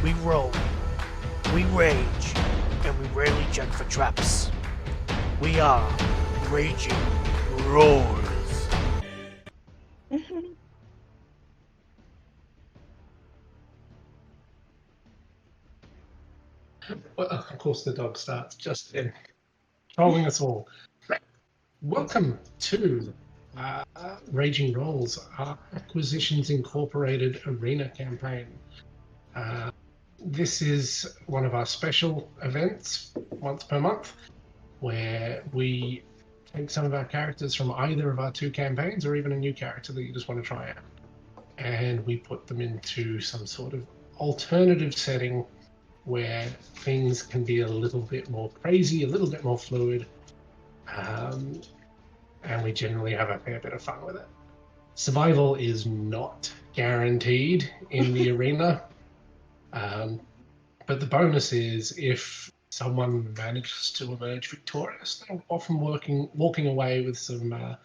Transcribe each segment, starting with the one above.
We roll, we rage, and we rarely check for traps. We are Raging Roars. Well, of course, the dog starts just then, trolling us all. Welcome to Raging Rolls, our Acquisitions Incorporated Arena campaign. This is one of our special events once per month where we take some of our characters from either of our two campaigns or even a new character that you just want to try out, and we put them into some sort of alternative setting where things can be a little bit more crazy, a little bit more fluid, and we generally have a fair bit of fun with it. Survival is not guaranteed in the arena, but the bonus is if someone manages to emerge victorious, they're often walking away with some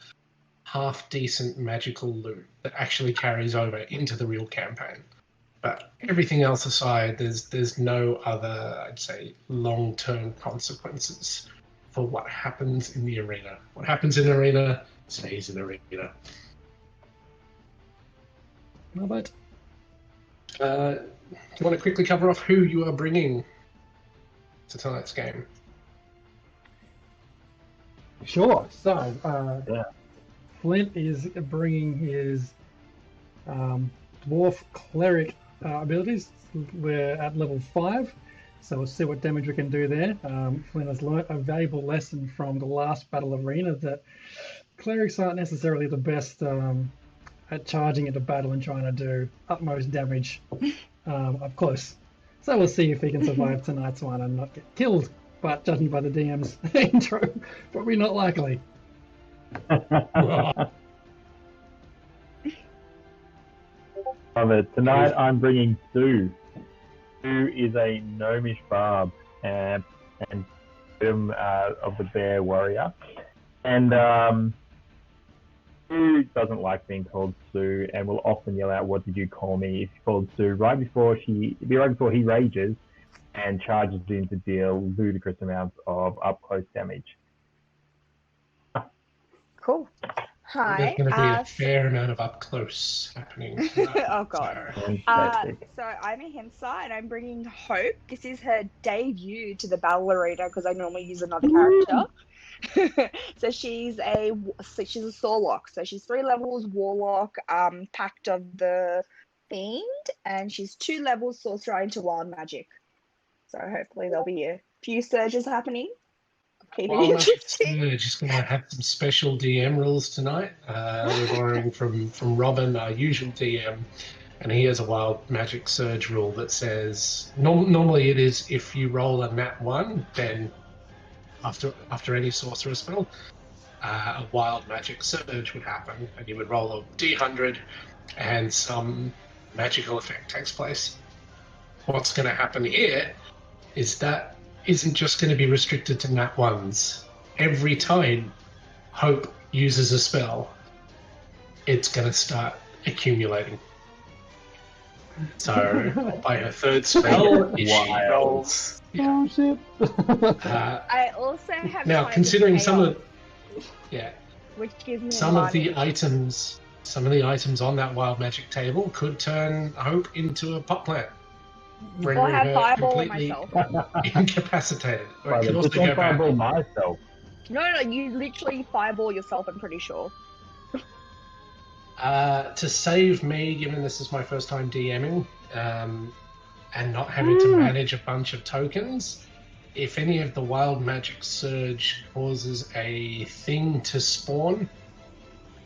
half-decent magical loot that actually carries over into the real campaign. But everything else aside, there's no other, I'd say, long-term consequences for what happens in the arena. What happens in arena stays in arena. Love it. Do you want to quickly cover off who you are bringing to tonight's game? Sure. So, Flint is bringing his dwarf cleric abilities. We're at level 5, so we'll see what damage we can do there. Flint has learnt a valuable lesson from the last battle arena that clerics aren't necessarily the best at charging into battle and trying to do utmost damage up close. So we'll see if he can survive tonight's one and not get killed. But judging by the DM's intro, probably not likely. Love it. Tonight I'm bringing Sue. Sue is a gnomish barb and of the bear warrior. And Sue doesn't like being called Sue and will often yell out, "What did you call me?" if called Sue right before he rages and charges in to deal ludicrous amounts of up-close damage. Cool. Hi. There's going to be a fair amount of up close happening tonight. Oh god. Fantastic. So I'm a Himsa and I'm bringing Hope. This is her debut to the battle arena because I normally use another character. So she's a Sorlock. So she's 3 levels Warlock, Pact of the Fiend, and she's 2 levels Sorcerer into Wild Magic. So hopefully there'll be a few surges happening. Keep it interesting. We're just going to have some special DM rules tonight. We're borrowing from Robin, our usual DM, and he has a wild magic surge rule that says normally it is if you roll a nat 1, then after any sorcerer spell, a wild magic surge would happen, and you would roll a d100, and some magical effect takes place. What's going to happen here is that isn't just going to be restricted to nat 1s. Every time Hope uses a spell, it's going to start accumulating. So by her third spell, if she rolls... Oh shit! I also have now, considering some of which gives me some of the items on that wild magic table could turn Hope into a pot plant. Or have fireball on myself. Incapacitated. Well, just don't fireball myself. No, you literally fireball yourself, I'm pretty sure. To save me, given this is my first time DMing, and not having to manage a bunch of tokens, if any of the wild magic surge causes a thing to spawn,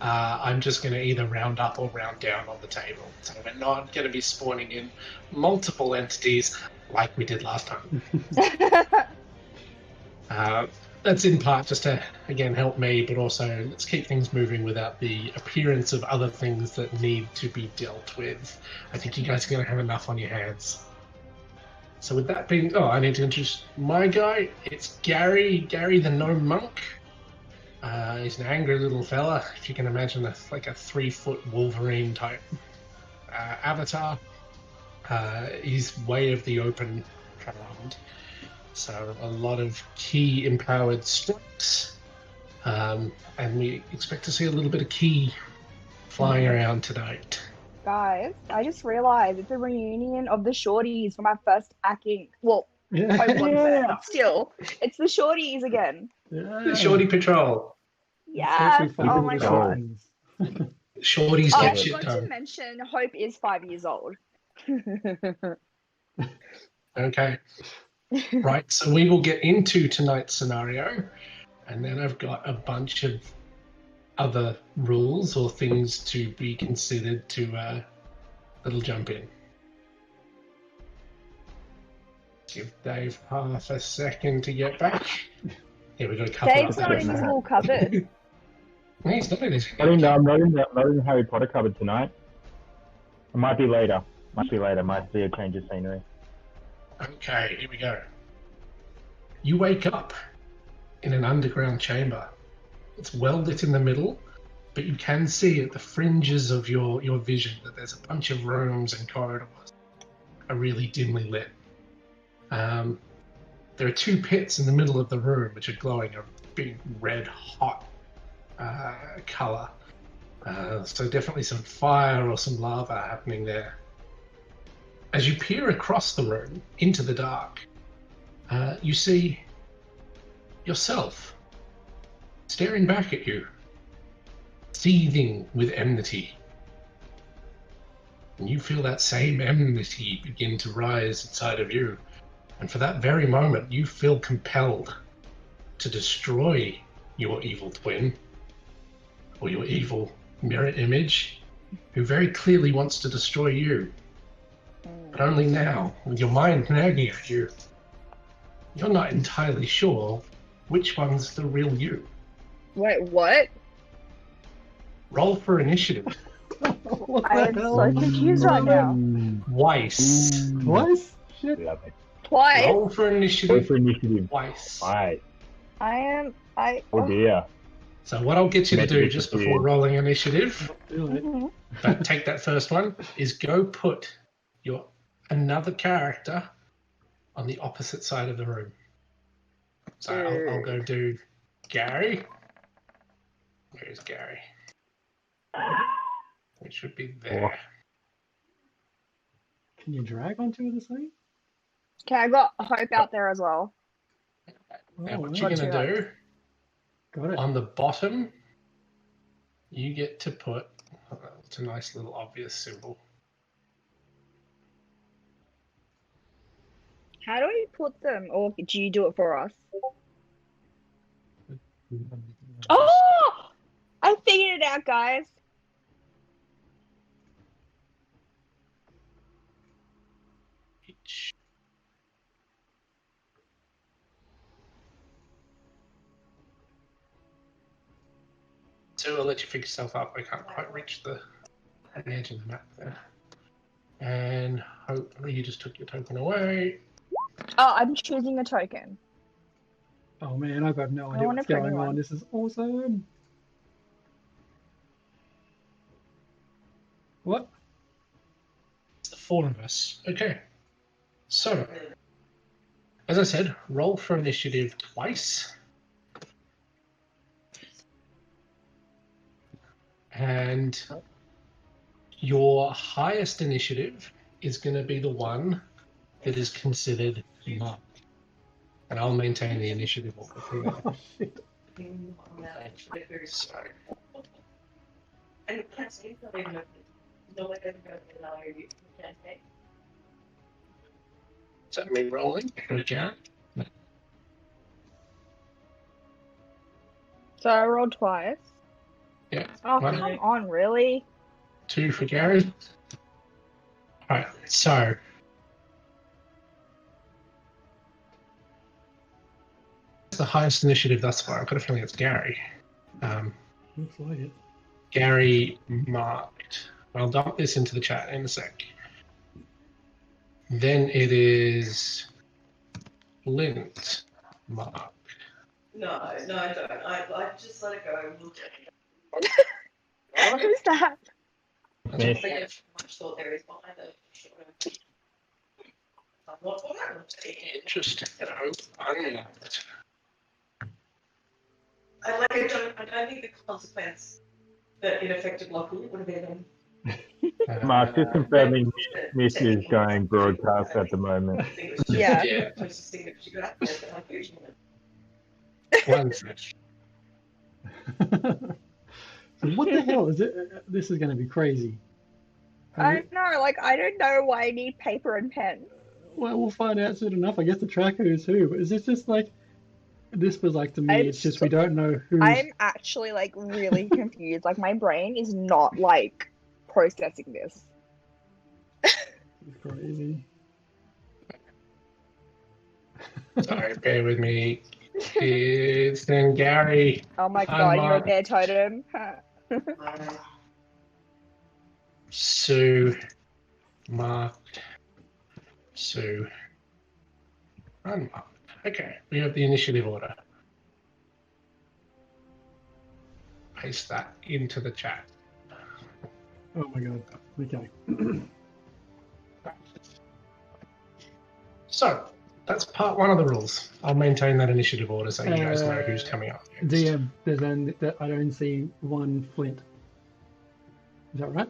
I'm just going to either round up or round down on the table. So we're not going to be spawning in multiple entities like we did last time. That's in part just to, again, help me, but also let's keep things moving without the appearance of other things that need to be dealt with. I think you guys are going to have enough on your hands. So with that being... Oh, I need to introduce my guy. It's Gary the Gnome Monk. He's an angry little fella, if you can imagine, like a 3-foot Wolverine type avatar. is way of the open around. So a lot of key empowered strikes, and we expect to see a little bit of key flying around tonight. Guys, I just realized it's a reunion of the shorties from our first hacking. Well, Yeah. Hope wasn't there, but still, it's the shorties again. Yeah. Shorty Patrol. Yes. Oh my god. Shorties Oh, I get shit forgot to done. mention Hope is 5 years old. Okay. Right, so we will get into tonight's scenario, and then I've got a bunch of other rules or things to be considered to little jump in. Give Dave half a second to get back. Here we got a couple Dave's of not in his little cupboard. No, he's not in his I'm not in the Harry Potter cupboard tonight. It might be later. Might be a change of scenery. Okay, here we go. You wake up in an underground chamber. It's well lit in the middle, but you can see at the fringes of your vision that there's a bunch of rooms and corridors are really dimly lit. There are two pits in the middle of the room which are glowing a big red hot color. So definitely some fire or some lava happening there. As you peer across the room into the dark, you see yourself staring back at you, seething with enmity. And you feel that same enmity begin to rise inside of you. And for that very moment, you feel compelled to destroy your evil twin, or your evil mirror image, who very clearly wants to destroy you. But only now, with your mind nagging at you, you're not entirely sure which one's the real you. Wait, what? Roll for initiative. I am so confused right now. Twice. Twice? Shit. Love it. Twice. Roll for Go initiative for initiative. twice. Right. Oh dear. So what I'll get you to do Initiative just for before you. rolling initiative, Do it. Mhm. but take that first one, is go put your another character on the opposite side of the room. So I'll go do Gary. Where's Gary? It should be there. Can you drag onto the same? Okay, I got Hope out there as well. Now Oh, what wow. you're going to do, Got it. on the bottom, you get to put, it's a nice little obvious symbol. How do we put them? Or do you do it for us? Oh! I figured it out, guys. So I'll let you figure yourself up. I can't quite reach the edge of the map there. And hopefully you just took your token away. Oh, I'm choosing a token. Oh man, I've got no idea want what's it for going anyone. on. This is awesome. What? It's the four of us. Okay. So, as I said, roll for initiative twice. And your highest initiative is going to be the one that is considered marked. And I'll maintain the initiative order from there. Oh shit. So, is that me rolling? Okay. So I rolled twice. Yeah. Oh, One. come on, really? 2 for Gary. Alright, so the highest initiative thus far. I've got a feeling it's Gary. Looks like it. Gary marked. I'll dump this into the chat in a sec. Then it is Flint marked. No, I don't. I just let it go. Who's that? That's Me. Much thought there is behind it. What that looks like. Interesting. Unlocked. I don't think the consequence that it affected Lockwood would have been. Mark, just confirming Smith is technically going broadcast I at the moment. think it was just Yeah. the closest thing that she got out there, but like usually. One sec. So what the hell is it? This is going to be crazy. I know, like, I don't know why I need paper and pen. Well, we'll find out soon enough. I guess to track who's who. But is this just like, this was like to me, it's just we don't know who's. I'm actually, like, really confused. Like, my brain is not, like, processing this. Crazy. Sorry, bear with me. It's then Gary. Oh my god, you're a Mark. bear totem. Sue. Mark. Sue. Unmarked. Okay, we have the initiative order. Paste that into the chat. Oh my god. Okay. So, that's part one of the rules. I'll maintain that initiative order so you guys know who's coming up next. DM, there's only, I don't see one Flint. Is that right?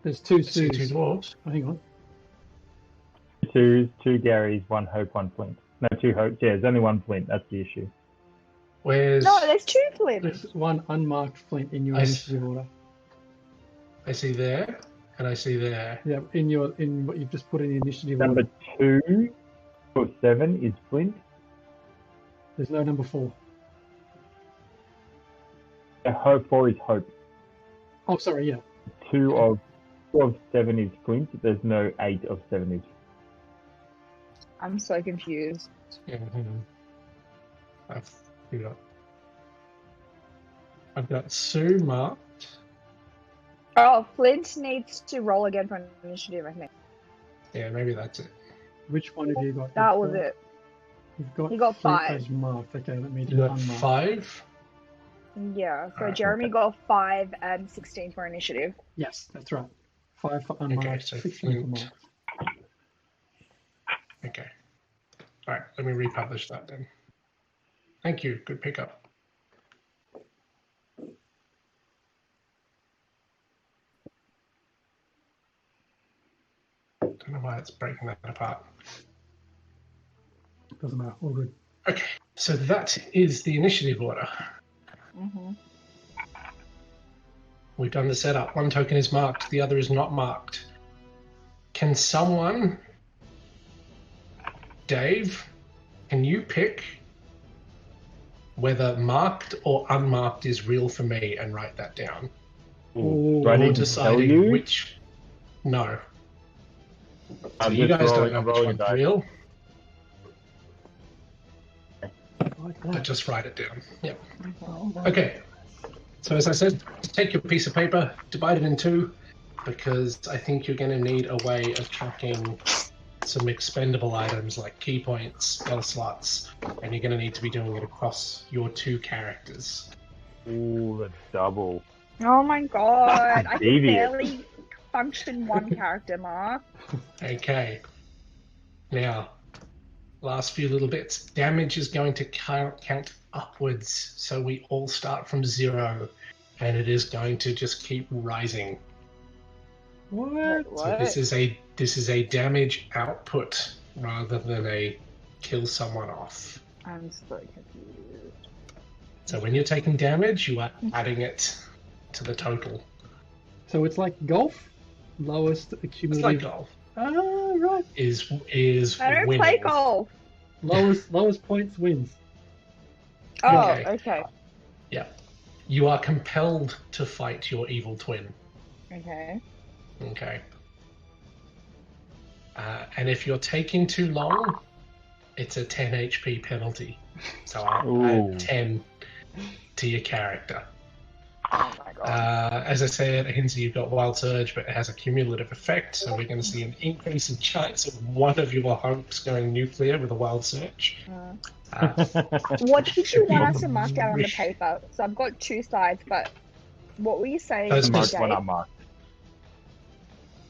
There's two I see two Sues. dwarves. Oh, hang on. Two Garys, one Hope, one Flint. No, two Hopes. Yeah, there's only one Flint. That's the issue. Where's... No, there's two flips. There's one unmarked Flint in your I initiative order. I see there, and I see there. Yeah, in what you've just put in the initiative Number order. 2 or 7 is Flint. There's no number 4. Hope 4 is Hope. Oh, sorry, yeah. 2 of 7 is Flint. There's no 8 of 7 is. I'm so confused. Yeah, hang on. I've got Sue marked. Oh, Flint needs to roll again for an initiative, I think. Yeah, maybe that's it. Which one have you got? That You've was got- it. You've got You got Flint 5. as marked. Okay, let me do You got unmarked. 5. Yeah, so Alright, Jeremy okay. got 5 and 16 for initiative. Yes, that's right. 5 for unmarked, so 16 for Flint. marked. Okay. All right, let me republish that then. Thank you. Good pickup. Don't know why it's breaking that apart. Doesn't matter. All good. Okay, so that is the initiative order. Mm-hmm. We've done the setup. One token is marked, the other is not marked. Can someone, Dave, can you pick whether marked or unmarked is real for me and write that down? Ooh. Do I Or need to tell deciding you? which? No. So I'm you just guys don't rolling- know I'm which rolling one's dice. real, Like but that. just write it down. Yep. Oh, my Okay. So as I said, take your piece of paper, divide it in 2, because I think you're going to need a way of tracking some expendable items like key points, spell slots, and you're going to need to be doing it across your 2 characters. Ooh, the double. Oh my god, I can Devious. barely function one character, Mark. Okay. Now, last few little bits. Damage is going to count upwards, so we all start from 0, and it is going to just keep rising. What? So this is a damage output rather than a kill someone off. I'm so confused. So when you're taking damage, you are adding it to the total. So it's like golf? Lowest It's accumulative. like golf. Oh, right. Is I don't winning. play golf. Lowest points wins. Oh, Okay. okay. You are compelled to fight your evil twin. Okay. Okay. And if you're taking too long, it's a 10 HP penalty. So I'll Ooh. add 10 to your character. Oh my god. As I said, Hinzi, you've got Wild Surge, but it has a cumulative effect, so we're going to see an increase in chance of one of your hopes going nuclear with a Wild Surge. What did you want us to be mark down on the rich. paper? So I've got 2 sides, but what were you saying, Those Dave? marks Marked one unmarked.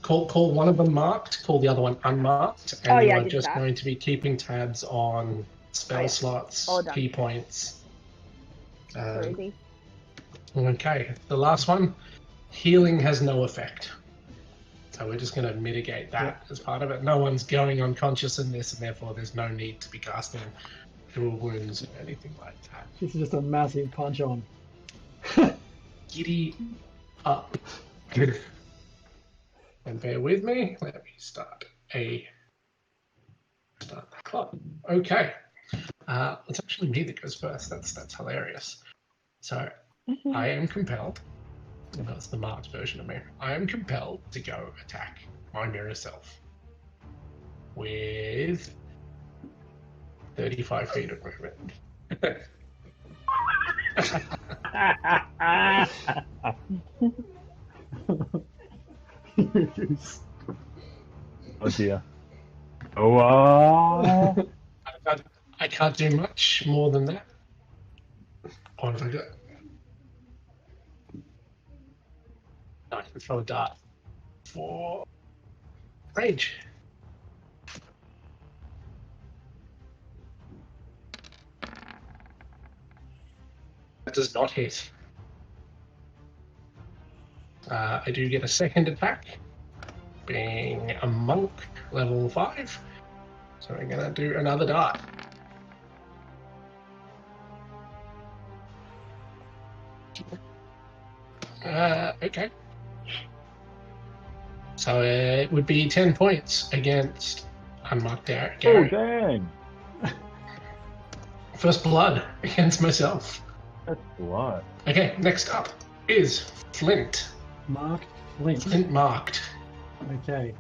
Call one of them marked, call the other one unmarked, and Oh, you yeah, I are did just that. going to be keeping tabs on spell yeah. slots, All done. key points. So easy. Okay, the last one. Healing has no effect. So we're just going to mitigate that as part of it. No one's going unconscious in this, and therefore there's no need to be casting cure wounds or anything like that. This is just a massive punch on. Giddy up. And bear with me. Let me start the clock. Okay. It's actually me that goes first. That's hilarious. So I am compelled. That's the marked version of me. I am compelled to go attack my mirror self with 35 feet of movement. Oh dear. Oh. I can't do much more than that. What have I got? I can throw a dart for rage. That does not hit. I do get a second attack, being a monk, level 5. So we're going to do another dart. Okay. So it would be 10 points against unmarked Garrett. Oh, dang. First blood against myself. That's a lot. Okay, next up is Flint. Marked Flint. Flint marked. Okay.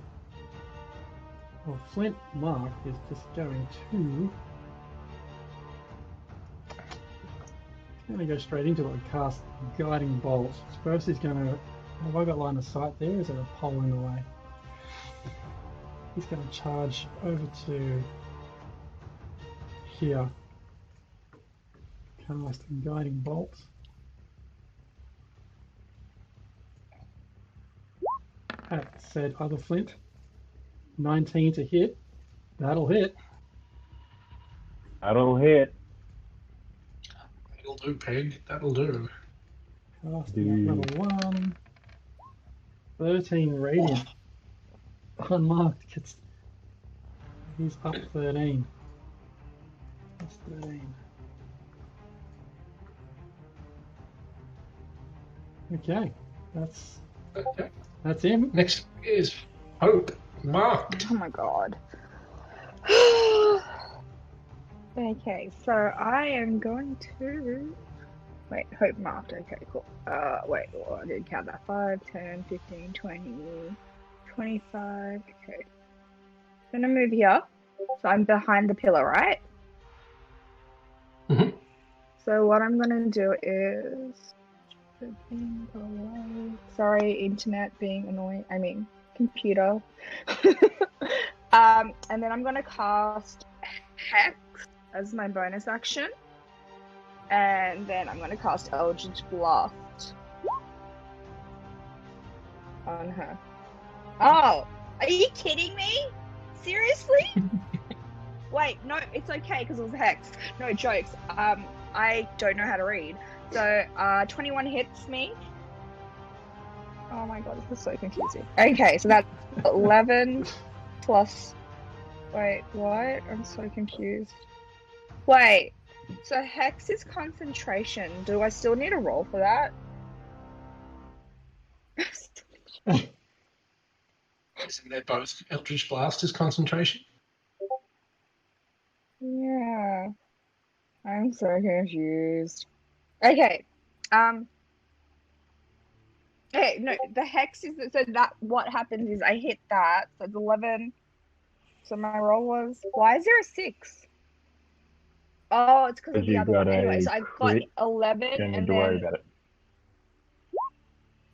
Well, Flint marked is just going to. He's going to go straight into it and cast Guiding Bolt. First, he's going to. Have I got line of sight there? Is there a pole in the way? He's going to charge over to here. Casting Guiding Bolt. At said other Flint. 19 to hit. That'll hit. That'll hit. That'll do, Peg. That'll do. Casting at level 1. 13 radiant. Unmarked gets. He's up 13. That's 13. Okay, that's him. Next is Hope marked. Oh my god. Okay, so I am going to. Wait, Hope marked. Okay, cool. Wait, well, I didn't count that. 5, 10, 15, 20, 25. Okay. I'm gonna move here. So I'm behind the pillar, right? Mm-hmm. So what I'm gonna do is. Sorry, internet being annoying. I mean, computer. And then I'm gonna cast Hex as my bonus action. And then I'm going to cast Eldritch Blast on her. Oh, are you kidding me? Seriously? Wait, no, it's okay because it was a hex. No jokes. I don't know how to read. So, 21 hits me. Oh my god, this is so confusing. Okay, so that's 11 plus. Wait, what? I'm so confused. Wait. So Hex is concentration. Do I still need a roll for that? Isn't that both Eldritch Blast is concentration? Yeah. I'm so confused. Okay. Okay, no, the Hex is so that what happens is I hit that, so it's 11. So my roll was. Why is there a 6? Oh, it's because of the other one. Anyway, so I got 11 Don't need and to worry then about it.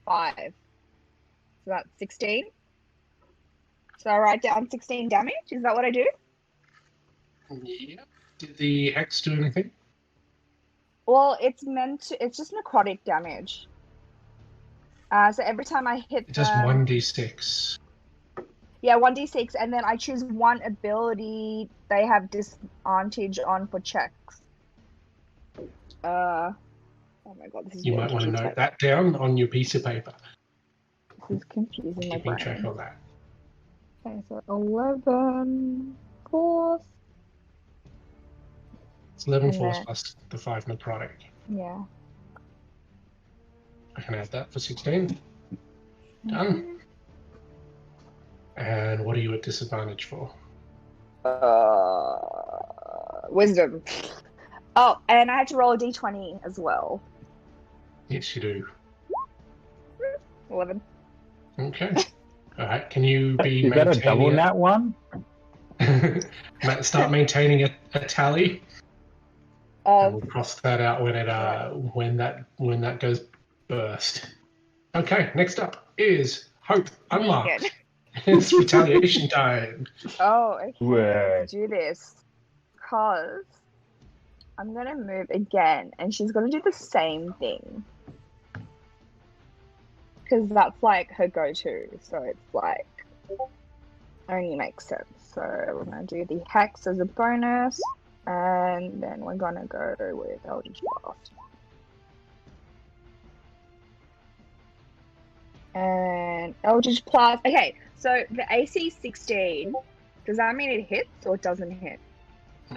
5. So that's 16. So I write down 16 damage. Is that what I do? Yeah. Did the Hex do anything? Well, it's meant to. It's just necrotic damage. So every time I hit It does 1d6. Yeah, 1d6, and then I choose one ability they have disadvantage on for checks. Oh my god, this is You really might want to note confusing. that down on your piece of paper. This is confusing my Keeping track brain. of that. Okay, so 11 force. It's 11 And force then- plus the 5 necrotic. Yeah. I can add that for 16. Done. And what are you at disadvantage for? Wisdom. Oh, and I had to roll a d20 as well. Yes, you do. 11. Okay. All right. Can you be Is that a double maintaining nat one? start maintaining a tally, and Of we'll cross that out when it when that goes burst. Okay. Next up is Hope unmarked. Megan. It's retaliation time. Oh, okay. Word. Let's do this. Because I'm going to move again, and she's going to do the same thing. Because that's like her go-to. So it's like, only makes sense. So we're going to do the hex as a bonus, and then we're going to go with Eldritch Blast. And Eldritch Blast. Okay, so the AC 16. Does that mean it hits or doesn't hit?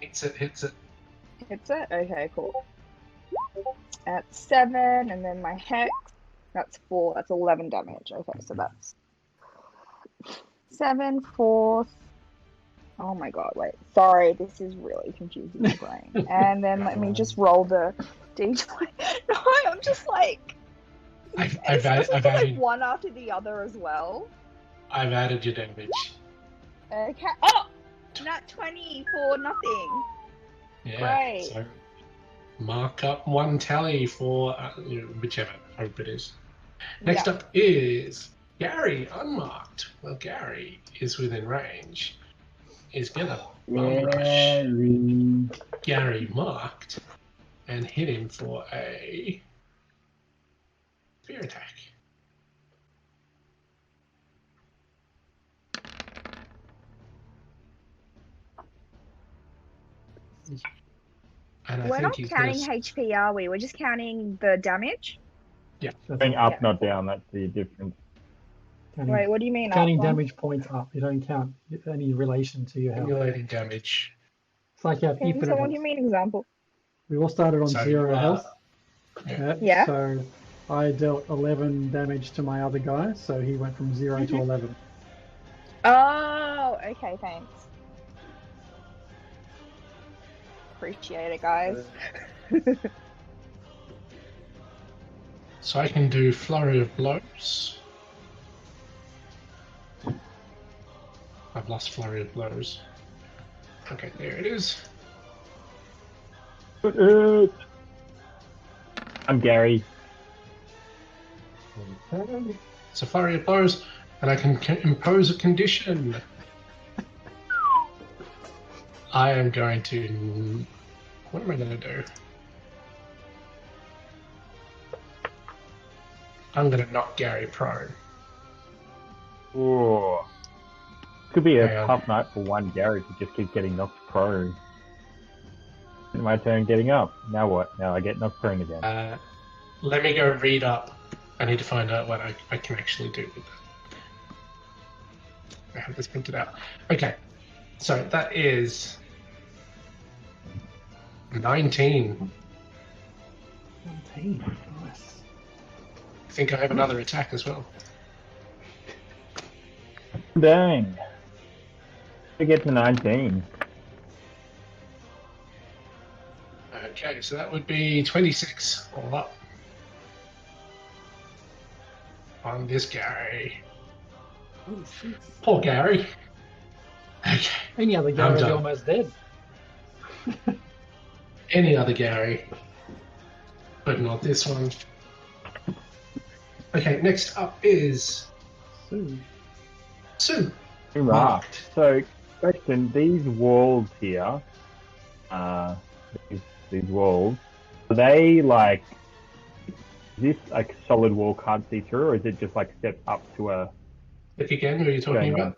Hits it. Hits it? Okay, cool. That's 7, and then my hex, that's 4, that's 11 damage. Okay, so that's 7, 4. Oh my god, wait. Sorry, this is really confusing my brain. And then let me just roll the d20. No, I'm just like... I've it's supposed to be like added. one after the other as well. I've added your damage. Okay. Oh! Nat 20 for nothing. Yeah. Great. So mark up one tally for whichever Hope it is. Next Yeah. up is Gary unmarked. Well, Gary is within range. Is gonna bum rush Gary marked and hit him for a spear attack. And I We're think not he's counting gonna. HP, are we? We're just counting the damage? That's Going all. up, not down. That's the difference. Counting, Wait, what do you mean? counting up one? damage points up. You don't count any relation to your health. Simulating damage. It's like you have Can infinite someone health. give me an example? We all started on So, 0 health. Yeah. So I dealt 11 damage to my other guy, so he went from 0 to 11. Oh, okay, thanks. Appreciate it, guys. So I can do flurry of blows. I've lost flurry of blows. Okay, there it is. I'm Gary. It's a flurry of blows, and I can impose a condition. I am going to. What am I going to do? I'm going to knock Gary prone. Ooh. Could be a Hang on. tough night for one Gary to just keep getting knocked prone. It's my turn getting up. Now what? Now I get knocked prone again. Let me go read up. I need to find out what I can actually do with that. I have this printed out. Okay, so that is 19. 19. Nice. I think I have another attack as well. Dang. To get to 19. Okay, so that would be 26 all up. On this Gary. Oh, shit. Poor Gary. Okay, Any other guy would be done. almost dead. any other Gary, but not this one. Okay, next up is Sue. Sue. Right. So, question: these walls here, these walls, are they like? Is this like solid wall can't see through, or is it just like step up to a? Look again, who are you talking Okay. about?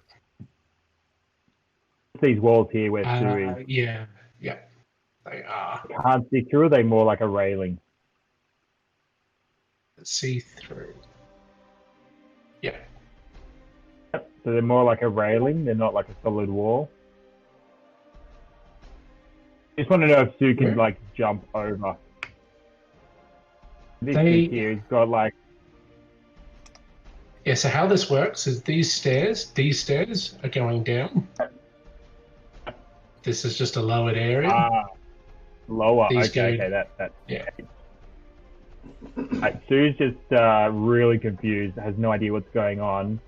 These walls here where Sue is. Yeah, they are. Can't see through, or are they more like a railing? See through. Yeah. Yep. So they're more like a railing, they're not like a solid wall. Just want to know if Sue can like jump over. This kid here has got like. Yeah, so how this works is these stairs are going down. This is just a lowered area. Lower. These Okay, go- that. Yeah. Sue's just really confused, has no idea what's going on.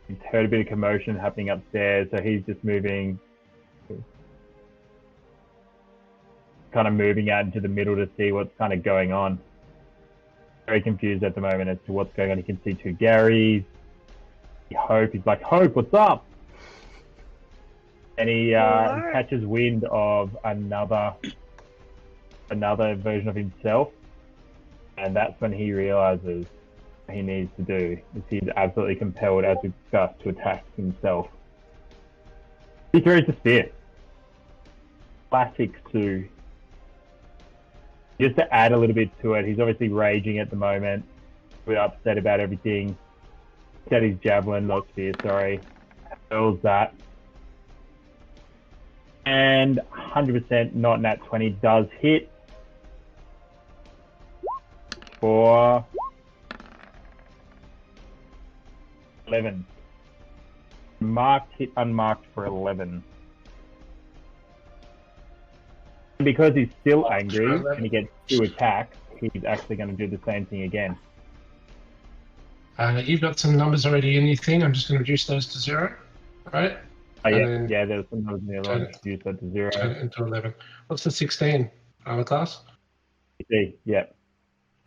He's heard a bit of commotion happening upstairs, so he's just moving out into the middle to see what's kind of going on. Very confused at the moment as to what's going on. He can see two Garys. He's like, Hope, what's up? And he catches wind of another version of himself. And that's when he realizes what he needs to do. He's absolutely compelled, as we discussed, to attack himself. He throws the spear. Classic Sue. Just to add a little bit to it, he's obviously raging at the moment. We're upset about everything. Set his javelin, not spear, sorry. Hurls that. And 100% not nat 20 does hit. For 11. Marked hit unmarked for 11. Because he's still angry and he gets 2 attacks, he's actually going to do the same thing again. You've got some numbers already in your thing. I'm just going to reduce those to 0, right? Yeah, there's some numbers in the other one. Reduce that to 0. Turn it into 11. What's the 16 armor class? Yeah.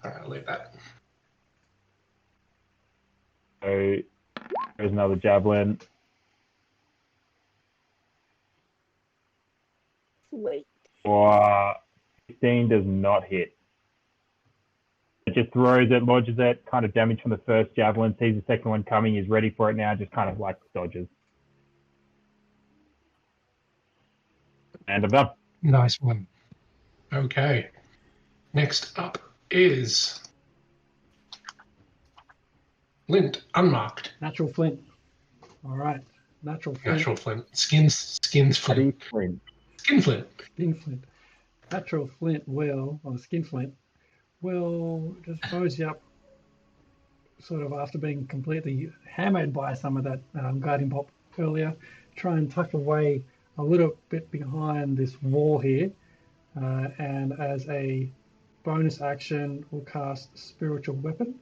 All right, I'll leave that. So there's another javelin. Sweet. For 16 does not hit. It just throws it, lodges it, kind of damage from the first javelin, sees the second one coming, is ready for it now, just kind of like dodges. And I'm done. Nice one. Okay. Next up is Flint, unmarked. Natural flint. All right. Natural flint. Natural Flint. Skins Flint. Flint. Skin Flint. Skin flint. Natural flint will, or skin flint, will just pose you up sort of after being completely hammered by some of that guiding pop earlier. Try and tuck away a little bit behind this wall here. And as a bonus action, we'll cast Spiritual Weapon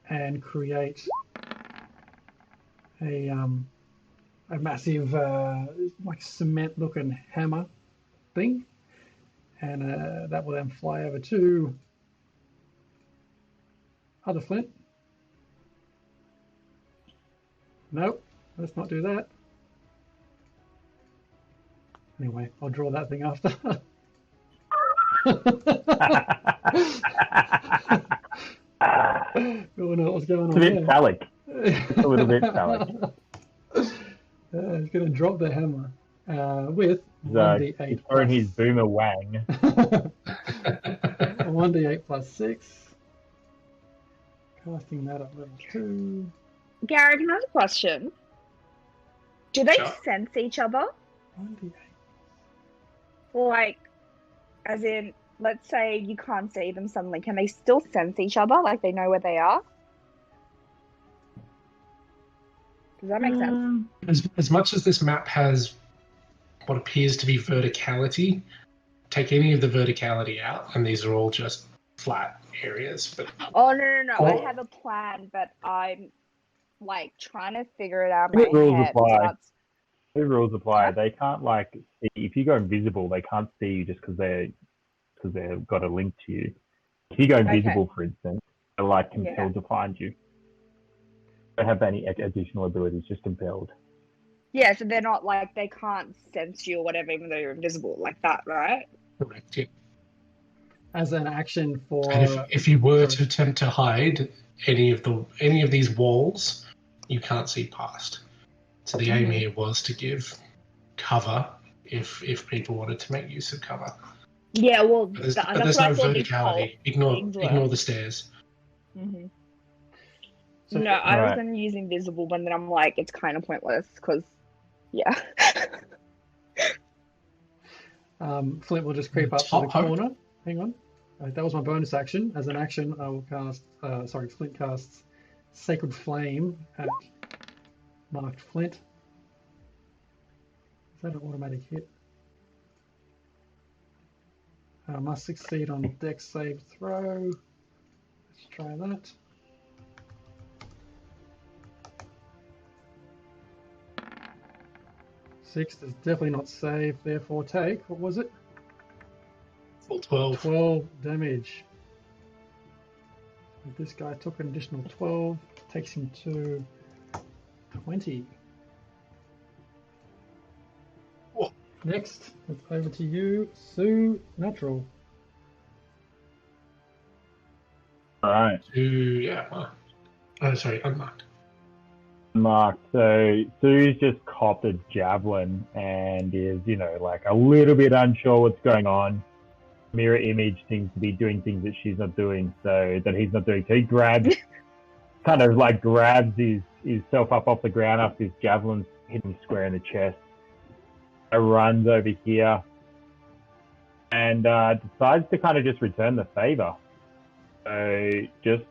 and create a massive like cement looking hammer thing, and that will then fly over to other Flint. Nope, let's not do that. Anyway, I'll draw that thing after. Don't know what's going on It's a bit there. phallic. A little bit phallic. He's going to drop the hammer with He's 1d8 throwing his boomer wang. 1d8 plus 6. Casting that at level 2. Garrett, can I have a question? Do they Sure. sense each other? 1d8. Like, as in, let's say you can't see them suddenly. Can they still sense each other? Like they know where they are? Does that make sense? As much as this map has what appears to be verticality, take any of the verticality out, and these are all just flat areas. But Oh, no. Oh. I have a plan, but I'm, like, trying to figure it out in What my rules head. apply? That's- The rules apply. Yeah. They can't like see, if you go invisible, they can't see you just because they've got a link to you. If you go invisible, for instance, they're like compelled to find you. They don't have any additional abilities, just compelled. Yeah, so they're not, like, they can't sense you or whatever, even though you're invisible, like that, right? correct, yeah. As an action for. And if you were to attempt to hide any of these walls, you can't see past. So the aim here was to give cover if people wanted to make use of cover. Yeah, well, But there's, that's but there's what no I thought these whole verticality. Ignore things were. ignore the stairs. hmm So, No, I was Right. going to use invisible, but then I'm like, it's kind of pointless because, yeah. Flint will just creep up to the Top hope. corner. Hang on. That was my bonus action. As an action, I will cast. Flint casts Sacred Flame at marked Flint. Is that an automatic hit? Must succeed on Dex save throw. Let's try that. Six does definitely not save. Therefore, take what was it? Full 12. 12 damage. If this guy took an additional 12, takes him to 20. Whoa. Next, it's over to you, Sue. Natural. All right. Yeah. Marked. Oh, sorry, unmarked. Mark. So Sue's just copped a javelin and is, like a little bit unsure what's going on. Mirror image seems to be doing things that she's not doing, so that he's not doing. So he grabs, grabs himself up off the ground after his javelin's hit him square in the chest. Runs over here and decides to kind of just return the favor. So just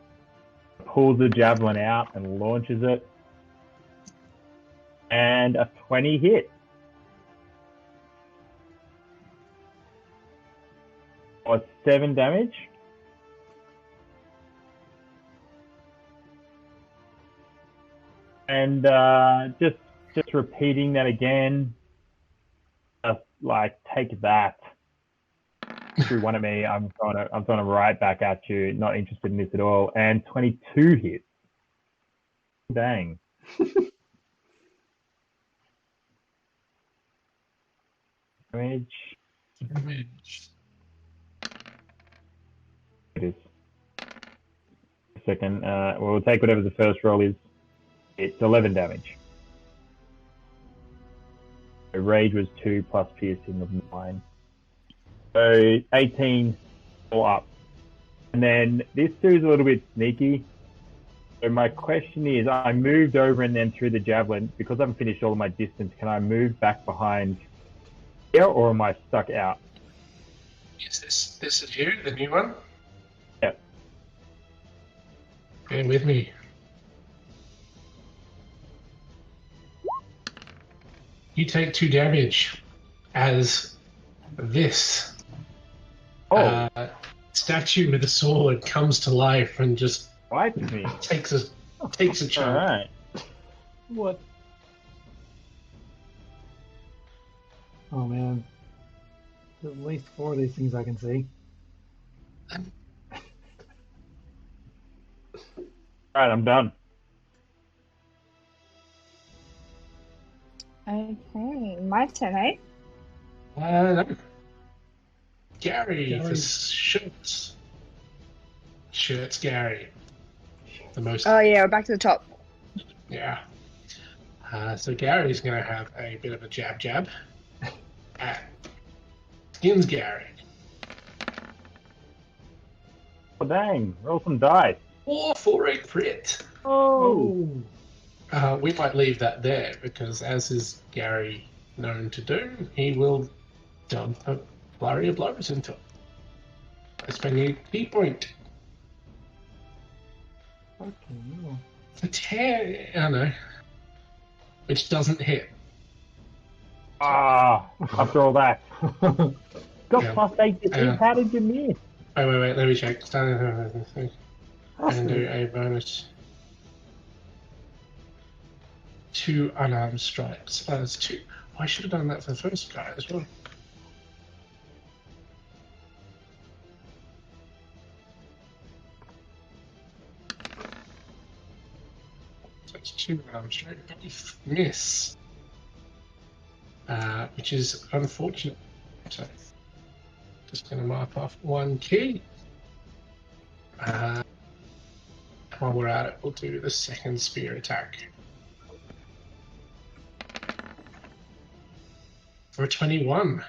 pulls the javelin out and launches it. And a 20 hit. Or 7 damage. And just repeating that again. Take that. Through one of me, I'm throwing it right back at you. Not interested in this at all. And 22 hits. Dang. Damage. It is. A second. We'll take whatever the first roll is. It's 11 damage. The rage was 2 plus piercing of 9. So 18 all up. And then this dude's a little bit sneaky. So my question is, I moved over and then threw the javelin. Because I haven't finished all of my distance, can I move back behind here or am I stuck out? Is this is you, the new one? Yep. Bear with me. You take 2 damage as this statue with a sword comes to life and just Bites me. takes a chunk. All right. What? Oh man. There's at least 4 of these things I can see. All right, I'm done. Okay, my turn, eh? No. Gary Gary. for shirts. Shirts, Gary. The most. Oh yeah, we're back to the top. Yeah. So Gary's going to have a bit of a jab at Skins Gary. Oh, dang. Roll some dice. 4 for a crit. Oh! We might leave that there because, as is Gary known to do, he will dump a flurry of blows into it. By spending a key point. Okay, no. For 10, I know. Which doesn't hit. After all that. Got Yeah. plus 8 disease. How did you miss? Wait, let me check. And do a bonus. 2 unarmed strikes. That's 2. I should have done that for the first guy as well. So it's 2 unarmed strikes. Both miss. Which is unfortunate. So, just going to mark off 1 key. While we're at it, we'll do the second spear attack. for a 21.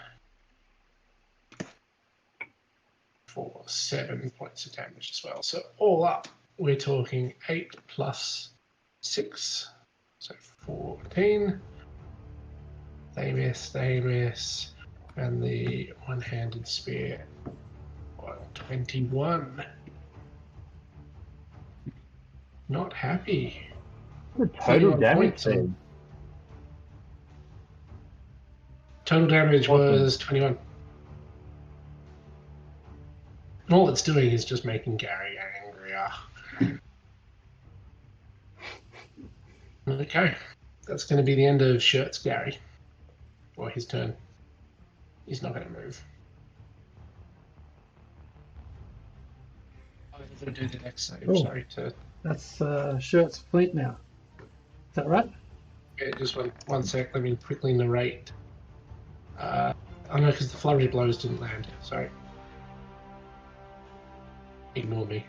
For 7 points of damage as well. So all up, we're talking 8 plus 6. So 14. They miss. And the one-handed spear, well, 21. Not happy. The total 31 damage points. thing. Total damage was 21. And all it's doing is just making Gary angrier. Okay. That's going to be the end of Shirts Gary. Or his turn. He's not going to move. I'm going to do the next save. Oh. Sorry to... That's Shirts Flint now. Is that right? Okay, just one sec. Let me quickly narrate. Oh no, because the flurry of blows didn't land. Sorry. Ignore me.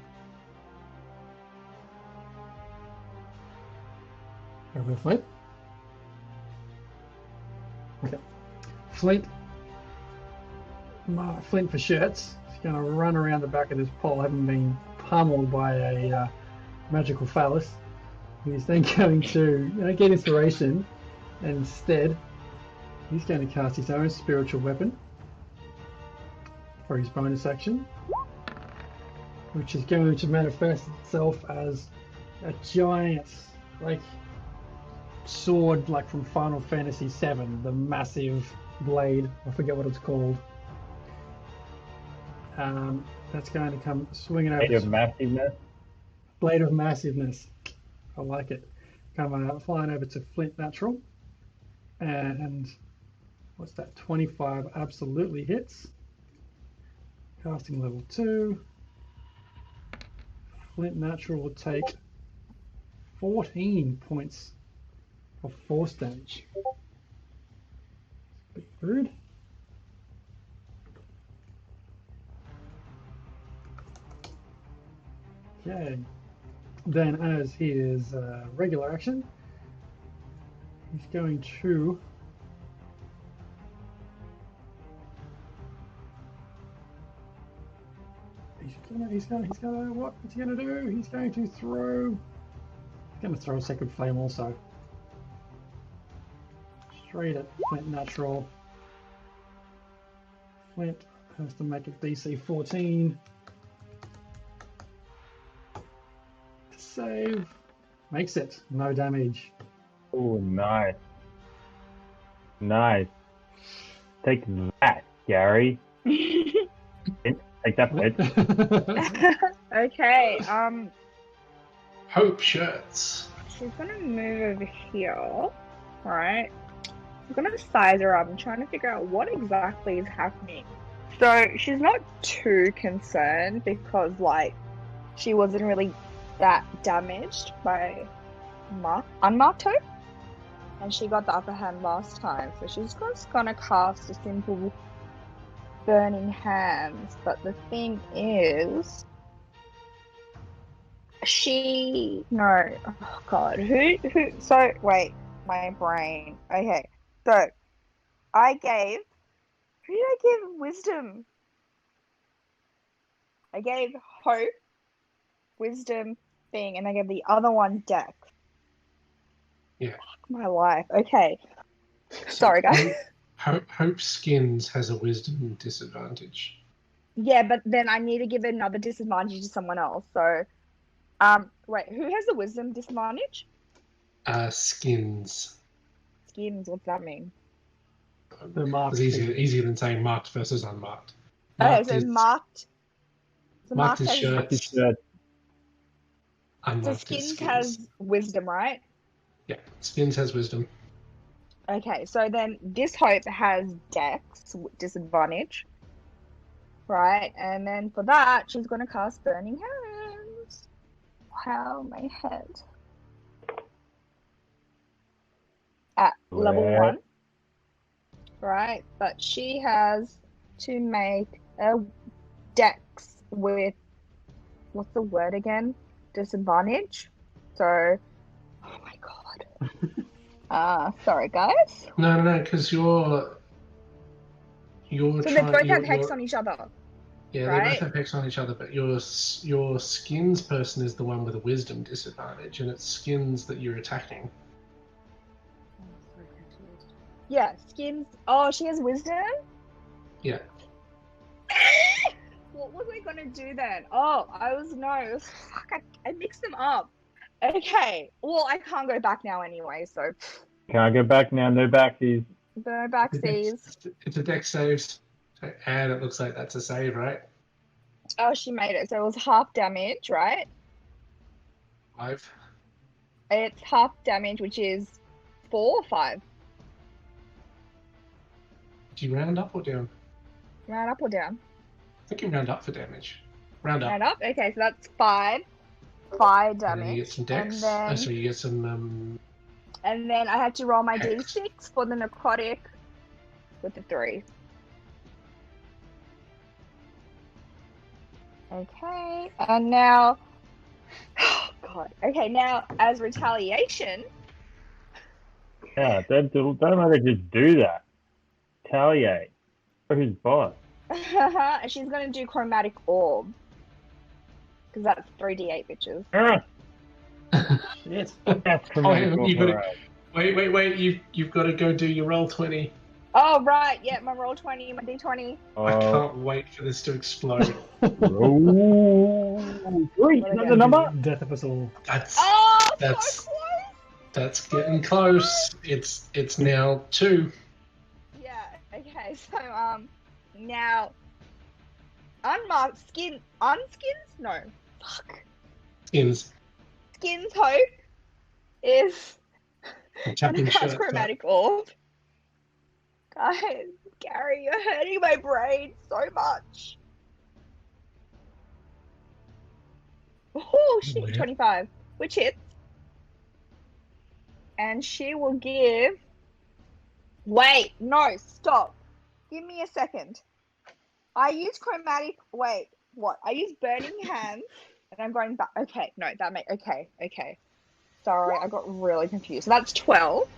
Over Flint. Okay. Flint for Shirts. He's going to run around the back of this pole, having been pummeled by a magical phallus. He's then going to get inspiration, and instead he's going to cast his own spiritual weapon for his bonus action, which is going to manifest itself as a giant, sword, like from Final Fantasy VII, the massive blade. I forget what it's called. That's going to come swinging over. Blade of massiveness. Blade of massiveness. I like it. Come flying over to Flint Natural. And what's that? 25 absolutely hits. Casting level 2. Flint Natural will take 14 points of force damage. Bit rude. Okay. Then, as his regular action, he's going to He's gonna what? What's he gonna do? He's going to throw a second flame also. Straight at Flint Natural. Flint has to make a DC 14 to save. Makes it. No damage. Oh, nice. Nice. Take that, Gary. Take that, bitch. Okay, Hope Shirts. she's gonna move over here, right? I'm gonna size her up. I'm trying to figure out what exactly is happening. So she's not too concerned because, she wasn't really that damaged by unmarked hope, and she got the upper hand last time. So she's just gonna cast a simple burning hands. But the thing is, oh god, who? So wait, my brain. Okay, so who did I give wisdom? I gave hope, wisdom thing, and I gave the other one dex. Yeah. Fuck my life. Okay. Sorry, guys. Hope Skins has a wisdom disadvantage. Yeah, but then I need to give another disadvantage to someone else. So, wait, who has the wisdom disadvantage? Skins. Skins. What's that mean? The marked. It's easier than saying marked versus unmarked. Okay, so marked. So marked is has, Shirts. Shirt. so Unmarked is skins Skins. has wisdom, right? Yeah, Skins has wisdom. Okay, so then this hope has dex disadvantage, right? And then for that, she's gonna cast burning hands. Wow, my head. At level Right. 1, right? But she has to make a dex with, what's the word again? Disadvantage. So, oh my god. Sorry guys. No, because you're So they trying. both have hex on each other. Yeah, they right? both have hex on each other, but your skins person is the one with a wisdom disadvantage, and it's skins that you're attacking. Oh, so confused. Yeah, skins. Oh, she has wisdom? Yeah. What was I gonna do then? Oh, fuck, I mixed them up. Okay, well, I can't go back now anyway, so Can I go back now? No backsies. go backsies. It's a deck save, and it looks like that's a save, right? Oh, she made it. So it was half damage, right? 5. It's half damage, which is 4 or 5. Do you round up or down? Round up or down? I think you round up for damage. Round up. Round up. Okay, so that's 5. 5 And then you get damage. some dex. So you get some. And then I had to roll my Hex. d6 for the necrotic with the 3. Okay, and now, oh god. Okay, now as retaliation, Yeah, don't let her just do that. Retaliate. For his boss. she's gonna do chromatic orb because that's 3d8 bitches. Shit. That's Oh, chromatic you got orb. to wait. You've got to go do your roll 20. Oh right, yeah, my roll 20, my d20. I can't wait for this to explode. Roll 3. What Is that again? the number? Death of us all. Oh, That's- so close. That's getting close. It's now 2. Yeah. Okay. So now unmarked unskins? No. Fuck. Skins. Skins hope is Tapping gonna cast shirts up. chromatic orb. Guys, Gary, you're hurting my brain so much. Oh shit, Weird. 25, which hits. And she will give. Wait, no, stop. Give me a second. I use chromatic. Wait, what? I use burning hands, and I'm going back. Okay, no, okay. Sorry, I got really confused. So that's 12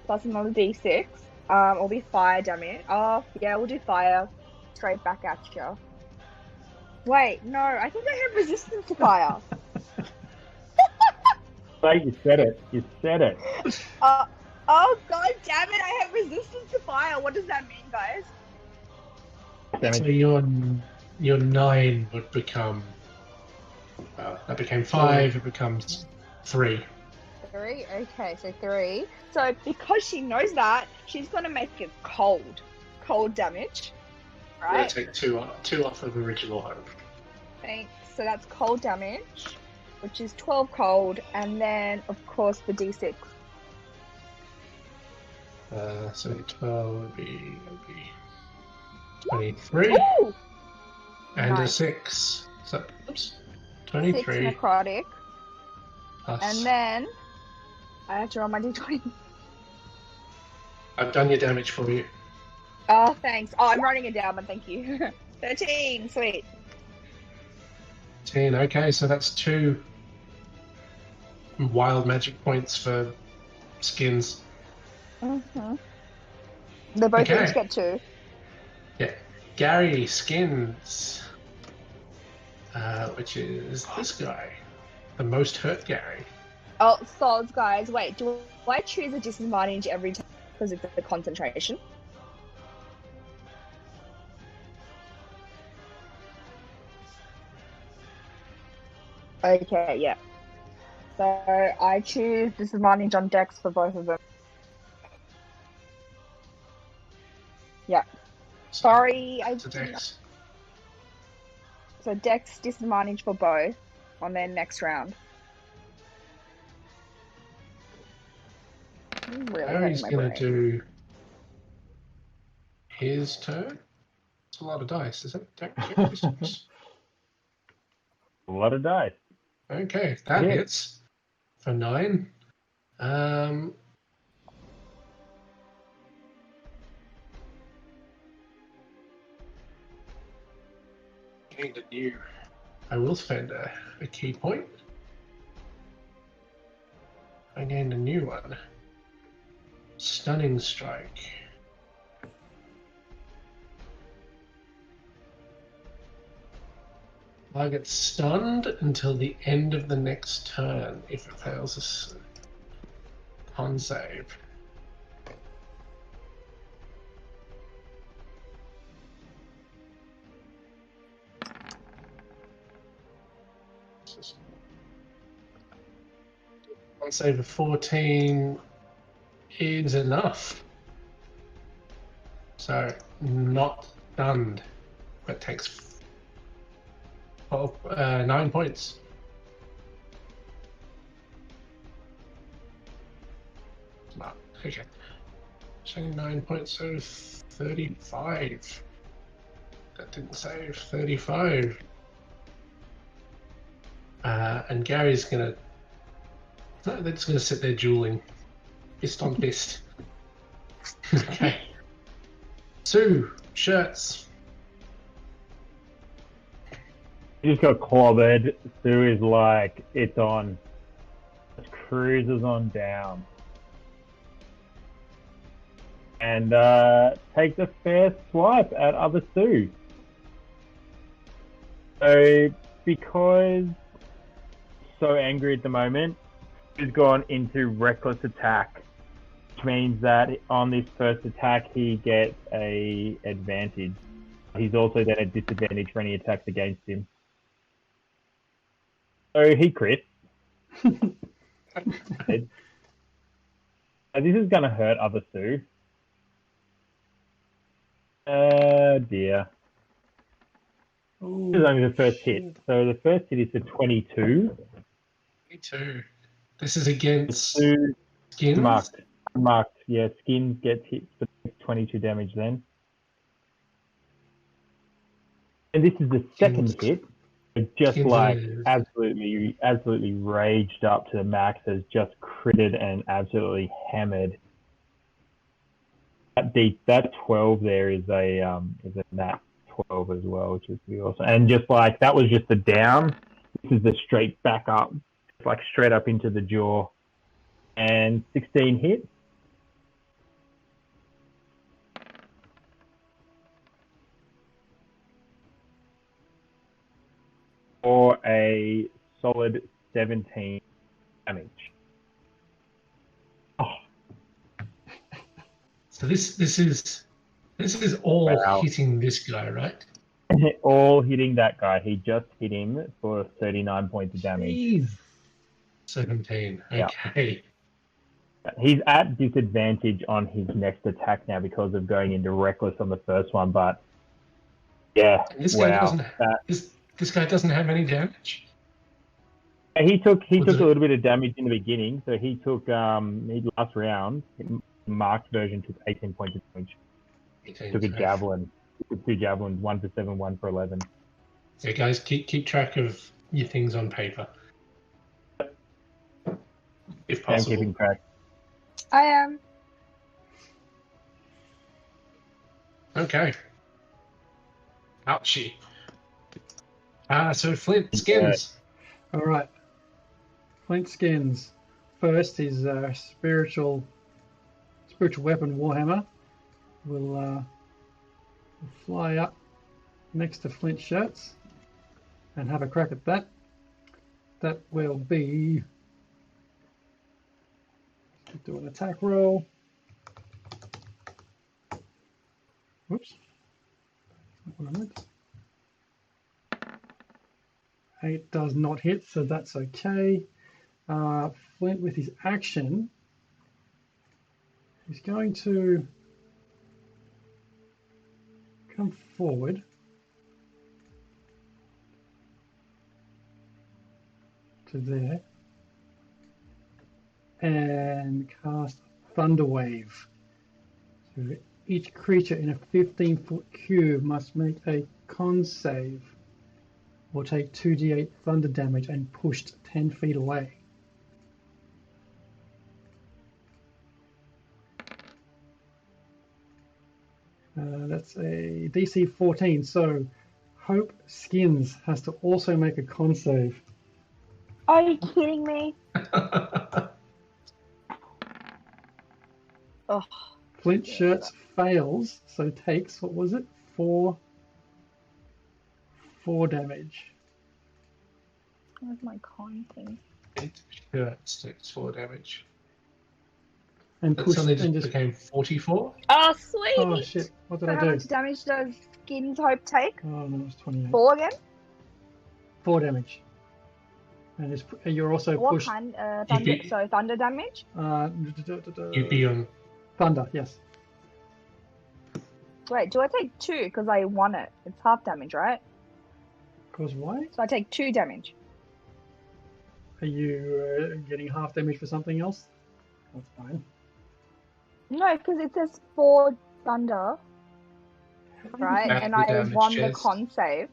plus another d6. It'll be fire damage. Oh, yeah, we'll do fire. Straight back at you. Wait, no, I think I have resistance to fire. Say you said it. You said it. Oh god damn it, I have resistance to fire. What does that mean, guys? So your 9 would become. That became 5. It becomes 3. 3? Okay, so 3. So because she knows that, she's gonna make it cold. Cold damage. I'm gonna Right? take 2 off of original hope. Thanks. So that's cold damage, which is 12 cold, and then of course the d6. So 12 would be 23 Ooh! and a Nice. 6. So oops, 6 23 necrotic, plus. and then I have to roll my d20. I've done your damage for you. Oh, thanks. Oh, I'm writing it down, but thank you. 13, sweet. 10. Okay, so that's 2 wild magic points for skins. Mm-hmm. They both Okay. each get 2. Yeah, Gary skins, which is this guy, the most hurt Gary. Oh, sods, guys. Wait, do I choose a disadvantage every time because it's a concentration? Okay, yeah. So I choose disadvantage on dex for both of them. Yeah. Sorry, It's a dex. So dex disadvantage for both on their next round. I'm really Gary's hurting my gonna brain. do his turn. It's a lot of dice, is it? A lot of dice. Okay, that Yeah. hits for 9. Gained a new. I will spend a key point. I gained a new one. Stunning strike. Target stunned until the end of the next turn if it fails a con save. Con save of 14 is enough. So not stunned, but takes 9 points. Smart. Okay. So 9 points, so 35. That didn't save. 35. And Gary's gonna. They're just gonna sit there dueling, fist on fist. Okay. Sue, shirts. He just got clobbered. Sue is like, it's on. Just cruises on down. And takes a fair swipe at other Sue. So, because so angry at the moment, he's gone into reckless attack, which means that on this first attack he gets a advantage. He's also then at disadvantage for any attacks against him. So he crits. This is going to hurt other Sue. Dear. Ooh, This is only the first hit. So the first hit is for 22. 22. This is against Sue Skins. Marked. Yeah, Skins gets hit for 22 damage then. And this is the second hit. It just Skins like is- absolutely raged up to the max, has just critted and absolutely hammered. That 12 there is a nat 12 as well, which is pretty awesome. And just like that was just the down. This is the straight back up, like straight up into the jaw. And 16 hit. For a solid 17 damage. Oh, So this is all Wow. hitting this guy, right? all hitting that guy. He just hit him for 39 points of damage. Jeez. 17. Yeah. Okay. He's at disadvantage on his next attack now because of going into reckless on the first one, but yeah, And this guy wow. doesn't. This guy doesn't have any damage. He took a What did little bit of damage in the beginning, so he took last round. Marked version took 18 points of damage. 18, Took a so- javelin. Took 2 javelins, 1 for 7, 1 for 11. So guys, keep track of your things on paper, if I'm possible. keeping track. I am. Okay. Ouchie. So Flint Skins. All right. Flint Skins. First, his spiritual weapon Warhammer will fly up next to Flint shirts and have a crack at that. That will be do an attack roll. Whoops. Not what I meant. 8 does not hit, so that's okay. Flint, with his action, he's going to come forward to there and cast Thunder Wave. So each creature in a 15-foot cube must make a con save or take 2d8 thunder damage and pushed 10 feet away. That's a DC 14, so Hope Skins has to also make a con save. Are you kidding me? Oh, Flint Shirts fails, so takes, what was it? 4 damage. Where's my con thing? Shirts takes 4 damage. And That push suddenly and just just. became 44. Oh, sweet! Oh shit! What did So I how do? much damage does Skin's Hope take? Oh no, it's 28. 4 again? 4 damage. And you're also What pushed. kind? You'd Thunder. be, So thunder damage. you'd be on. Thunder. Yes. Wait, do I take 2 because I won it? It's half damage, right? Cause why? So I take 2 damage. Are you getting half damage for something else? That's fine. No, because it says 4 thunder, right? Half And the I damage, won the Jez. con save.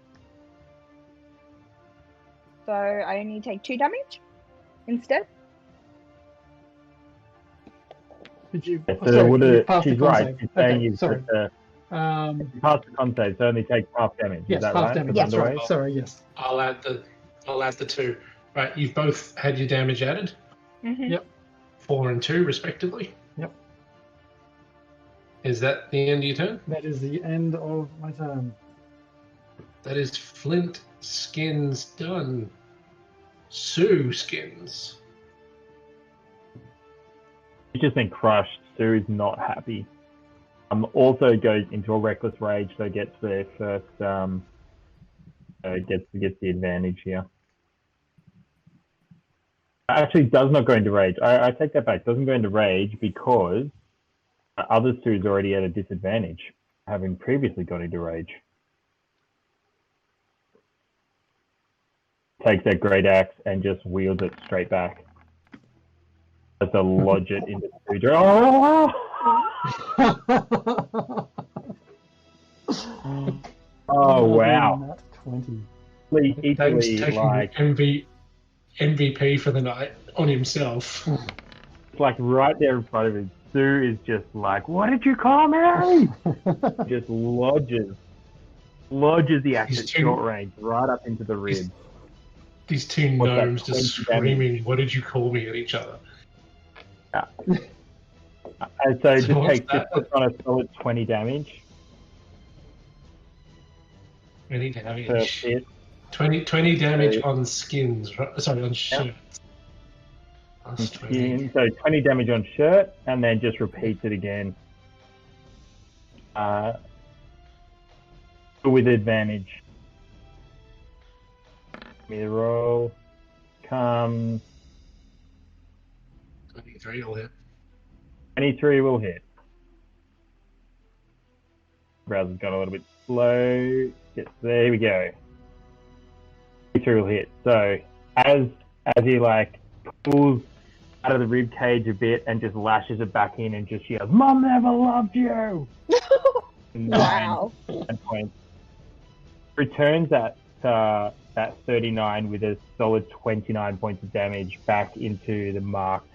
So I only take 2 damage instead. Did you? So Oh, sorry, would you it, passed the she's con right. save. She's saying Okay, you sorry. pass the con save, so only takes half damage. Yes, Is that half right? damage. For That's right. Thunderwave? Sorry. Yes. I'll add the 2. Right, you've both had your damage added. Mm-hmm. Yep. 4 and 2 respectively. Yep. Is that the end of your turn? That is the end of my turn. That is Flint skins done. Sue skins. She's just been crushed. Sue is not happy. Also goes into a reckless rage, so gets the first gets the advantage here. Actually, does not go into rage. I take that back. Doesn't go into rage because other Sue's already at a disadvantage, having previously gone into rage. Takes that great axe and just wields it straight back. As to lodge it into Sue. Oh! Oh wow! Nat 20. Dave's Equally taking like MVP for the night on himself. it's like right there in front of him. Sue is just like, "What did you call me?" Just lodges the axe He's at too- short range, right up into the ribs. These two What's that, gnomes just 20 damage? screaming, "What did you call me?" at each other. And so So just what's takes just puts on a solid 20 damage 20 per damage. hit. 20 damage So- on skins. Sorry, on shirts. Plus 20. So 20 damage on shirt, and then just repeats it again. With advantage. Give me the roll. Come. 23 will hit. 23 will hit. Browser's gone a little bit slow. Yes, there we go. 23 will hit. So as he like pulls out of the rib cage a bit and just lashes it back in and just yells, "Mom never loved you!" Wow. 9 points. Returns that 39 with a solid 29 points of damage back into the marked.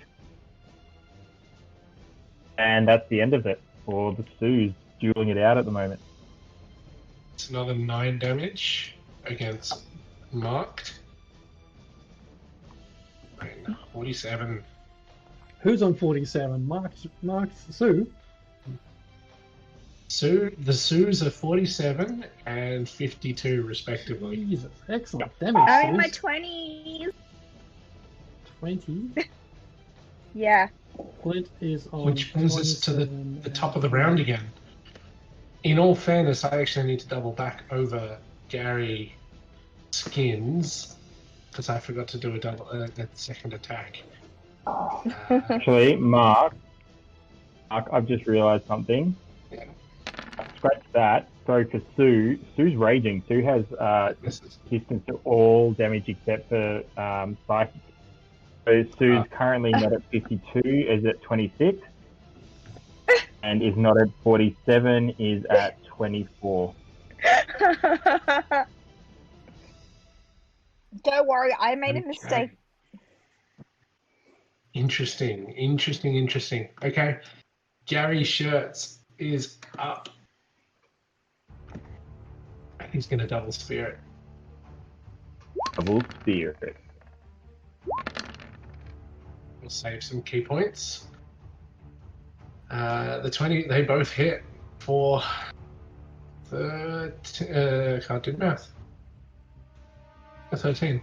And that's the end of it for the Sues dueling it out at the moment. It's another 9 damage against marked. 47. Who's on 47? Mark Sue. The Sues are 47 and 52 respectively. Jesus, excellent damage. I'm in my Suze. 20s. 20. Yeah. Flint is on. Which brings us to the 27 top of the round again. In all fairness, I actually need to double back over Gary skins because I forgot to do a second attack. Actually, Mark, I've just realised something. Yeah. Scratch that. Sorry for Sue. Sue's raging. Sue has resistance to all damage except for psychic. So Sue's currently not at 52, is at 26. And is not at 47, is at 24. Don't worry, I made a Okay. mistake. Interesting. Okay. Gary Shirts is up. He's going to double spear it. Double spear. We'll save some key points. The 20, they both hit for can't do math. A 13.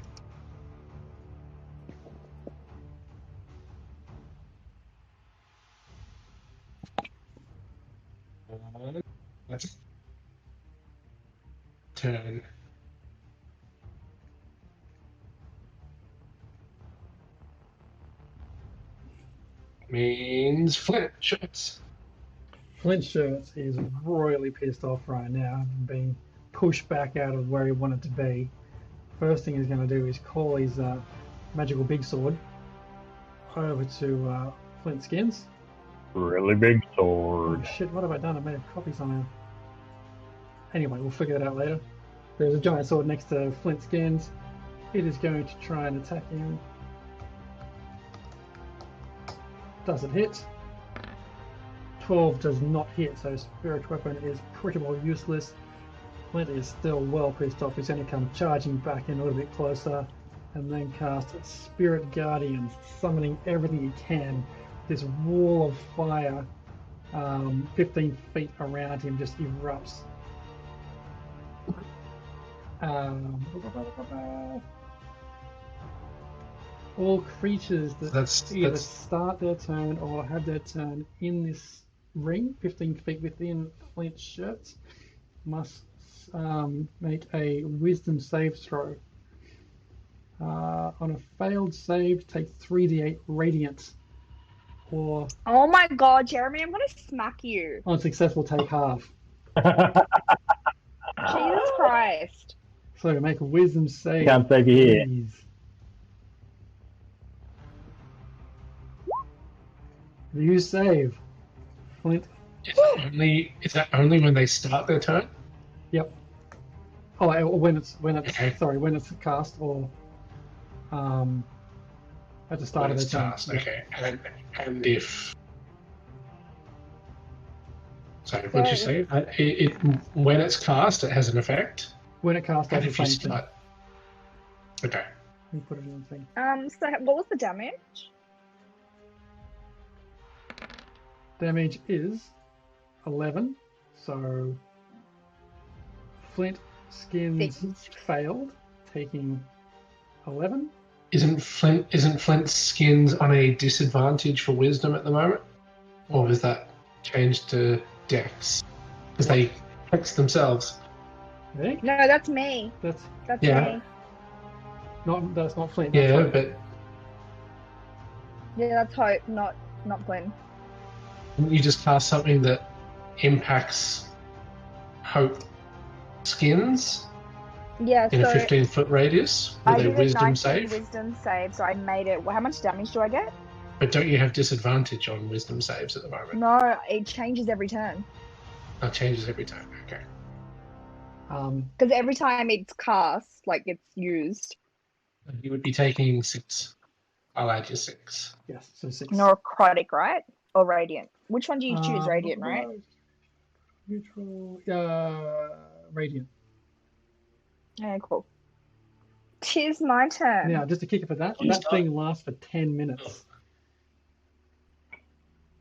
That's turn. Means Flint shots. Flint Shirts is royally pissed off right now, being pushed back out of where he wanted to be. First thing he's going to do is call his magical big sword over to Flint Skins. Really big Oh sword. shit, what have I done? I made a copy somehow. Anyway, we'll figure that out later. There's a giant sword next to Flint Skins. It is going to try and attack him. Doesn't hit. 12 does not hit, so Spirit Weapon is pretty well useless. Flint is still well pissed off. He's going to come charging back in a little bit closer and then cast Spirit Guardian, summoning everything he can. This wall of fire, 15 feet around him, just erupts. All creatures that either start their turn or have their turn in this ring, 15 feet within Flint's shirts, must make a Wisdom save throw. On a failed save, take 3d8 radiant. Or Oh my god, Jeremy, I'm gonna smack you. on successful, take half. Jesus Christ. So make a Wisdom save. Can't save you here. Please. You save. Flint. Is that only when they start their turn? Yep. Oh, when it's Okay. sorry, when it's cast or at the start When of the it's turn. cast, okay. And if sorry, what did you say? It when it's cast, it has an effect. When it casts, And does the if you same thing. start, okay. Let me put it in the thing. So what was the damage? Damage is 11. So Flint Skins failed, taking 11. Isn't Flint's Skins on a disadvantage for Wisdom at the moment, or is that changed to Dex? Because they Dex themselves. Okay. No, that's me. That's That's Yeah. me. that's not Flint. That's Yeah, Hope. but Yeah, that's Hope, not Flynn. you just cast something that impacts Hope Skins Yeah, in a so 15-foot radius I with a did a Wisdom 19 save. Wisdom save, so I made it. How much damage do I get? But don't you have disadvantage on Wisdom saves at the moment? No, it changes every turn. That changes every time. Okay. Because every time it's cast, like it's used. You would be taking 6. I'll add you 6. Yes, so 6. Necrotic, right? Or Radiant? Which one do you choose? Radiant, right? Neutral. Radiant. Yeah, cool. Tis my turn. Now, just to kick it for that, You that start. thing lasts for 10 minutes.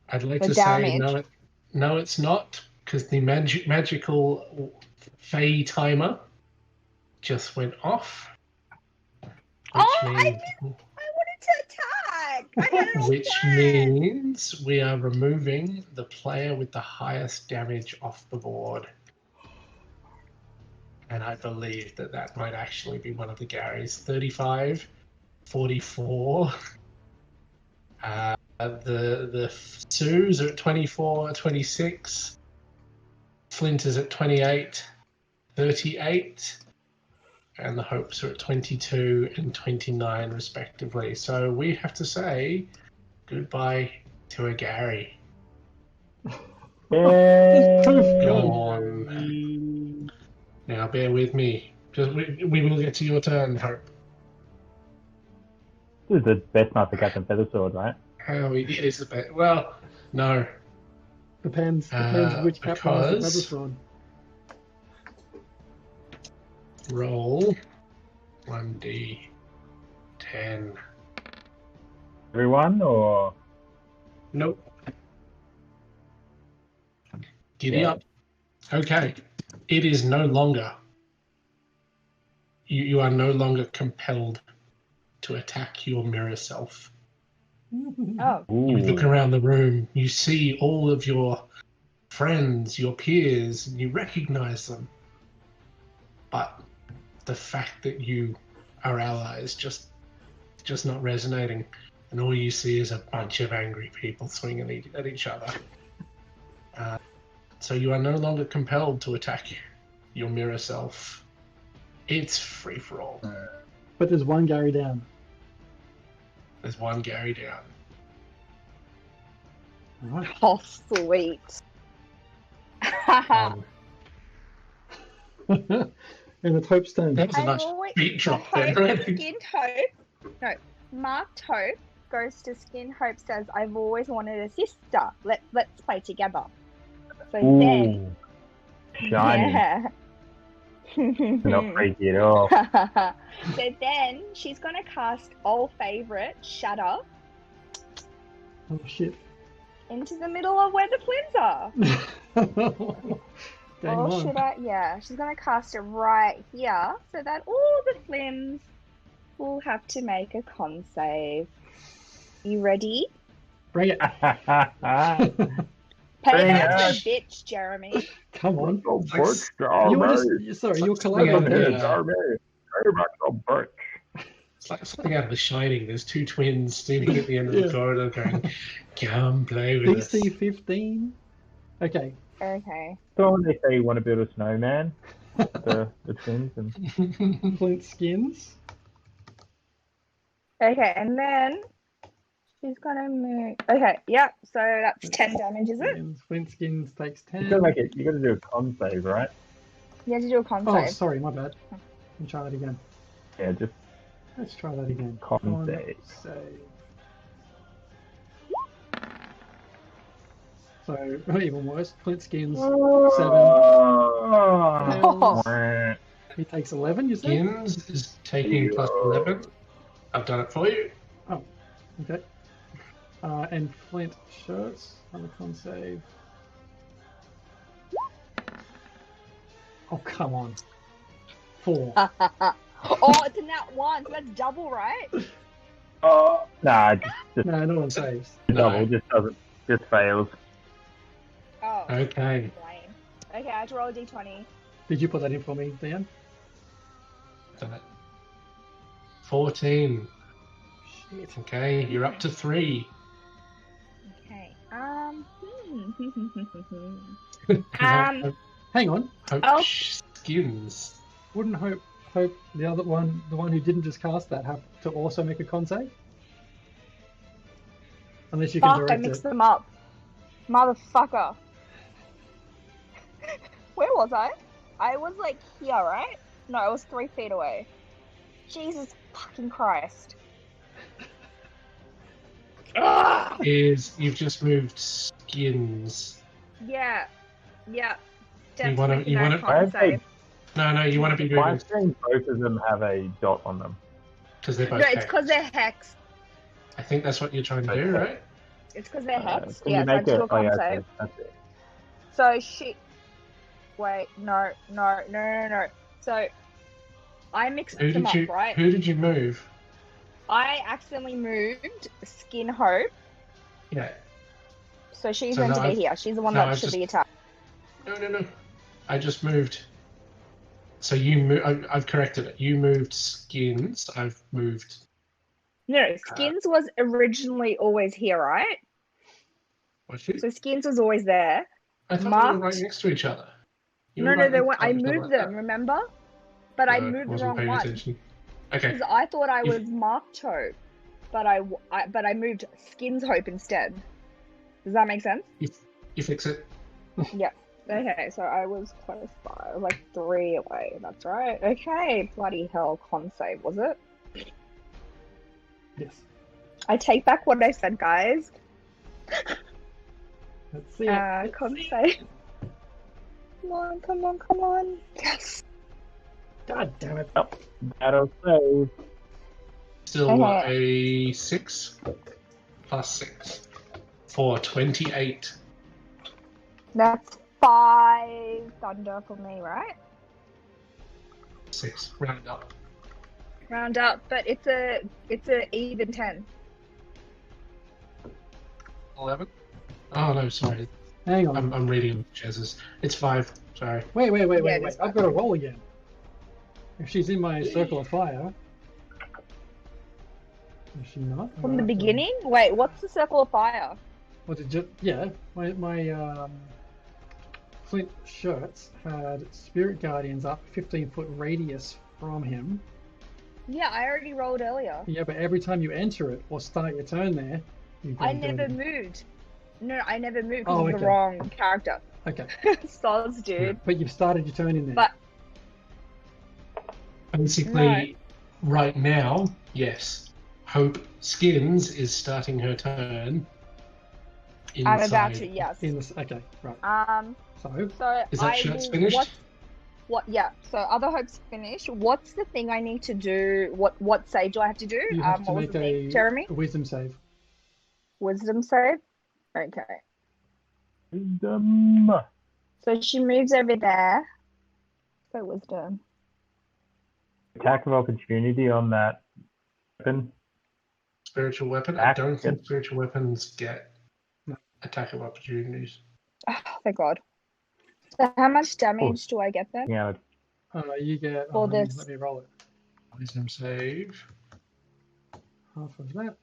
I'd like The to say damage. no, it's not, because the magical Fey timer just went off. I wanted to attack. I had it all Which planned. means we are removing the player with the highest damage off the board. And I believe that might actually be one of the Garys. 35, 44. The Sues are at 24, 26. Flint is at 28, 38. And the Hopes are at 22 and 29, respectively. So we have to say goodbye to a Gary. Go on. Now, bear with me. We will get to your turn, Hope. This is the best night for Captain Feathersword, right? How it is the best. Well, no. Depends which captain has the because- feather sword. Roll 1d10. Everyone, or Nope. Giddy Yeah. up. Okay. It is no longer. You are no longer compelled to attack your mirror self. Oh, You look around the room, you see all of your friends, your peers, and you recognize them. But the fact that you are allies just not resonating, and all you see is a bunch of angry people swinging at each other. So you are no longer compelled to attack your mirror self. It's free for all. But there's one Gary down. There's one Gary down. All right. Oh, sweet. And the Hope Stone. That was a I've nice always- beat drop Hope, there. Skinned Hope. No, marked Hope goes to Skin Hope says, I've always wanted a sister. Let's play together. So then, Ooh, shiny. yeah. Not freaky at all. So then she's gonna cast old favorite Shatter Oh shit. into the middle of where the Flims are. Game Or on. should I? Yeah, she's gonna cast it right here so that all the Flims will have to make a con save. You ready? Bring it. Pay Bring that it. to bitch, Jeremy. Come on. Oh, Like- birch, You were Jeremy. just, sorry, It's you're like something out of collaborating. the- Jeremy. Hey, back to birch. It's like something out of The Shining. There's two twins standing at the end of the Yeah. corridor going, come play with us. DC 15. Okay. Okay. So when they say you want to build a snowman, the twins, and Flint skins. Okay, and then she's gonna move. Okay, yep. So that's 10 damage, is it? And Flint skins takes you 10. gotta make it. You gotta do a con save, right? You have to do a con Oh, save. sorry, my bad. Let me try that again. Yeah, just Let's try that again. Con save. save. So, even worse. Flint skins, 7. Oh. He takes 11, you say? Skins is taking plus 11. I've done it for you. Okay. And Flint shirts on the con save. Oh, come on. 4. Oh, it's a nat 1, so that's double, right? Nah, just No, not on saves. double. Just doesn't. Just fails. Oh, Okay. lame. Okay, I have to roll a d20. Did you put that in for me, Dan? Done it. 14. Shit. Okay, you're up to 3. Okay. Hang on. Hope Oh. skins. Wouldn't Hope the other one, the one who didn't just cast that, have to also make a con save? Unless you can Fuck, I direct mixed it. them up. Motherfucker. Where was I? I was like here, right? No, I was 3 feet away. Jesus fucking Christ. Ugh! Is you've just moved skins. Yeah. Yeah. You wanna- Definitely you no wanna- con I'd say- save. No, you want to be My moving saying both of them have a dot on them. because they're both No, it's hexed. because they're hexed. I think that's what you're trying to do, right? It's because they're hexed. Can Yeah, you so I make do it? a Oh con yeah, save. okay, that's it. So shit. Wait, no. So I mixed Who them did up, you? right? Who did you move? I accidentally moved Skin Hope, Yeah. so she's So meant no, to be I've- here. She's the one no, that I've should just- be attacked. No. I just moved. So I've corrected it. You moved skins. I've moved. No, Skins was originally always here, right? What you? So Skins was always there. I thought they were right marked- next to each other. You No, were no, right they next were. to I each other moved like them, that. remember? But I No, moved the wasn't wrong paying one attention. Okay. because I thought I You- was marked Hope, but I moved Skins Hope instead. Does that make sense? You fix it. Okay, so I was close by. I was like 3 away. That's right. Okay, bloody hell, con save was it? Yes. I take back what I said, guys. Let's see it. Con save. Come on. Yes. God damn it. That'll save. Still Okay. a 6 plus 6 for 28. That's 5 thunder for me, right? 6 round up. Round up, but it's a even 10. 11. Oh no, sorry. Hang on. I'm reading Chez's. It's 5. Sorry. Wait. Yeah, it is I've got to roll again. If she's in my circle of fire. Is she not? From the Alright, beginning? Wait, what's the circle of fire? Was it just my Flint shirts had spirit guardians up 15-foot radius from him. Yeah, I already rolled earlier. Yeah, but every time you enter it or start your turn there, you I can do never it. moved. No, I never moved Oh, because of okay. the wrong character. Okay, Soz, dude. but you've started your turn in there. But Basically, right now, yes. Hope Skins is starting her turn inside. I'm about to, yes. Okay, right. So So Is that I shirts will, finished? what? Yeah. So other hope's finished. What's the thing I need to do? What save do I have to do? you have to What was make the thing? a Jeremy? wisdom save. Wisdom save. Okay. Wisdom. So she moves over there. So wisdom. Attack of opportunity on that weapon. Spiritual weapon? I don't Yep. think spiritual weapons get attack of opportunities. Oh, thank God. So how much damage do I get then? Yeah, You get. For let this. me roll it. Wisdom save. Half of that.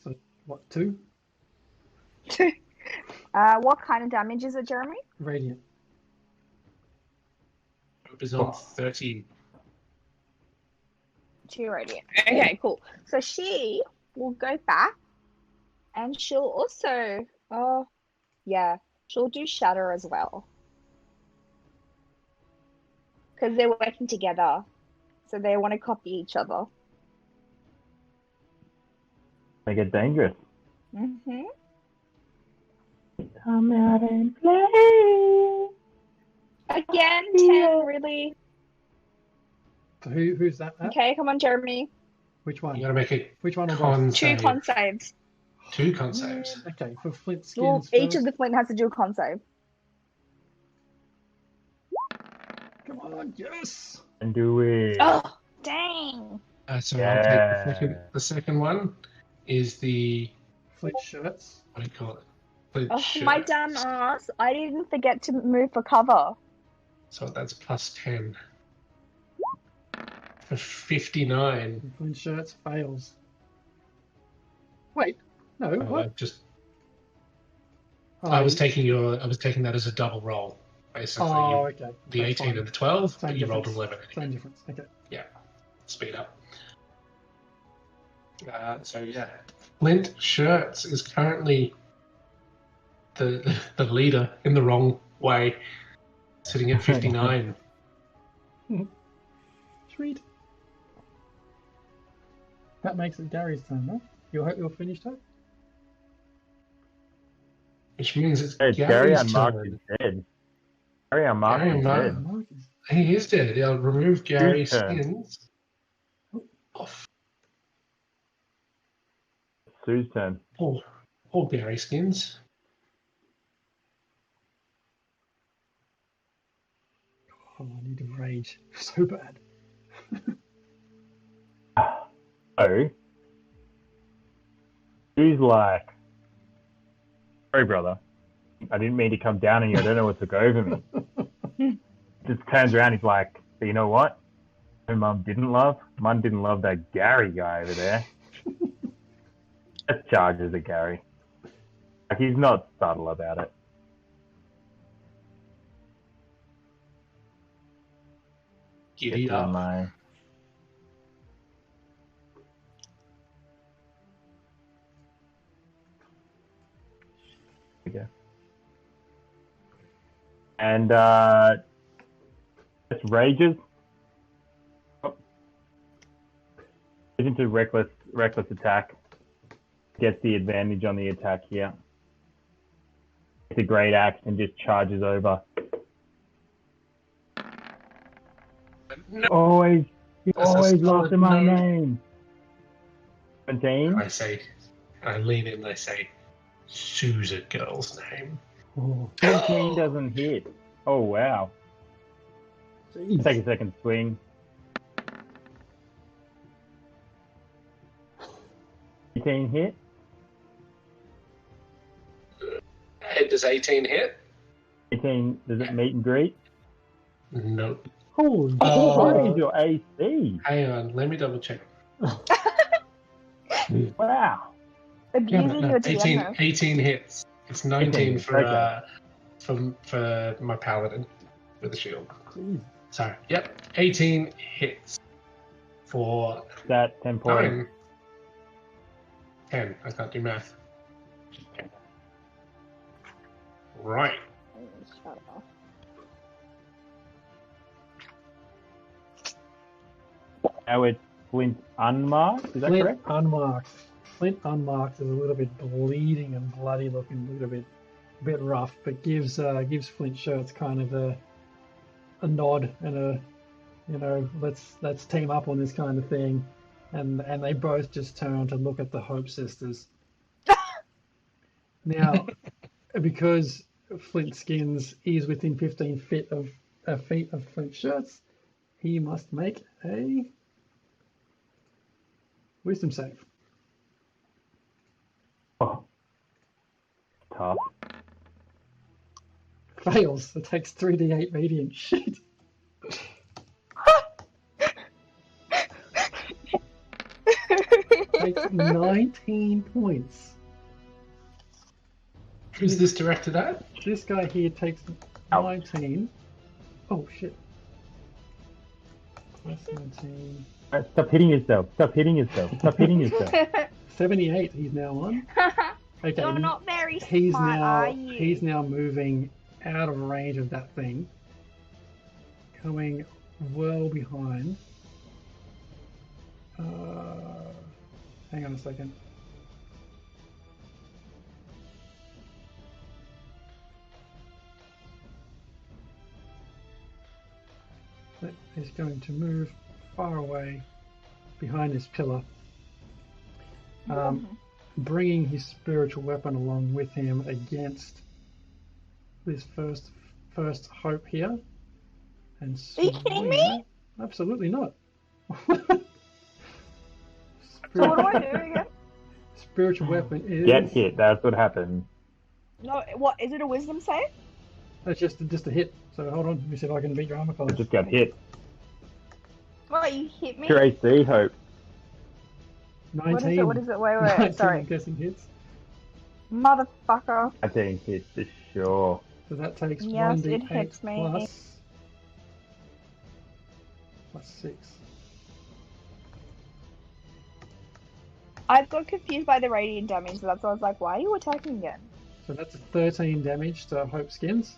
So what? 2 What kind of damage is it, Jeremy? radiant. Hope is on Oh. 30. 2 radiant. Okay, cool. So she will go back and she'll also, she'll do shatter as well. Because they're working together. So they want to copy each other. they get dangerous. Mm-hmm. Come out and play. Again, 10, really? So who's that? At? Okay, come on, Jeremy. Which You one? gotta make a Which one? Or con both? 2 save. con saves. 2 con saves. Okay, for Flint Well, skins. each first. of the Flint has to do a con save. Come on, yes. And do it. Oh, dang. So Yeah. I'll take the second. The second one is the Flint shirts. what do you call it? Flint Oh, my shirt. dumb ass. I didn't forget to move for cover. So that's plus 10 for 59. Flint shirts fails. Wait, no. Oh, What? I was taking that as a double roll. Basically, Oh, okay. the That's 18 fine. and the 12, Same but you rolled difference. 11. Same difference. Okay. Speed up. So yeah, Flint Shirts is currently the leader in the wrong way, sitting at 59. Sweet. That makes it Gary's turn, huh? You're finished, huh? Which means it's Hey, Gary Gary's unmarked turn. is dead. Gary unmarked Gary is unmarked. dead. He is dead. I'll remove Gary's turn? skins. Off. Sue's turn. Poor Gary skins. Oh, I need to rage so bad. So, Sue's like, sorry, brother. I didn't mean to come down on you. I don't know what took over me. Just turns around. He's like, but you know what? Who Mum didn't love? Mum didn't love that Gary guy over there. Just charges at Gary. Like, he's not subtle about it. Giddy Gets on up. my... There we go. And just rages. Oh. Goes into reckless attack. Gets the advantage on the attack here. It's a great axe and just charges over. No. Always, he That's a always solid lost in my no. name. 17. I say, I lean in and I say, Sue's a girl's name. Oh, 17 doesn't hit. Oh wow. jeez. Take a second swing. 18 hit. does 18 hit? 18, does it meet and greet? Nope. Holy Oh. What is your AC? Hang on, let me double check. Wow. Abusing your 18, DM. 18 hits. It's 19 for okay. for my paladin with the shield. Jeez. Sorry. Yep. 18 hits for That 10 points. 9. 10. I can't do math. Right. Shut up. Now it's Flint unmarked, is that Flint correct? unmarked. Flint unmarked is a little bit bleeding and bloody looking, a little bit rough, but gives Flint shirts kind of a nod and a, you know, let's team up on this kind of thing, and they both just turn to look at the Hope sisters. Now, because Flint skins is within 15 feet of Flint shirts, he must make a wisdom save. Oh. Tough. Fails. It takes 3d8 radiant. Shit. Takes 19 points. Who's this directed at? This guy here takes Ouch. 19. Oh shit. Plus 19. Alright, stop hitting yourself. Stop hitting yourself. Stop hitting yourself. 78 he's now on. Okay. You're not very He's smart, now are you? he's now moving out of range of that thing. Coming well behind. Hang on a second. He's going to move far away behind this pillar, bringing his spiritual weapon along with him against this first hope here. And Are you kidding me? Absolutely not. So what do I do again? Spiritual weapon is Get hit, that's what happens. No, what is it? A wisdom save? That's just a hit. So hold on, let me see if I can beat your armor I class. just got hit. What, you hit me? Your AC, Hope. 19. What is it? Wait, 19, sorry. I'm guessing hits. Motherfucker. I think hits for sure. So that takes Yes, 1d8 it hits me. plus 6. I got confused by the radiant damage, so that's why I was like, why are you attacking again? So that's 13 damage to Hope Skins.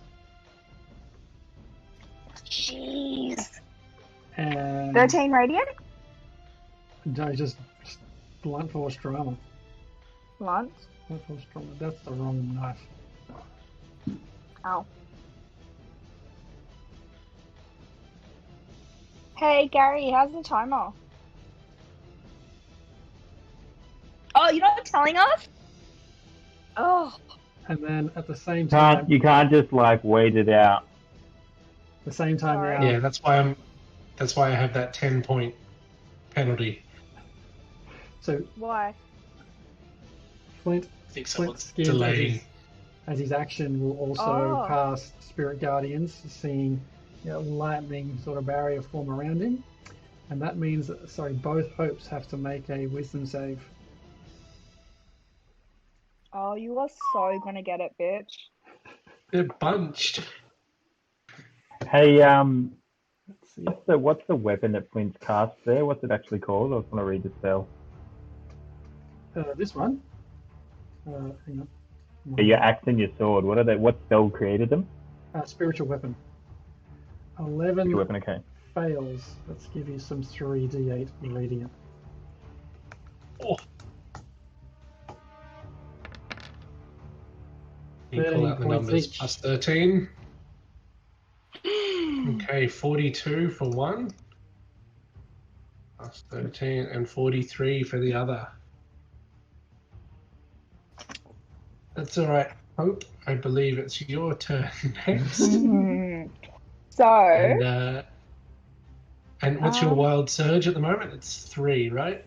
Jeez. And 13 radiant? no, just blunt force trauma. Blunt. Blunt force trauma. That's the wrong knife. Ow. Hey Gary, how's the timer? Oh, you're not telling us? Oh. And then at the same time, You can't just like wait it out. Sorry. now, Yeah, that's why I have that 10-point penalty. so Why? Flint I think Flint someone's Skins delaying. as his action will also Oh. cast Spirit Guardians, seeing lightning sort of barrier form around him. And that means that, both Hopes have to make a wisdom save. Oh, you are so gonna get it, bitch. They're bunched. Hey, Let's see. what's the weapon that Flint's cast there? What's it actually called? I was gonna read the spell. This one. Hang on. Your axe and your sword. What are they? What spell created them? Spiritual weapon. 11 Your weapon, okay. fails. Let's give you some 3d8 radiant. Oh. Equal out the 13 points numbers. each. Plus 13. Okay, 42 for one. Plus 13 and 43 for the other. That's all right. Hope, I believe it's your turn next. So, And what's your wild surge at the moment? It's 3, right?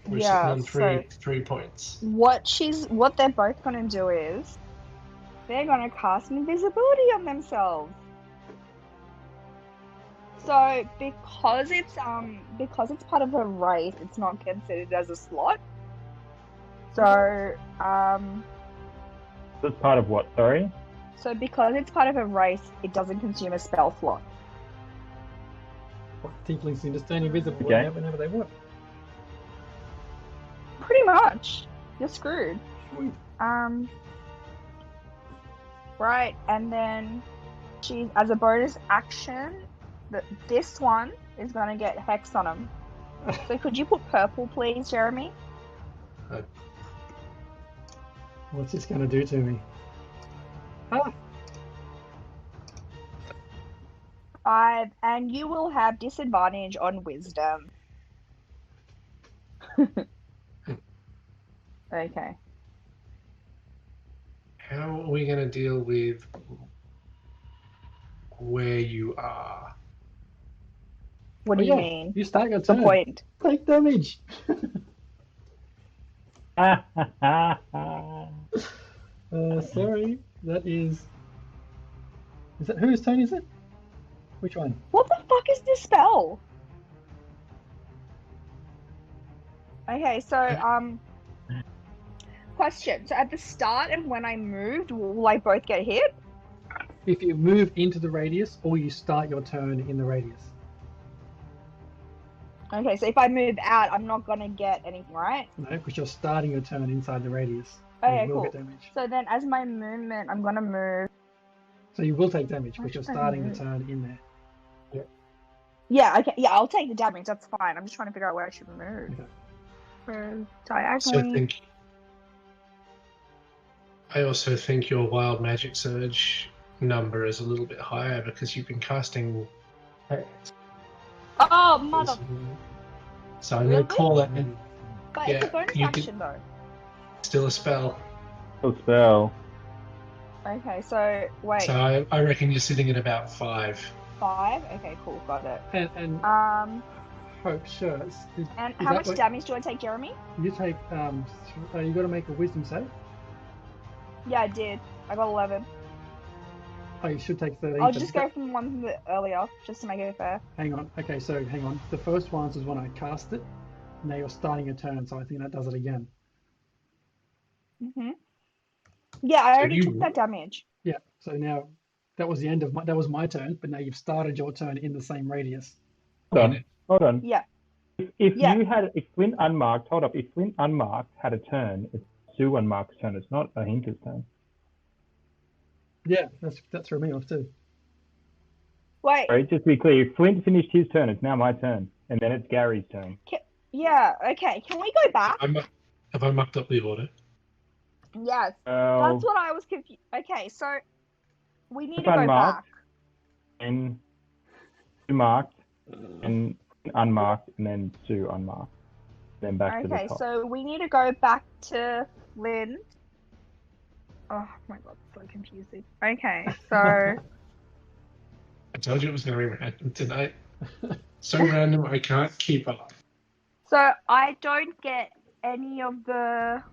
We're Yeah, sitting on so- 3 points. what they're both gonna do is they're gonna cast invisibility on themselves. So because it's part of a race, it's not considered as a slot. So That's part of what? Sorry. so because it's part of a race, it doesn't consume a spell slot. Tieflings seem to stay invisible Okay. whenever they want. Pretty much, you're screwed. Sweet. Right, and then she, as a bonus action, this one is gonna get hex on him. So could you put purple, please, Jeremy? What's this going to do to me? Ah, 5, and you will have disadvantage on wisdom. Okay. How are we going to deal with where you are? What oh do you yeah, mean? you start your The turn. point. Take damage. Sorry, that is. Is that whose turn is it? Which one? What the fuck is this spell? Okay, so question. So at the start and when I moved, will I both get hit? If you move into the radius or you start your turn in the radius. Okay, so if I move out, I'm not gonna get anything, right? No, because you're starting your turn inside the radius. Okay, you will cool. get damage. So then, as my movement, I'm gonna move. So you will take damage Why because you're should I starting the move? turn in there. Yeah, okay, yeah, I'll take the damage. That's fine. I'm just trying to figure out where I should move. Okay. Move So I diagonally. also think your wild magic surge number is a little bit higher because you've been casting. Oh, mother! So I'm Really? going to call it and But it's a yeah, bonus you can- action though. still a spell. A spell. Okay, so wait, So I reckon you're sitting at about 5. 5. Okay, cool, got it. And Hope, sure. And is how that much what- damage do I take, Jeremy? You take you got to make a wisdom save. Yeah, I did. I got 11. Oh, you should take 13. I'll but just go from one from the earlier, just to make it fair. Hang on. Okay, so hang on. The first one was when I cast it. Now you're starting a turn, so I think that does it again. Mhm. Yeah, I So already you- took that damage. Yeah. So now that was the end of that was my turn, but now you've started your turn in the same radius. Hold on. Yeah. If Yeah. if Flint unmarked, hold up. If Flint unmarked had a turn, it's Sue unmarked's turn. It's not Ahinka's turn. Yeah, that threw me off too. Wait. Right, just to be clear, if Flint finished his turn, it's now my turn, and then it's Gary's turn. Yeah. Okay. Can we go back? Have I mucked up the order? Yes. Well, That's what I was confused. Okay, so we need If to go unmarked, back. and Sue marked, and unmarked, and then Sue unmarked. Then back to the Okay, top. so we need to go back to Lynn. Oh my god, so confusing. Okay, so I told you it was going to be random tonight. So random, I can't keep up. so I don't get any of the.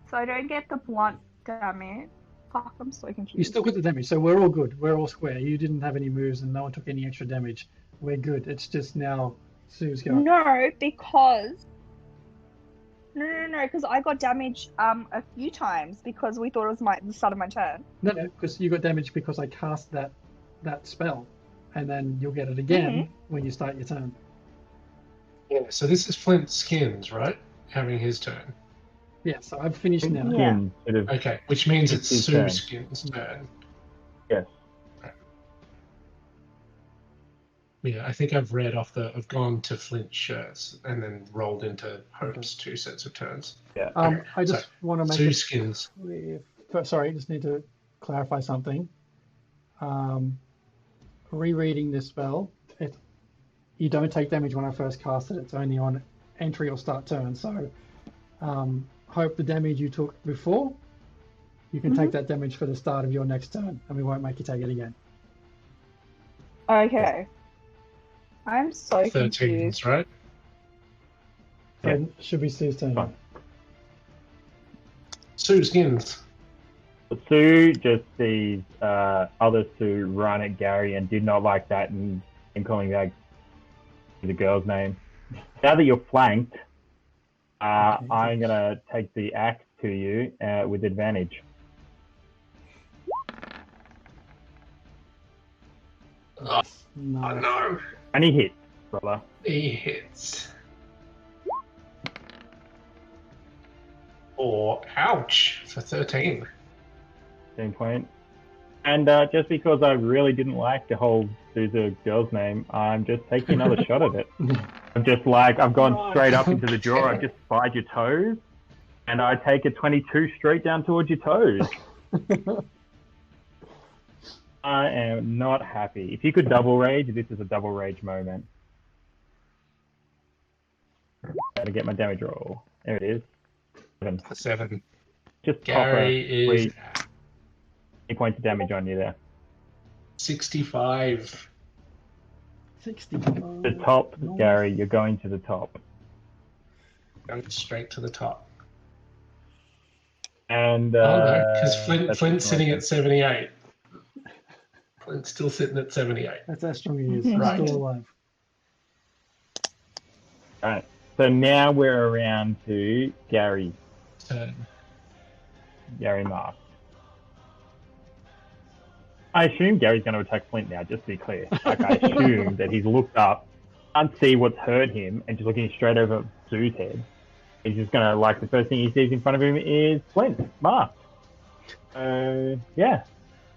So I don't get the blunt damage. Fuck, I'm so confused. You still got the damage, so we're all good. We're all square. You didn't have any moves, and no one took any extra damage. We're good. It's just now Sue's go. No, because no, because I got damage a few times because we thought it was the start of my turn. No, because you got damage because I cast that spell, and then you'll get it again when you start your turn. Yeah, so this is Flint Skins, right? Having his turn. Yeah, so I've finished now. Yeah. Skin, sort of, Okay, which means it's His Sue turn. Skins' turn. yes. Yeah, I think I've I've gone to Flint's shirts and then rolled into Hope's 2 sets of turns. Yeah. I just want to make Sue it Skins. Sorry, I just need to clarify something. Rereading this spell, you don't take damage when I first cast it. It's only on entry or start turn. So, Hope the damage you took before, you can take that damage for the start of your next turn, and we won't make you take it again. Okay. I'm so 13s, confused. right? So it should be Sue's turn. Fine. Sue Skins. Sue just sees other Sue run at Gary and did not like that and calling back the girl's name. Now that you're flanked, I'm going to take the axe to you with advantage. Oh, Nice. no. And he hits, brother. He hits. Or ouch for 13. 10 point. And just because I really didn't like the whole Sue's a girl's name, I'm just taking another shot at it. I'm just like, I've gone straight up into the drawer, I've just spied your toes, and I take a 22 straight down towards your toes. I am not happy. If you could double rage, this is a double rage moment. Gotta get my damage roll. There it is. 7. 7. Just Gary is sweet 8 points of damage on you there. 65. 65. The top, Nice. Gary, you're going to the top. Going straight to the top. And Oh no, because that's Flint's the sitting point. at 78. Flint's still sitting at 78. That's how strong he is. Right. He's still alive. Alright. So now we're around to Gary Turn. Mark. I assume Gary's going to attack Flint now, just to be clear. Like, I assume that he's looked up, can't see what's hurt him, and just looking straight over Sue's head. He's just going to, like, the first thing he sees in front of him is Flint, Mark. Yeah.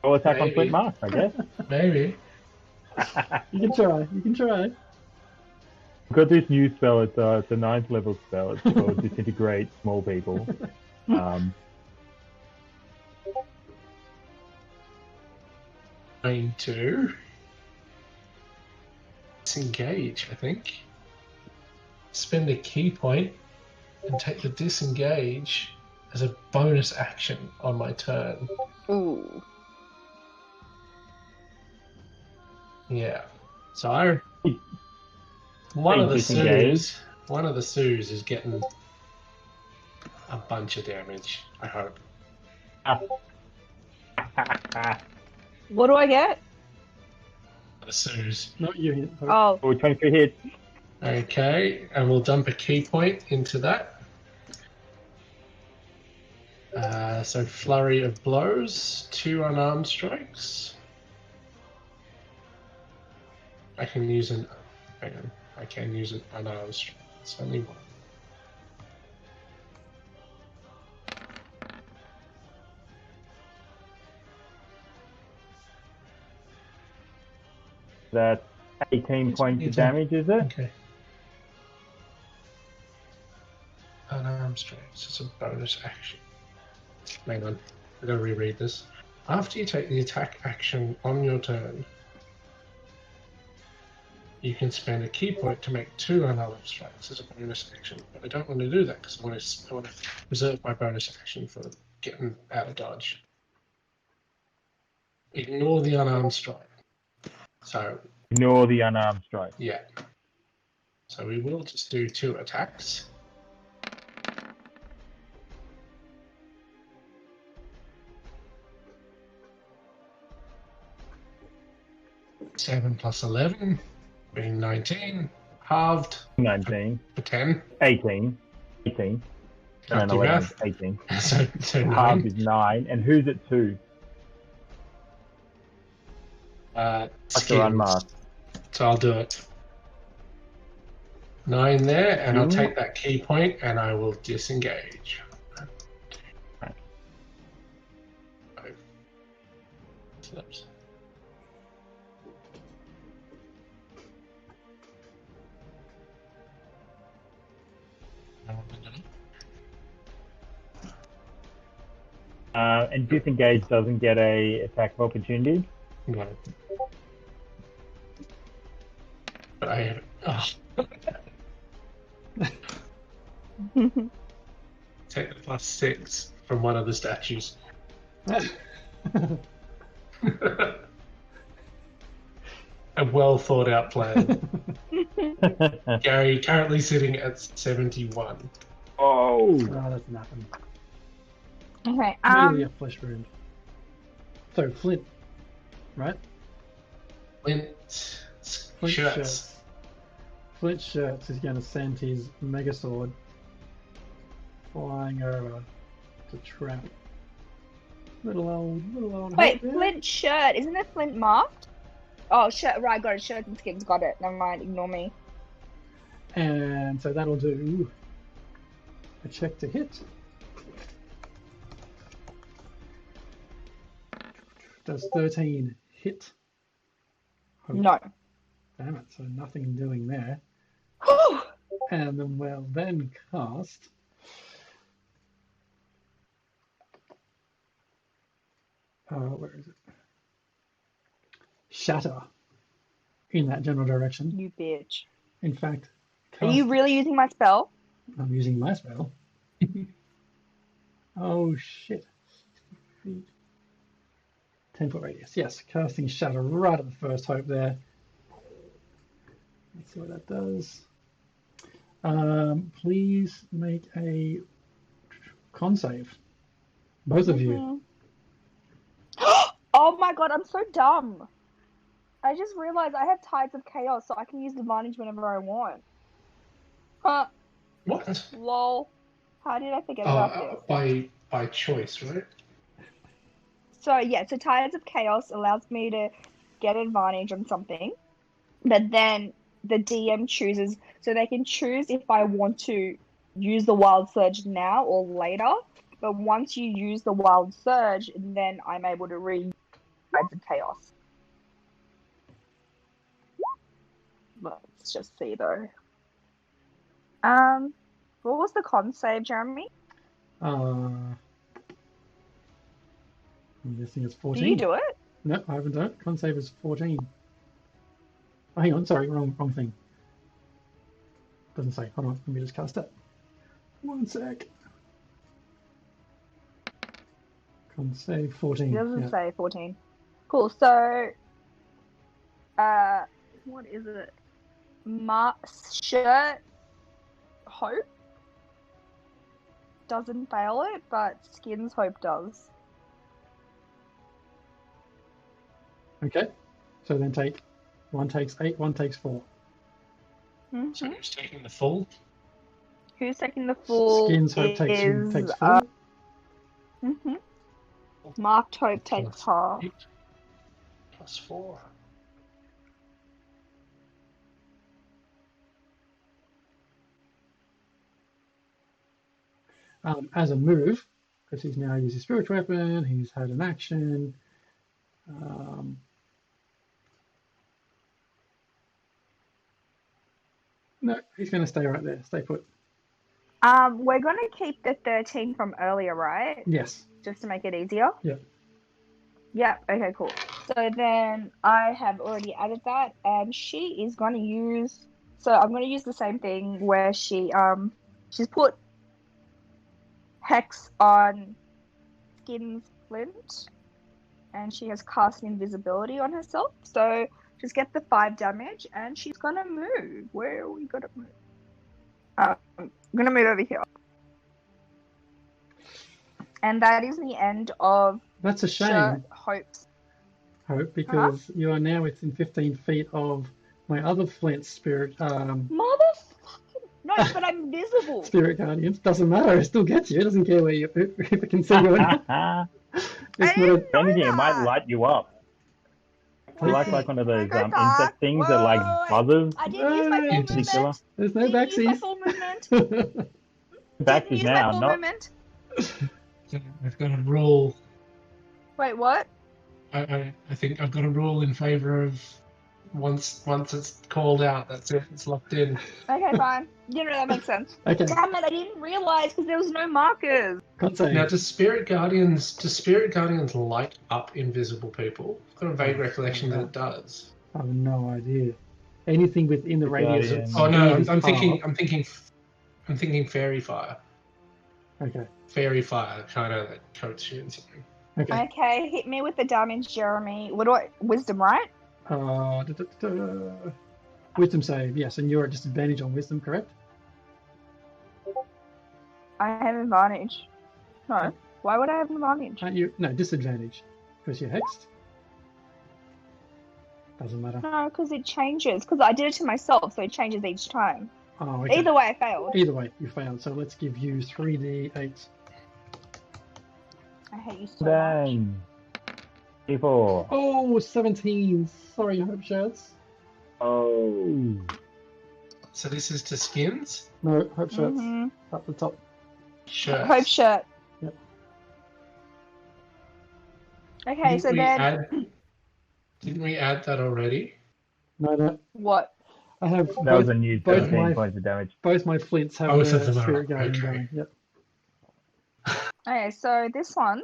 I'll attack on Maybe. Flint, Mark, I guess. Maybe. You can try. You can try. I've got this new spell, it's a 9th level spell. It's called Disintegrate Small People. 9-2. Disengage, I think. Spend a key point and take the disengage as a bonus action on my turn. Ooh. Yeah. So I one of the Sues is getting a bunch of damage, I hope. What do I get? The Sues. Not you. Oh, 23 hits. Okay, and we'll dump a key point into that. So flurry of blows, 2 unarmed strikes. I can use an unarmed strike. It's only 1. That's 18 points of damage, is it? Okay. Unarmed strikes. It's a bonus action. Hang on, I'm gonna reread this. After you take the attack action on your turn, you can spend a key point to make 2 unarmed strikes as a bonus action. But I don't want to do that because I want to reserve my bonus action for getting out of dodge. Ignore the unarmed strike. So Ignore the unarmed strike. yeah. So we will just do 2 attacks. Seven plus 11, being 19, halved 19. for 10. 18. 18. Can't And do 11 math. is 18. So Half 9. is 9. And who's at 2? After Skills. unmasked. So I'll do it. 9 there, and I'll Ooh. take that key point and I will disengage. Right. 5. Flips. And disengage doesn't get a attack of opportunity. No. But I have. Oh. Take the +6 from one of the statues. A well thought out plan. Gary currently sitting at 71. Oh! Oh, that's nothing. okay. Really a flesh wound. So Flint, right? Flint Flint shirts. Flint Shirts is going to send his Megasword flying over to trap. Little old. Wait, Hope there. Flint shirt. Isn't it Flint marked? Oh, shirt. Right, got it. Shirt and skins. Got it. Never mind. Ignore me. And so that'll do a check to hit. Does 13 hit? Hope. No. Damn it, so nothing doing there. Whew. And then we'll then cast where is it? Shatter in that general direction. You bitch. In fact, Are you really using my spell? I'm using my spell. Oh shit. 10-foot radius. Yes, casting Shatter right at the first hope there. Let's see what that does. Please make a con save. Both of you. Oh my god, I'm so dumb. I just realized I have Tides of Chaos, so I can use advantage whenever I want. Huh. What? Lol. How did I forget about this? By choice, right? So yeah, so Tides of Chaos allows me to get advantage on something, but then the DM chooses, so they can choose if I want to use the Wild Surge now or later. But once you use the Wild Surge, then I'm able to read Tides of Chaos. Let's just see though. What was the con save, Jeremy? I'm guessing it's 14. Do you do it? No, I haven't done it. Con save is 14. Oh, hang on, sorry, wrong thing. Doesn't say. Hold on, let me just cast it. One sec. Con save 14. It doesn't yeah. say 14. Cool. So, what is it? Shirt Hope doesn't fail it, but Skins Hope does. Okay. So then one takes 8, one takes 4. Mm-hmm. So who's taking the full? Who's taking the full? Skins Hope takes 4. Mm-hmm. Marked Hope takes half. 8 plus 4. As a move, because he's now used his spiritual weapon, he's had an action. No, he's going to stay right there. Stay put. We're gonna keep the 13 from earlier, right? Yes. Just to make it easier. Yeah. Yeah. Okay. Cool. So then I have already added that, and she is going to use. So I'm going to use the same thing where she's put Hex on Skins Flint, and she has cast invisibility on herself. So just get the 5 damage, and she's gonna move. Where are we gonna move? I'm gonna move over here, and that is the end of. That's a shame. Shirt Hope's. Hope, because you are now within 15 feet of my other Flint spirit. Motherfucking no, but I'm invisible. Spirit guardians. Doesn't matter. It still gets you. It doesn't care where you if it can see you. It's not a, Anything, it might light you up. You like one of those insect things that like buzzes. I didn't use my full Hey. movement. there's no Didn't use my backsies. full movement. Back Didn't is use my now, full not movement. So I've got a rule. Wait, what? I think I've got a rule in favour of once it's called out, that's it. It's locked in. Okay, fine. You know, that makes sense. Okay. Damn it, I didn't realise because there was no markers. Can't say. Now, do spirit guardians light up invisible people? I've got a vague recollection that it does. I have no idea. Anything within the radius. Guardian. Oh no, is I'm half. thinking fairy fire. Okay. Fairy fire kind of coats you and something. Okay. Okay, hit me with the damage, Jeremy. What do I? Wisdom, right? Wisdom save, yes, and you're at disadvantage on wisdom, correct? I have advantage. No. Why would I have advantage? Aren't you? No, disadvantage. Because you're hexed? Doesn't matter. No, because it changes. Because I did it to myself, so it changes each time. Oh, okay. Either way, I failed. Either way, you failed. So let's give you 3d8. I hate you so much. Dang. People. Oh, 17. Sorry, Hope Shirts. Oh. So this is to skins? No, Hope Shirts. Mhm. Up the top. Shirts. Hope shirt. Yep. Okay, so then Didn't we add that already? No. what? I have That was a new both 13 my- points of damage. both my flints have Both of the them are, spirit guardian okay. going. Yep. Okay, so this one,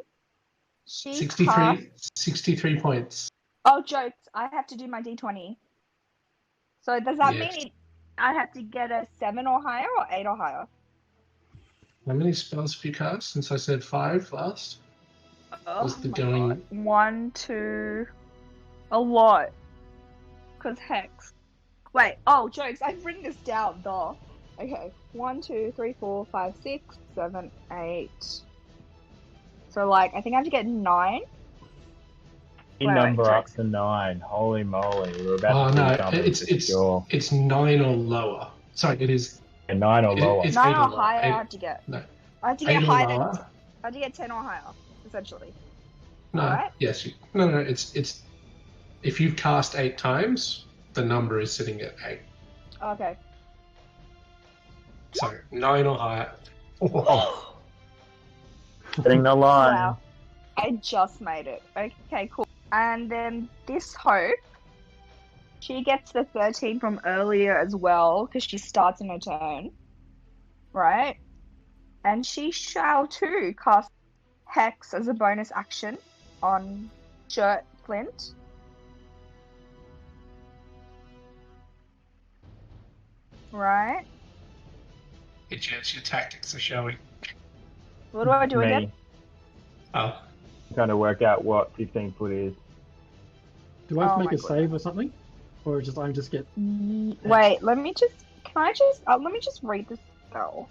she 63, 63 points. Oh, jokes! I have to do my d20. So does that Yes. mean I have to get a 7 or higher, or 8 or higher? How many spells have you cast since I said 5 last? Was the my going- God. 1, 2, a lot. Cause hex. Wait. Oh, jokes! I've written this down. Duh. Okay. 1, 2, 3, 4, 5, 6, 7, 8. So like, I think I have to get 9. You Wait, number wait, up to 9. Holy moly. We're about Oh to no, see something for sure. it's 9 or lower. Sorry, it is. 9 or lower. It's 9 8 or or lower. higher. I Eight- have to get. no. I have to 8 get or higher than. lower. I have to get 10 or higher, essentially. No, Alright. yes. No. It's if you've cast 8 times, the number is sitting at 8. Okay. So 9 or higher. Oh, Getting the line. Wow. I just made it. Okay, cool. And then this Hope, she gets the 13 from earlier as well, because she starts in her turn. Right? And she shall too cast Hex as a bonus action on Shirt Flint. Right? it's your tactics are showing. What do I do Me. again? Oh, Trying to work out what 15 foot is. Do I have Oh to my make a God. save or something? Or just I just get... Wait, let me just read this spell.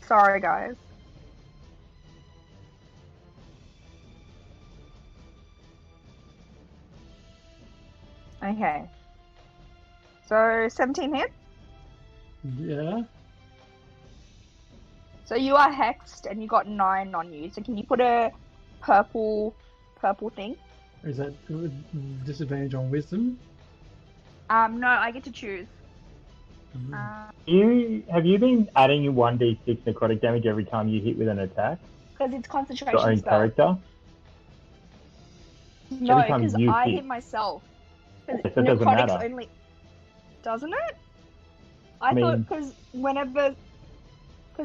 Sorry, guys. Okay. So 17 hits. Yeah. So you are hexed and you got 9 on you. So can you put a purple thing? Is that disadvantage on wisdom? No, I get to choose. Mhm. Have you been adding 1d6 necrotic damage every time you hit with an attack? Because it's Your concentration own spell. character? No, Every time because you I hit. hit myself. Because Yes, that doesn't necrotic's matter. only. Doesn't it? I mean- thought because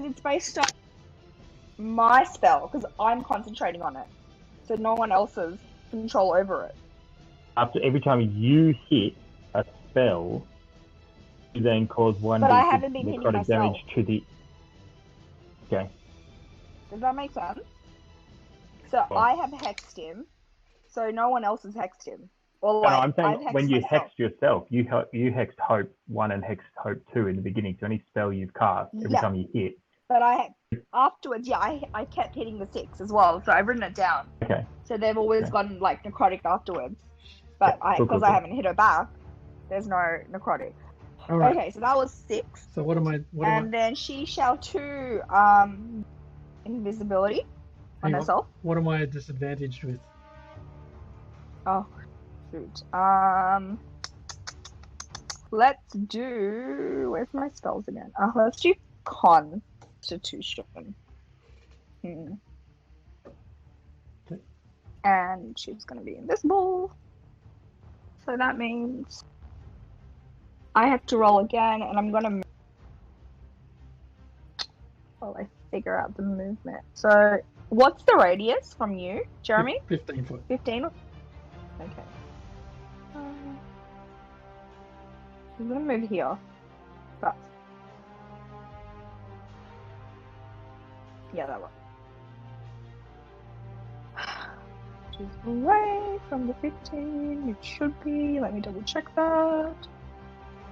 it's based on my spell, because I'm concentrating on it, so no one else's control over it. After every time you hit a spell, you then cause 1d6 But I haven't been hitting necrotic damage myself. to the... Okay. Does that make sense? So Well- I have hexed him, so no one else has hexed him. Or No, like, I'm saying I've hexed when you myself. hexed yourself, you hexed Hope 1 and hexed Hope 2 in the beginning. So any spell you've cast, every Yeah. time you hit. But afterwards, yeah, I kept hitting the 6 as well, so I've written it down. Okay. So they've always Okay. gotten like necrotic afterwards. But Yeah, cool, because cool. I haven't hit her back, there's no necrotic. All right. Okay, so that was 6. So what am I... And then she shall too invisibility on hang on. herself. What am I disadvantaged with? Oh shoot. Let's do, where's my spells again? Let's do Constitution. Okay. And she's gonna be invisible. So that means I have to roll again, and I'm gonna while I figure out the movement. So what's the radius from you, Jeremy? 15 foot. 15? Okay. I'm gonna move here. But yeah, that one. Which is away from the 15. It should be. Let me double check that.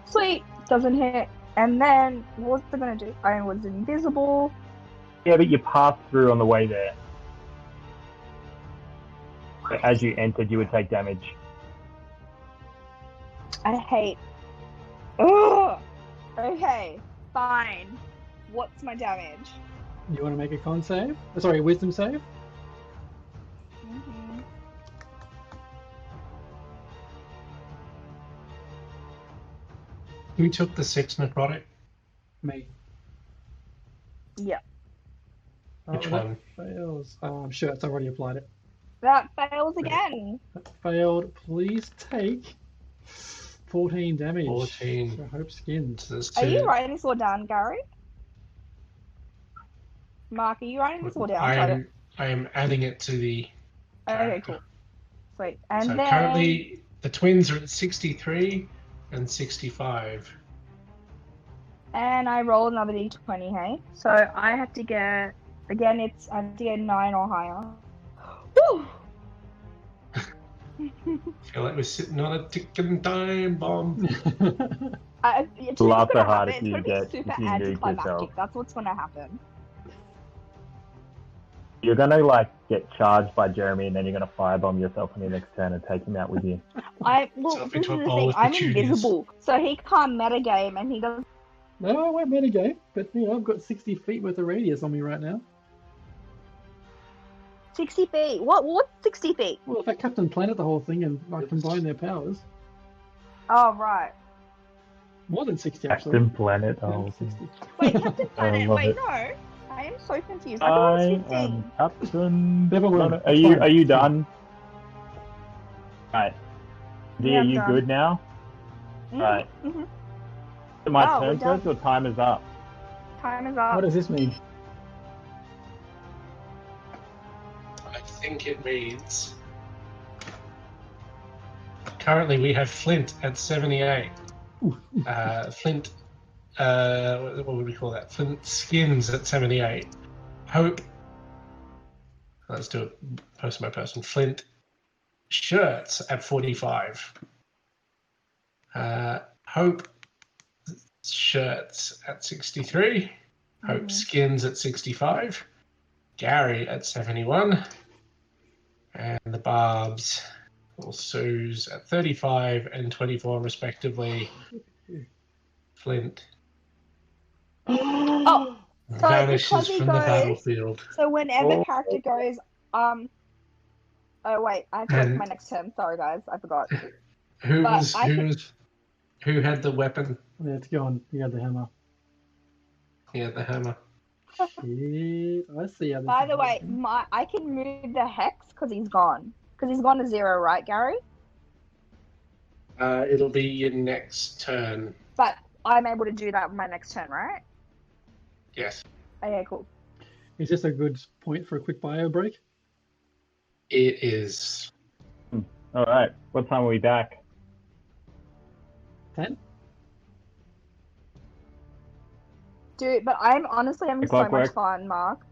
Sweet. Doesn't hit. And then what was I gonna do? I was invisible. Yeah, but you passed through on the way there. But as you entered, you would take damage. I hate. Ugh. Okay, fine. What's my damage? You want to make a con save? Sorry, wisdom save? Mm-hmm. Who took the 6 necrotic? Me. Yeah, Which that one? fails. I'm sure it's already applied it. that fails again. That failed. Please take 14 damage. 14. So Hope skins. So there's Are you 2. writing this all down, Gary? Mark, are you writing this all down? I am adding it to the Okay, character. cool. Sweet. And So then currently the twins are at 63 and 65. and I roll another d20, hey? So I have to get I have to get 9 or higher. Woo! Feel like we're sitting on a ticking time bomb. It's Laugh gonna so hard happen. if you It's gonna get be super if you nuke yourself. anticlimactic. That's what's gonna happen. You're gonna like get charged by Jeremy, and then you're gonna firebomb yourself on your next turn and take him out with you. Well, Self this is the into a bowl thing. with I'm petunias. invisible, so he can't metagame, and he doesn't. No, I won't metagame, but you know, I've got 60 feet worth of radius on me right now. 60 feet. What's 60 feet? Well, if I Captain Planet the whole thing and I combine their powers, Oh right. more than 60 actually. Captain Planet. Yeah, Oh, 60. Wait, Captain Planet. love Wait, it. no. I am so confused. I thought it was 15. Captain. Never will. Planet. It's fine. Are you done? Right. D, Yeah, are I'm you done. good now? Mhm, Right. mhm. Is it my Oh, turn we're done. first, or time is up? Time is up. What does this mean? I think it means currently we have Flint at 78. Flint, what would we call that? Flint skins at 78. Hope, let's do it person by person. Flint shirts at 45. Hope shirts at 63. Hope Mhm. skins at 65. Gary at 71. And the Barbs or Sue's at 35 and 24 respectively. Flint Oh, so vanishes because he from the goes- battlefield. So whenever Oh. character goes, Oh wait, I have to wait for my next turn. Sorry guys, I forgot. Who But was I who could- was who had the weapon? Yeah, it's gone. You had the hammer. Yeah, the hammer. Shit, I see how this By is the way, working. I can move the hex because he's gone. Because he's gone to 0, right, Gary? It'll be your next turn. But I'm able to do that with my next turn, right? Yes, Okay, cool. Is this a good point for a quick bio break? it is. All right. What time are we back? 10? Dude, but I'm honestly having The so clock much works. fun, Mark.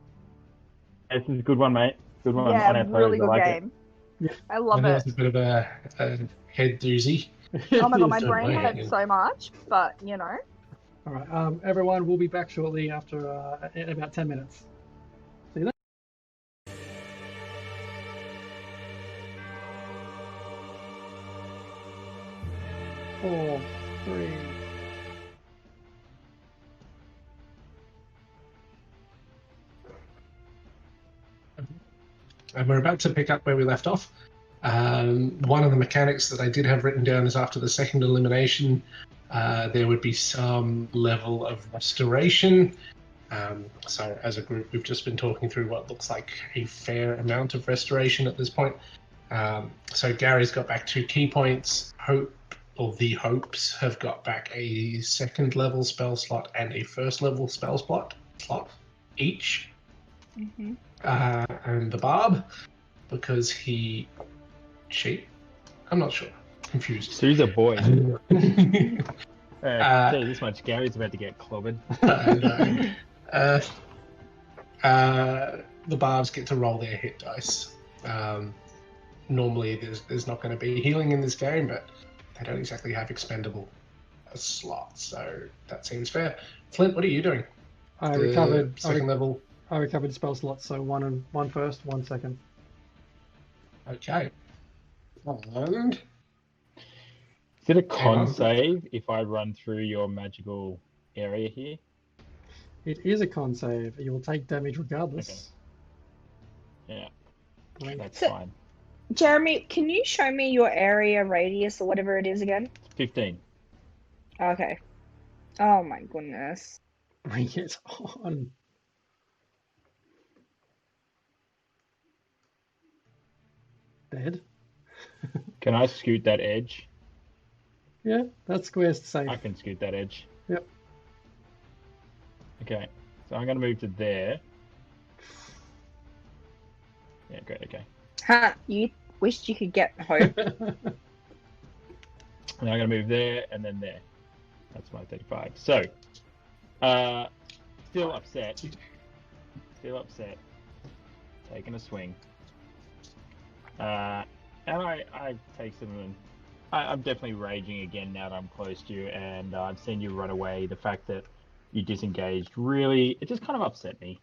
This is a good one, mate. Good one. Yeah, On our really toes. I good like game. Yeah. I love That was it. a bit of a head doozy. Oh my god, my Don't brain blame hurts you. so much, but you know. All right, everyone, we'll be back shortly after in about 10 minutes. See you then. 4, 3. And we're about to pick up where we left off. One of the mechanics that I did have written down is after the second elimination, there would be some level of restoration. So as a group, we've just been talking through what looks like a fair amount of restoration at this point. So Gary's got back 2 key points. Hope, or the Hopes, have got back a second level spell slot and a first level spell slot each. Mm-hmm. And the Barb, because I'm not sure. Confused. Sue's a boy. Uh, Tell you this much, Gary's about to get clobbered. The Barbs get to roll their hit dice. Normally, there's not going to be healing in this game, but they don't exactly have expendable slots, so that seems fair. Flint, what are you doing? I The recovered. second level. I recovered spell slots, so one first, 1 second. Okay. And Is it a Hang con on. save if I run through your magical area here? It is a con save. You will take damage regardless. Yeah, Blink. that's So- fine. Jeremy, can you show me your area radius or whatever it is again? 15. Okay. Oh my goodness. Bring it on. Dead. Can I scoot that edge? Yeah, that square's safe. I can scoot that edge. Yep. Okay, so I'm going to move to there. Yeah, great, okay. Huh, you wished you could get hope. And I'm going to move there and then there. That's my 35. So, still upset. Still upset. Taking a swing. And I take some. I'm definitely raging again now that I'm close to you, and I've seen you run away. The fact that you disengaged really, it just kind of upset me.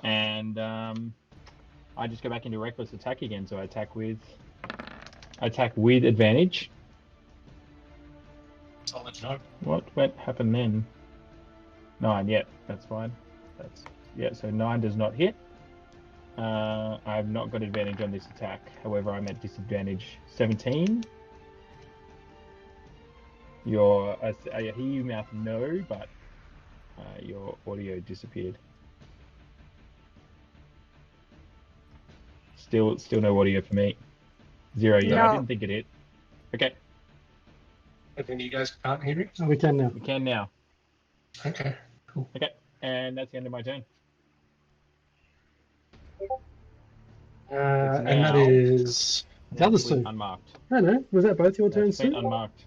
And I just go back into reckless attack again. So I attack with advantage. I'll let you know. What happened then? 9. Yeah, that's fine. So 9 does not hit. I've not got advantage on this attack. However, I'm at disadvantage 17. I hear you mouth no, but your audio disappeared. Still no audio for me. 0. Yeah, No. I didn't think it hit. Okay, And then you guys can't hear me? Oh, we can now. we can now. Okay, cool. Okay, and that's the end of my turn. And now- that is... The other Flint two. unmarked. I know. Was that both your No, turns, Flint Sue? unmarked.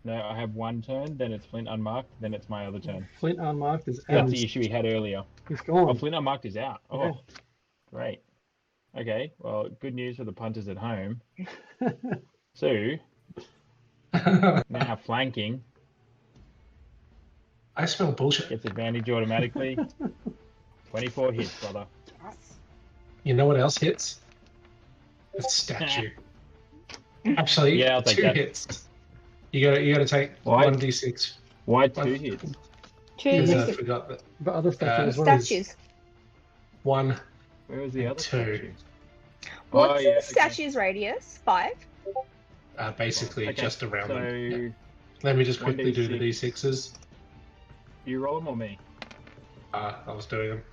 No, I have one turn, then it's Flint unmarked, then it's my other turn. Flint unmarked is That's out. the issue we had earlier. He's Oh, gone. Flint unmarked is out. Oh, Okay. great. Okay, well, good news for the punters at home. Sue, now flanking, I smell bullshit. gets advantage automatically. 24 hits, brother. You know what else hits? A statue. Actually, Yeah, I'll take 2 that. hits. You gotta take Why? 1d6. Why 2 hits? Because I Two forgot that. But other statues as well. statues. 1, Where was the And other 2. statue? What's yeah, the okay. statue's radius? 5? basically Okay, just around them. So, Yeah. Let me just quickly do the 1d6. d6s. you roll them or me? I was doing them.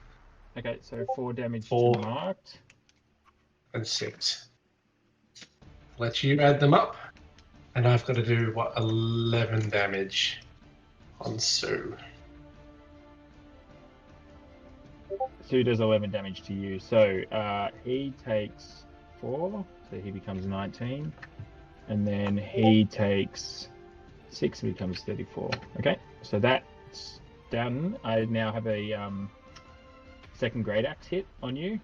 Okay, so 4 damage 4. to marked. And 6. Let you add them up. And I've got to do, 11 damage on Sue. Sue does 11 damage to you. So he takes 4, so he becomes 19. And then he takes 6 and becomes 34. Okay, so that's done. I now have a second grade axe hit on you.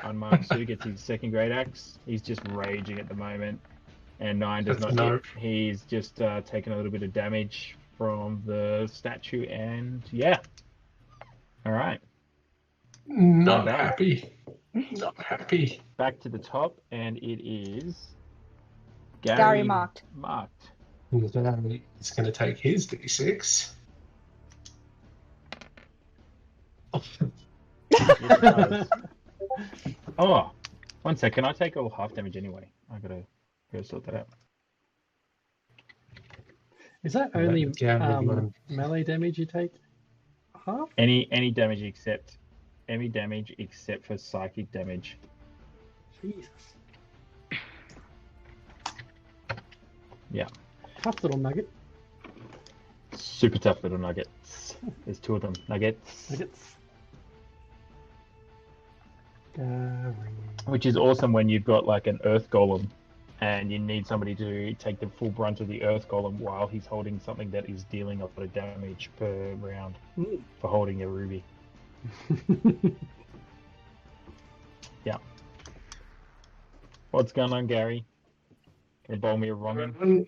Unmarked Sue gets his second grade axe. He's just raging at the moment. And 9 does That's not no. hit. He's just taken a little bit of damage from the statue, and yeah. All right. Not bad. happy. Not happy. Back to the top, and it is Gary marked. Marked. Then he's going to take his d6. Yes, it does. Oh, 1 second. I take all half damage anyway. I gotta sort that out. Is that Let only Gary run. melee damage you take? Half? Any damage except for psychic damage. Jesus. Yeah. Tough little nugget. Super tough little nuggets. There's 2 of them. Nuggets. Nuggets. Gary. Which is awesome when you've got like an earth golem and you need somebody to take the full brunt of the earth golem while he's holding something that is dealing a lot of damage per round for holding a ruby. Yeah. What's going on, Gary? Can you bowl me a wrongin?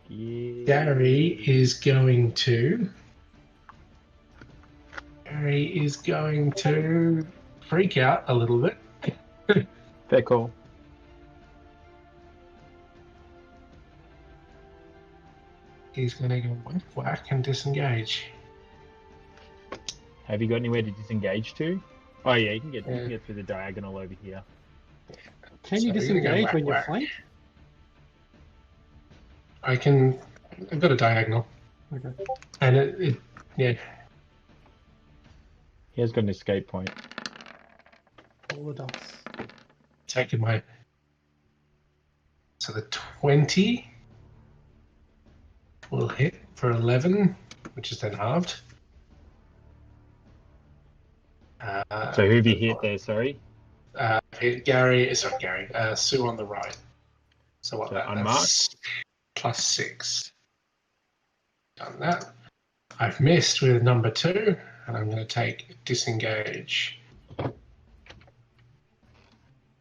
Yeah. Gary is going to Gary is going to freak out a little bit. Fair call. He's going to go whack and disengage. Have you got anywhere to disengage to? Oh yeah, you can get through the diagonal over here. Can So you you're gonna go disengage whack, when you're whack. flanked? I've got a diagonal. Okay. And yeah. He has got an escape point. All the dots. Taking my. So the 20 will hit for 11, which is then halved. So who have you hit there? Sorry. Hit Sue on the right. So what? So That's unmarked? plus 6. Done that. I've missed with number 2, and I'm going to take disengage.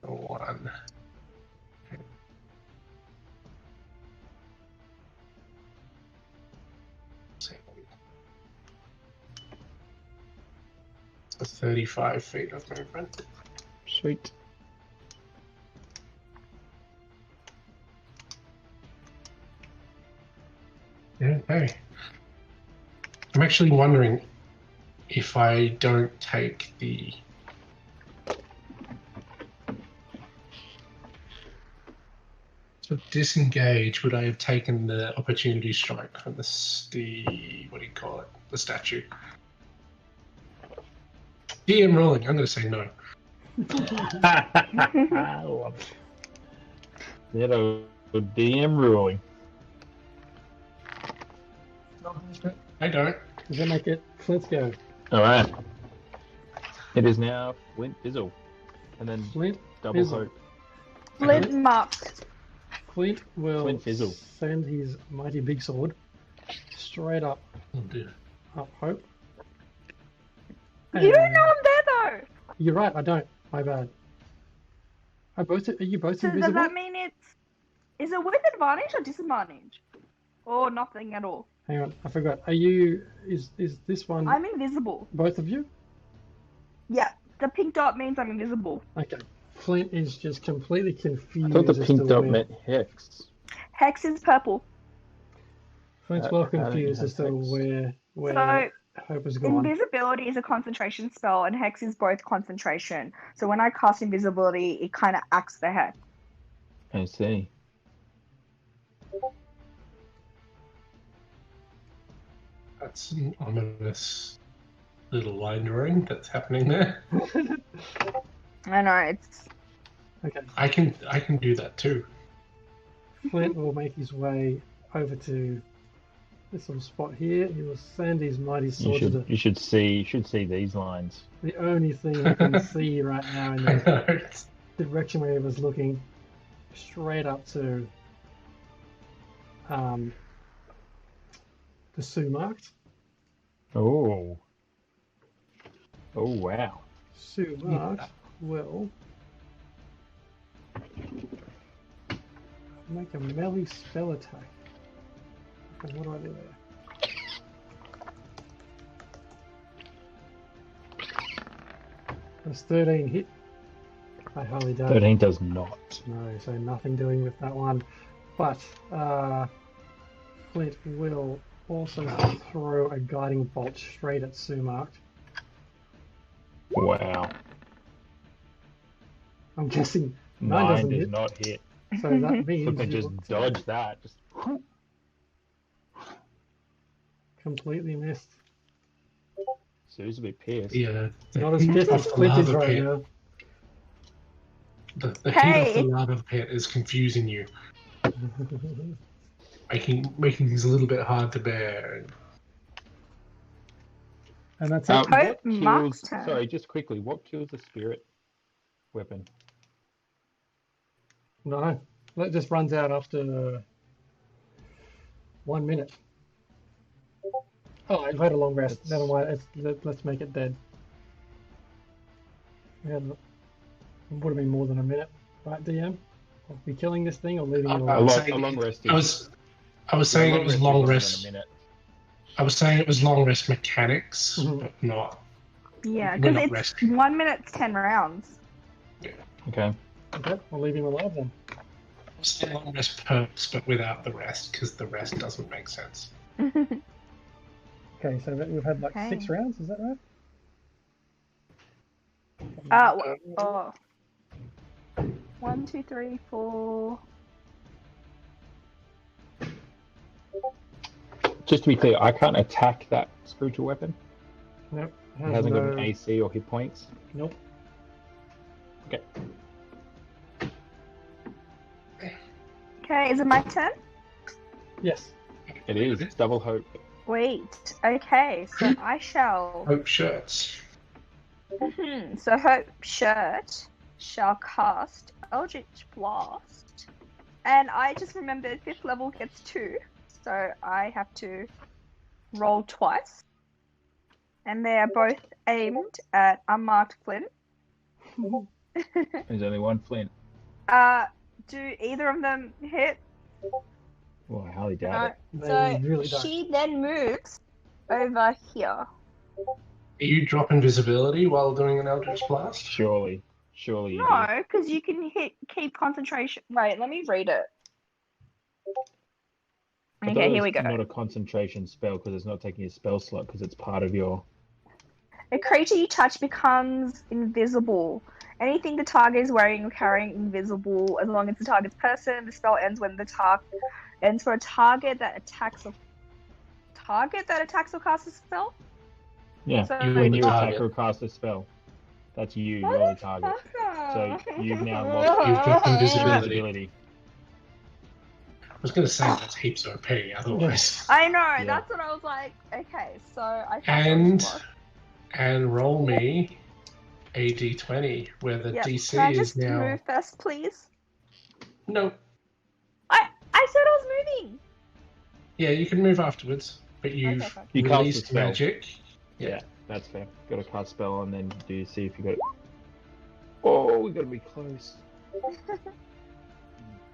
1. So 35 feet of movement. Sweet. Okay. I'm actually wondering if I don't take the. So disengage, would I have taken the opportunity strike from the what do you call it? The statue. DM rolling. I'm going to say no. I love it. That old DM ruling. I don't. Does that make it Flint's go? All right. It is now Flint Fizzle, and then Flint double Fizzle. hope. Flint marked. Flint will Flint Fizzle. send his mighty big sword straight up Oh dear. Hope. You don't And- know I'm there though. You're right, I don't. My bad. Are you both So does invisible? that mean is it with advantage or disadvantage? Or nothing at all? Hang on, I forgot. Is this one I'm invisible. both of you? Yeah, the pink dot means I'm invisible. Okay. Flint is just completely I confused. thought the as pink to dot where- meant hex. Hex is purple. Flint's I well don't confused have as to hex. where So Hope is gone. invisibility is a concentration spell and hex is both concentration. So when I cast invisibility, it kind of acts the hex. I see. That's an ominous little line drawing that's happening there. I know, it's Okay. I can do that too. Flint will make his way over to this little spot here. He will send his mighty sword to You should see these lines. the only thing I can see right now in I the know. direction where he was looking, straight up to the Sue marked. Oh. Oh wow. Sue marked will make a melee spell attack. Okay, what do I do there? Does 13 hit? I hardly doubt it. 13 does not. No, so nothing doing with that one. But Flint will also throw a guiding bolt straight at Sue marked. Wow. I'm guessing 9 9 doesn't does hit. not hit. So that means Flip and you just will dodge that. Just completely missed. Sue's a bit pissed. Yeah. Not as pissed as Off the Flint is lava right pit. now. The heat Hey, off the lava pit is confusing you, making things a little bit hard to bear. And that's it. Hope What Mark's kills? turn. Sorry, just quickly. What kills the spirit weapon? No, that just runs out after 1 minute. Oh, I've had a long rest. It's- Never mind. Let's make it dead. Yeah, it would have been more than a minute, right, DM? I'll be killing this thing or leaving it I A alone. was long, saying- a long rest. I was saying it was long is rest. a minute. I was saying it was long rest mechanics, Mhm. but not Yeah, We're because not it's resting. 1 minute, 10 rounds. Okay. Okay, I'll leave him alive then. I'll say long rest perks, but without the rest, because the rest doesn't make sense. Okay, so we've had like Okay. 6 rounds, is that right? Oh. 1, 2, 3, 4. Just to be clear, I can't attack that spiritual weapon. Nope. It hasn't got an AC or hit points. Nope. Okay. Okay, is it my turn? Yes. It is. It's double hope. Wait. Okay, so I shall. Hope shirts. So Hope Shirt shall cast Eldritch Blast. And I just remembered 5th level gets 2. So I have to roll twice. And they are both aimed at unmarked Flint. There's only one Flint. Do either of them hit? Well, I highly doubt No. it. So They really don't. she then moves over here. You drop invisibility while doing an Eldritch Blast? Surely you do. No, because you can keep concentration. Wait, let me read it. I thought Okay, it here was we go. Not a concentration spell because it's not taking a spell slot because it's part of your. A creature you touch becomes invisible. Anything the target is wearing or carrying invisible, as long as the target's person. The spell ends when the ends for a target that attacks or casts a spell. Yeah, So when you target. attack or cast a spell, that's you. You're the target. So you've now lost. You've dropped Invisibility. invisibility. I was going to say that's heaps OP otherwise. I know, Yeah. that's what I was like. Okay, so I And roll me a d20 where the DC Can I is just now. move first, please? No. I said I was moving. Yeah, you can move afterwards, but you've Okay, fine. You cast the released spell. magic. Yeah, that's fair. Got to cast spell and then do see if you got it. Oh, we got to be close.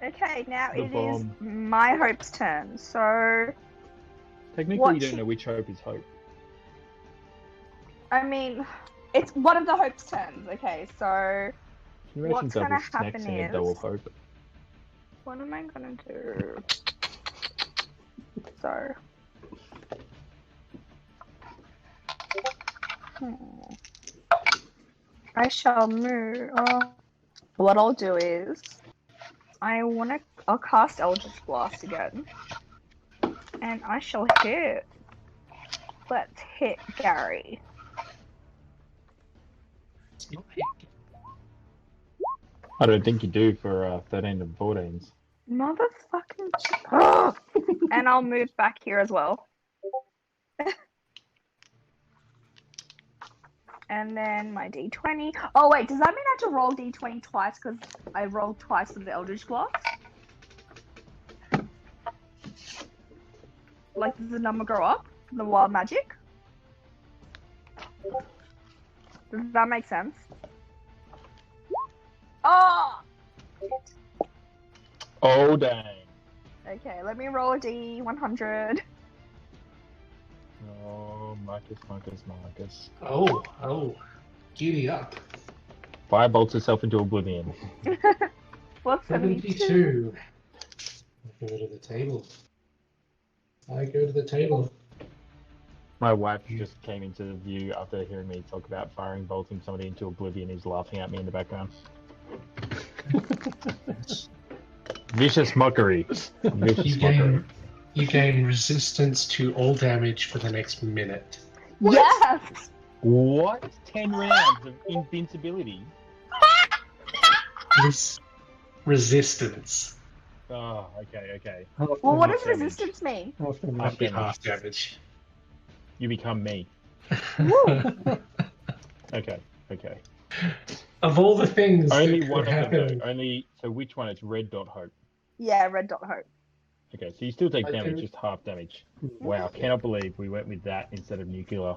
Okay, now The it is bomb. my Hope's turn. So, Technically, What you don't she- know which hope is hope. I mean, it's one of the Hope's turns. Okay, so Can you imagine What's double gonna snacks happen and a is- double hope? what am I gonna do? So, I shall move. What I'll do is, I'll cast Eldritch Blast again, and I shall hit. Let's hit Gary. It's not hit. I don't think you do for 13 and 14s. Motherfucking. And I'll move back here as well. And then my d20. Oh, wait, does that mean I have to roll d20 twice because I rolled twice with the Eldritch Blast? Like, does the number go up? The wild magic? Does that make sense? Oh! Oh, dang. Okay, let me roll a d100. Oh, Marcus. Oh. Giddy up. Firebolts herself into oblivion. What's 72? 72. Go to the table. I go to the table. My wife just came into the view after hearing me talk about firing bolting somebody into oblivion. He's laughing at me in the background. Vicious mockery. You gain resistance to all damage for the next minute. Yes! What? 10 rounds of invincibility? Resistance. Oh, okay. Well, what does Damage. resistance mean? Might be half damage. You become me. Woo! Okay. Of all the things Only that one could of them, happen, though. So which one? It's red dot hope. Yeah, red dot hope. Okay, so you still take I damage, do- just half damage. Wow, cannot believe we went with that instead of nuclear.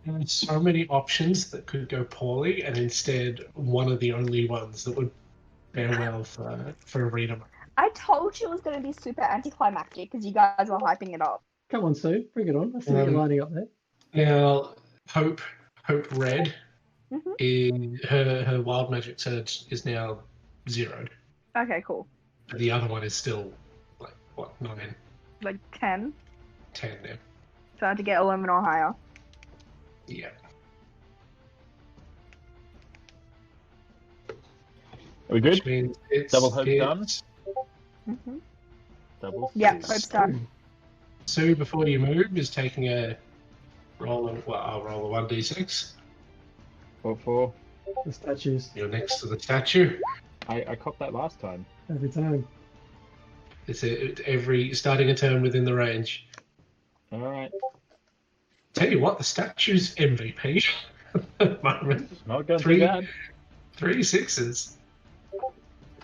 there's so many options that could go poorly, and instead one of the only ones that would fare well for Arena. I told you it was going to be super anticlimactic because you guys were hyping it up. Come on, Sue, bring it on. I see what you're lining up there. Now, Hope Red Mhm. is her wild magic surge is now zeroed. Okay, cool. But the other one is still like what 9, Like 10. 10 now. So I had to get 11 or higher. Yeah. Are we good? Which means it's Double hope done? Mhm. Double. Yeah, Sue. hope's done. Sue, before you move, is taking a roll of, well, I'll roll a 1d6. What for? The statues You're next to the statue. I copped that last time. every time. It's every starting a turn within the range. All right. Tell you what, the statue's MVP at the moment. Not going Three- too bad. 3 6s.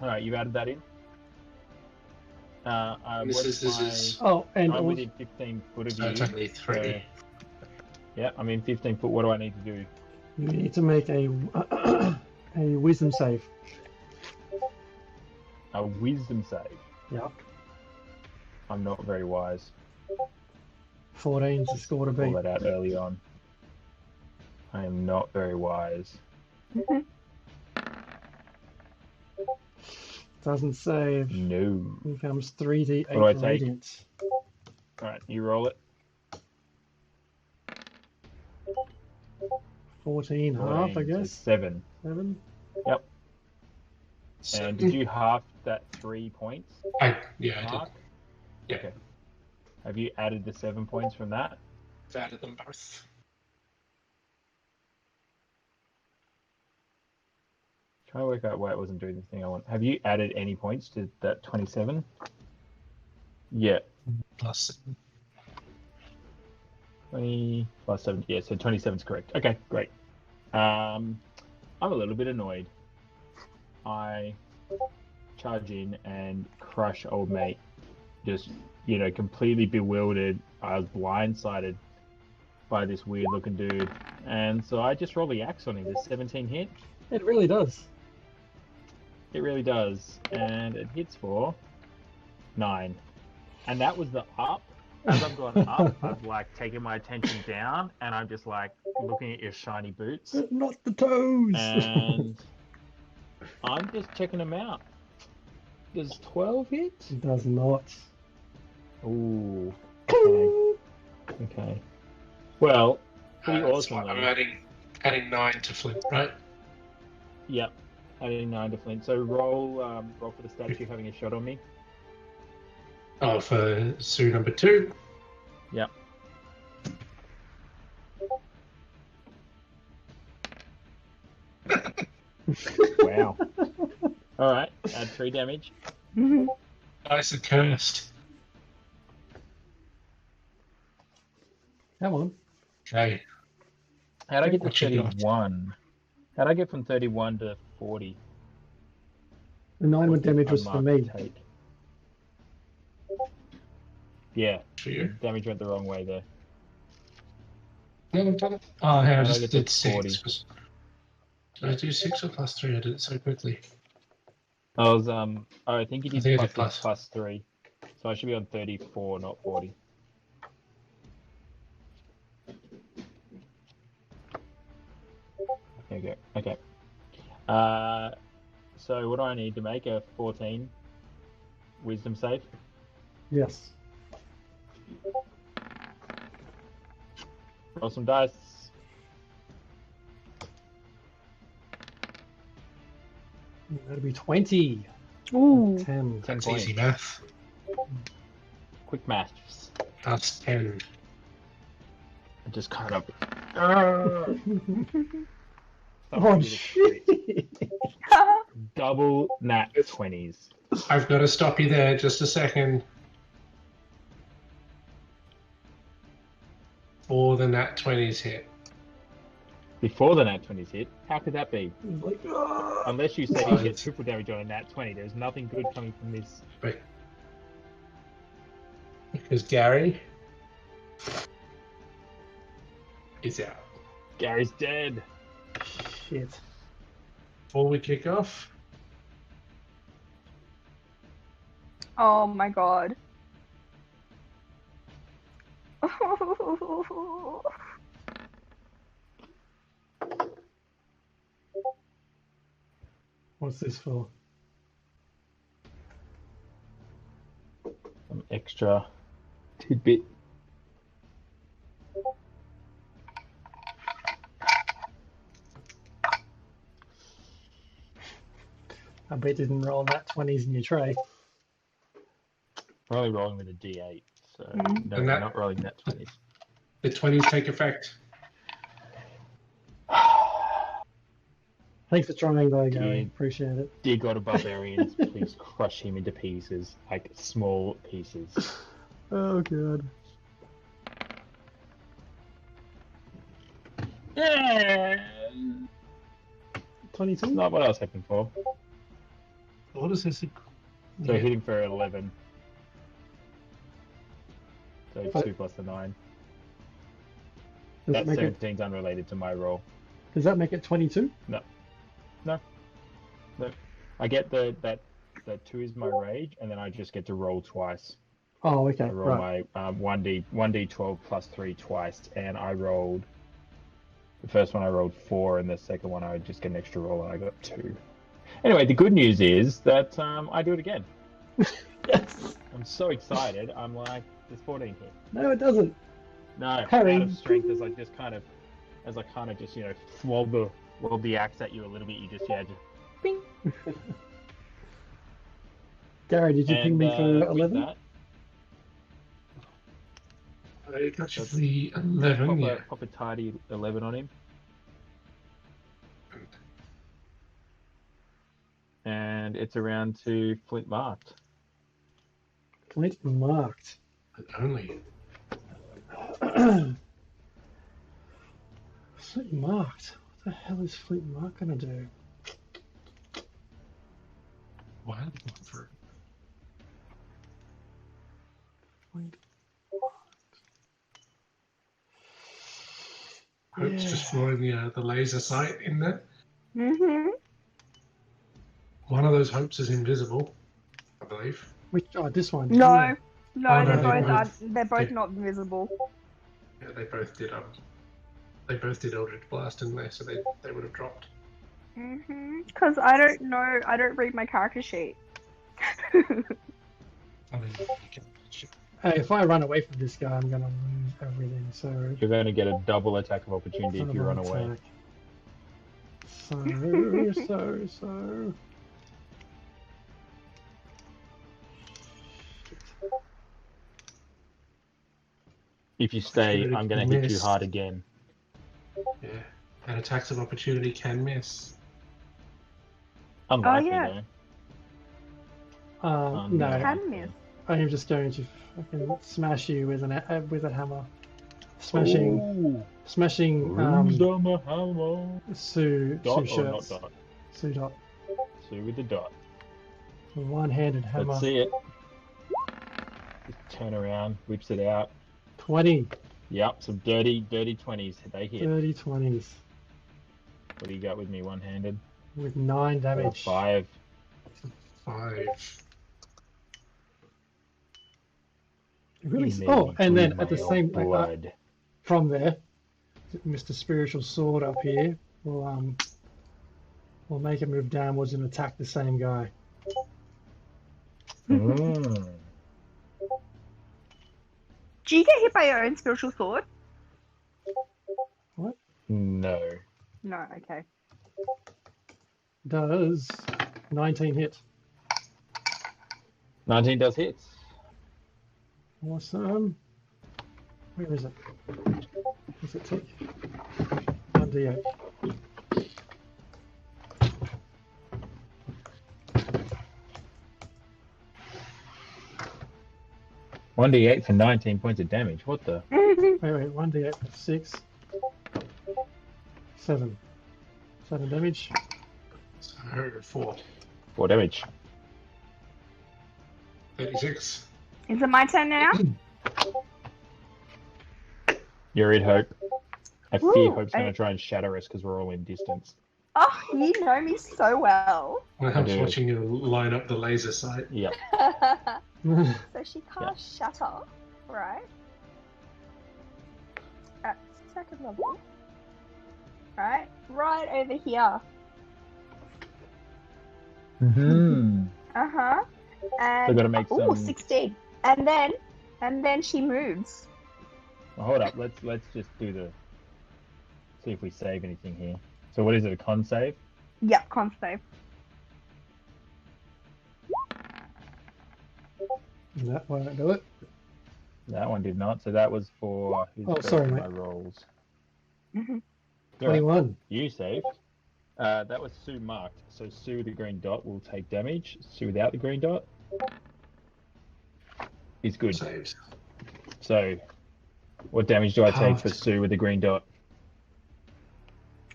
All right, you've added that in. This is Oh, and I'm also, within 15 foot of so you. it's only 3. Yeah, I'm in 15 foot. What do I need to do? you need to make a a wisdom save. A wisdom save. Yeah. I'm not very wise. 14's the score to Call beat. that out early on. I am not very wise. Doesn't save. No. Becomes 3d8 What do I take? radiant. All right, you roll it. 14 half, I 14, so guess. 7. 7. And did you half that 3 points? I did. Mark? Yeah. Okay. Have you added the 7 points from that? I've added them both. Try to work out why it wasn't doing the thing I want. Have you added any points to that 27? Yeah. Plus 20 plus 7. Yeah, so 27 is correct. Okay, great. I'm a little bit annoyed. I charge in and crush old mate. Just, completely bewildered. I was blindsided by this weird looking dude. And so I just roll the axe on him. Does 17 hit? It really does. It really does. And it hits for 9. And that was the up. As I've gone up, I've taken my attention down and I'm just looking at your shiny boots. But not the toes. And I'm just checking them out. Does 12 hit? It does not. Ooh. Okay. Okay. Well, pretty that's why awesomely. I'm adding 9 to Flint, right? Yep. Adding 9 to Flint. So roll for the statue having a shot on me. Oh, for Sue number 2. Yep. Wow. All right. Add 3 damage. Dice are cursed. Come on. Okay. How'd I get to What you got? 31? How'd I get from 31 to 40? The 9 damage was for me. Take? Yeah, For you. damage went the wrong way there. No, I've done it. Oh, hey, I How'd I just get did to 6. 40? Did I do 6 or plus 3? I did it so quickly. I was I think you I did think I plus did 6 plus 3. So I should be on 34, not 40. Okay, okay. So what do I need to make a 14 wisdom save? Yes. Roll some dice. That'll be 20. Ooh. 10. 10 That's points. easy math. Quick maths. That's 10. I just cut up. Oh, Someone did a shit. crit. Double nat 20s. I've got to stop you there just a second. For the nat 20s hit. Before the nat 20s hit, how could that be? Like, ah. Unless you said you get triple damage on a nat 20, there's nothing good coming from this. Right. Because Gary is out. Gary's dead. Shit. Before we kick off, Oh my god. What's this for? Some extra tidbit. I bet you didn't roll that 20s in your tray. We're only rolling with a D8, so no, And we're that- not rolling that 20s. The 20s take effect. Thanks for trying though, Gary. Yeah. Appreciate it. Dear God of Barbarians, please crush him into pieces, like small pieces. Oh god. Yeah, 22? not what I was hoping for. What is this? So Yeah. hitting for 11. So But- 2 plus the 9. Does That it make it 17's unrelated to my roll. does that make it 22? No. I get that 2 is my rage, and then I just get to roll twice. Oh, okay. I roll Right. my 1d12 plus 3 twice, and I rolled. The first one I rolled 4, and the second one I just get an extra roll, and I got 2. Anyway, the good news is that I do it again. Yes. I'm so excited. I'm like, there's 14 here. No, it doesn't. No, Harry. out of strength as I kind of just lob the axe at you a little bit. You just bing. Gary, did you ping me for with 11? that, I got you for the 11, yeah. pop a tidy 11 on him, and it's around to Flint marked. Flint marked. But only. Flint marked. What the hell is Flint marked gonna do? Why are they going for it? Flint. Hope's Yeah. just throwing the laser sight in there. Mm-hmm. One of those hopes is invisible, I believe. Which? Oh, this one. No, Yeah. no, Oh, no, they're they both both- they're both they- not visible. Yeah, they both did. They both did Eldritch Blast in there, so they would have dropped. Because I don't know, I don't read my character sheet. I mean, you can. Hey, if I run away from this guy, I'm gonna lose everything. So. You're going to get a double attack of opportunity if you double run away. attack. So. If you stay, Opportunity I'm going to hit you missed. hard again. Yeah, and attacks of opportunity can miss. Unlikely yeah. though. No. no. Can miss. I am just going to fucking smash you with a hammer. Smashing Random hammer. Sue Dot Sue or not shirts. dot? Sue dot. Sue with the dot. One-handed hammer. Let's see it. Just turn around, whips it out. 20, Yep, some dirty 20s. They hit. 30 20s What do you got with me, one-handed? with 9 damage. 5. 5. Really? You Oh, made and me then at the my same blood. from there, Mr. Spiritual Sword up here will make a move downwards and attack the same guy. Mm. Do you get hit by your own spiritual sword? No. No, okay. Does 19 hit? 19 does hit. Awesome. Where is it? What's it take? 1d8. One d8 for 19 points of damage. What the? Wait, 1d8 for 6. 7. 7 damage. So 4. 4 damage. 36. Is it my turn now? You're it, Hope. I fear Ooh, Hope's going to try and shatter us because we're all in distance. Oh, you know me so well. I was do. watching you line up the laser sight. Yeah. So she casts Shatter, right? At second level. Right over here. Mm-hmm. Uh-huh. And So gotta make ooh, some. 16. And then she moves. Well, hold up. Let's just do the. See if we save anything here. So what is it? A con save? Yep, con save. That won't do it. That one did not. So that was for. Who's Oh, first sorry, in mate. my rolls? Mm-hmm. All right, 21. you saved. That was Sue marked. So Sue with the green dot will take damage. Sue without the green dot is good. Saves. So, what damage do I take for Halved. Sue with the green dot?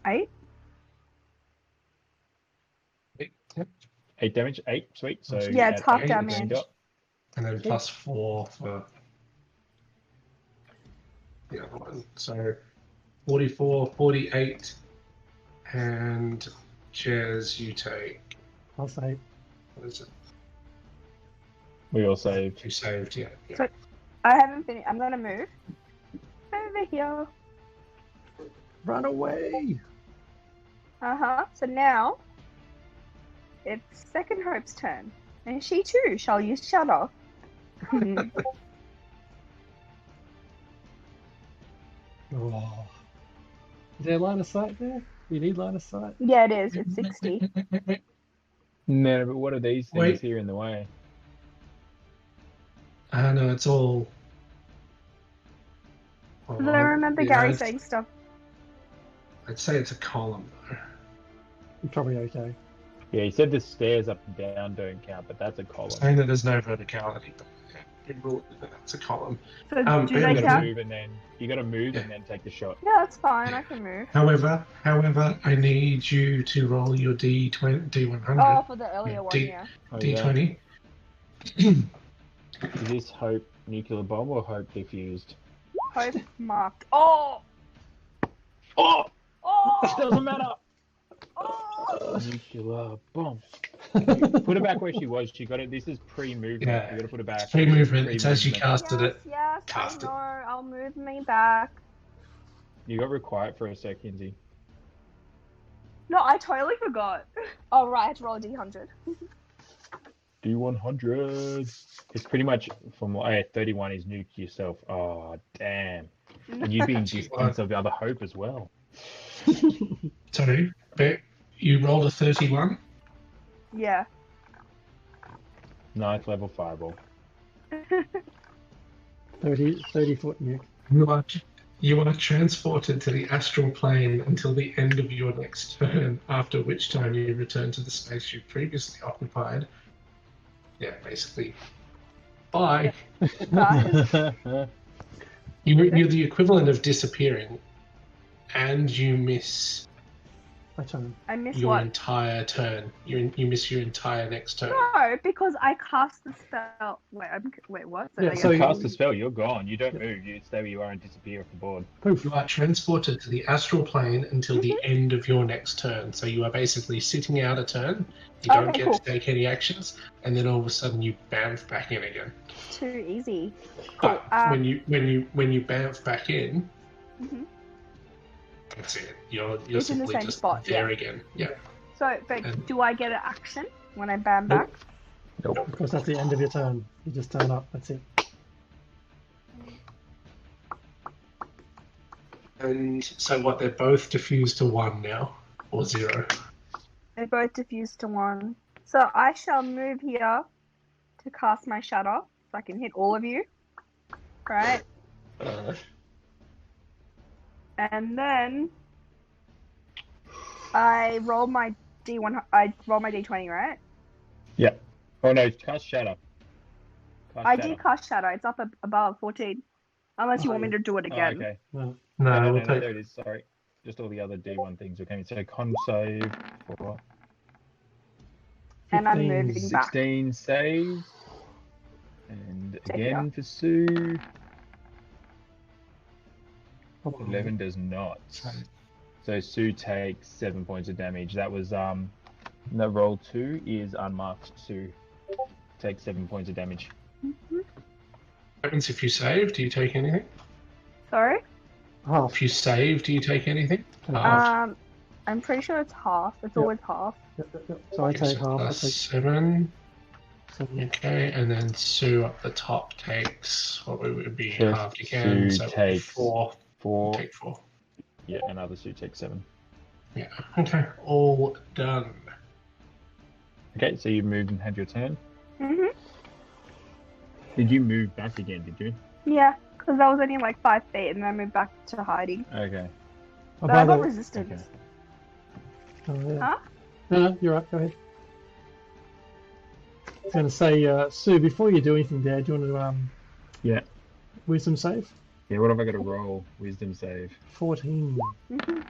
8. Yep. 8 damage. 8. Sweet. So Yeah, it's add half 8 to the green damage. dot. And then plus 4 for the other one. So 44, 48, and Chairs, you take. I'll say. What is it? We all saved. You saved, yeah. So I haven't finished. I'm gonna move over here. Run away! Uh-huh. So now it's Second Hope's turn. And she too shall use Shadow. Oh. Is there line of sight there? You need line of sight? Yeah, it is. It's 60. No, but what are these things Wait. here in the way? No, it's all. Because I remember Gary saying stuff. I'd say it's a column, though. You're probably okay. Yeah, he said the stairs up and down don't count, but that's a column. Saying that there's no verticality, but yeah, it's a column. So but do I'm they gonna count? Move and then you got to move Yeah. and then take the shot. Yeah, that's fine. I can move. However, I need you to roll your D100, Oh, for the earlier one, D- yeah. Oh, yeah. D20. Is this Hope nuclear bomb or Hope diffused? Hope marked. Oh! Oh, Oh! doesn't matter. Oh! Nuclear bomb. Put her back where she was. She got it. This is pre-movement. Yeah. You got to put her back. It's pre-movement. It's as you Pre-movement. casted it. Yes, Cast I it. know. I'll move me back. You got real quiet for a sec, Kinsey. No, I totally forgot. Oh, right. I had to roll a D100. D100. It's pretty much from 31 is nuke yourself. Oh, damn. And you being distance of the other Hope as well. Sorry, but you rolled a 31. Yeah. Ninth level fireball. 30 foot nuke. You are transported to the astral plane until the end of your next turn, after which time you return to the space you previously occupied. Yeah, basically. Bye. Guys. You're the equivalent of disappearing, and you miss My turn. I missed your what? entire turn. You miss your entire next turn. No, because I cast the spell. Wait, what? Yeah, I so guess- Cast a spell, you're gone. You don't move. You stay where you are and disappear off the board. Poof. You are transported to the astral plane until the end of your next turn. So you are basically sitting out a turn. You don't Okay, get cool. to take any actions, and then all of a sudden you bamf back in again. Too easy. Cool. But when you bamf back in, Mhm. that's it. You're It's in the simply same just spot, there yeah. again. Yeah. So, but And- do I get an action when I bam Nope. back? Because that's the end of your turn. You just turn up. That's it. And so what? They're both diffused to 1 now, or 0. They both diffuse to 1. So I shall move here to cast my shadow, so I can hit all of you. Right? And then I roll my D1. I roll my D20, right? Yeah. Oh no, cast shadow. Cast I shadow. did cast shadow. It's up above 14. Unless you want me to do it Oh, again. okay. No. No, we'll no, take. there it is. Sorry. Just all the other D1 things. Okay, so con save for And I'm 15. moving back. 16 saves. And Take it again for Sue. Come on. 11 does not. So Sue takes 7 points of damage. That was no, roll 2 is unmarked. Sue takes 7 points of damage. Mhm. Happens if you save, do you take anything? Sorry? Half. If you save, do you take anything? Oh. I I'm pretty sure it's half. It's Yep. always half. Yep. So I take half. I That's take 7. 7. Okay, and then Sue up the top takes what would be So half again. Sue So takes 4. 4. Take 4. Yeah, another Sue takes 7. Yeah. Okay. All done. Okay, so you moved and had your turn. Mhm. Did you move back again? Did you? Yeah, because I was only like 5 feet, and then I moved back to hiding. Okay. Oh, But I by got the- resistance. oh, yeah. Huh? No, you're right. Go ahead. I was going to say, Sue, before you do anything there, do you want to Yeah. wisdom save? Yeah. What have I got to roll? Wisdom save. 14. Mhm.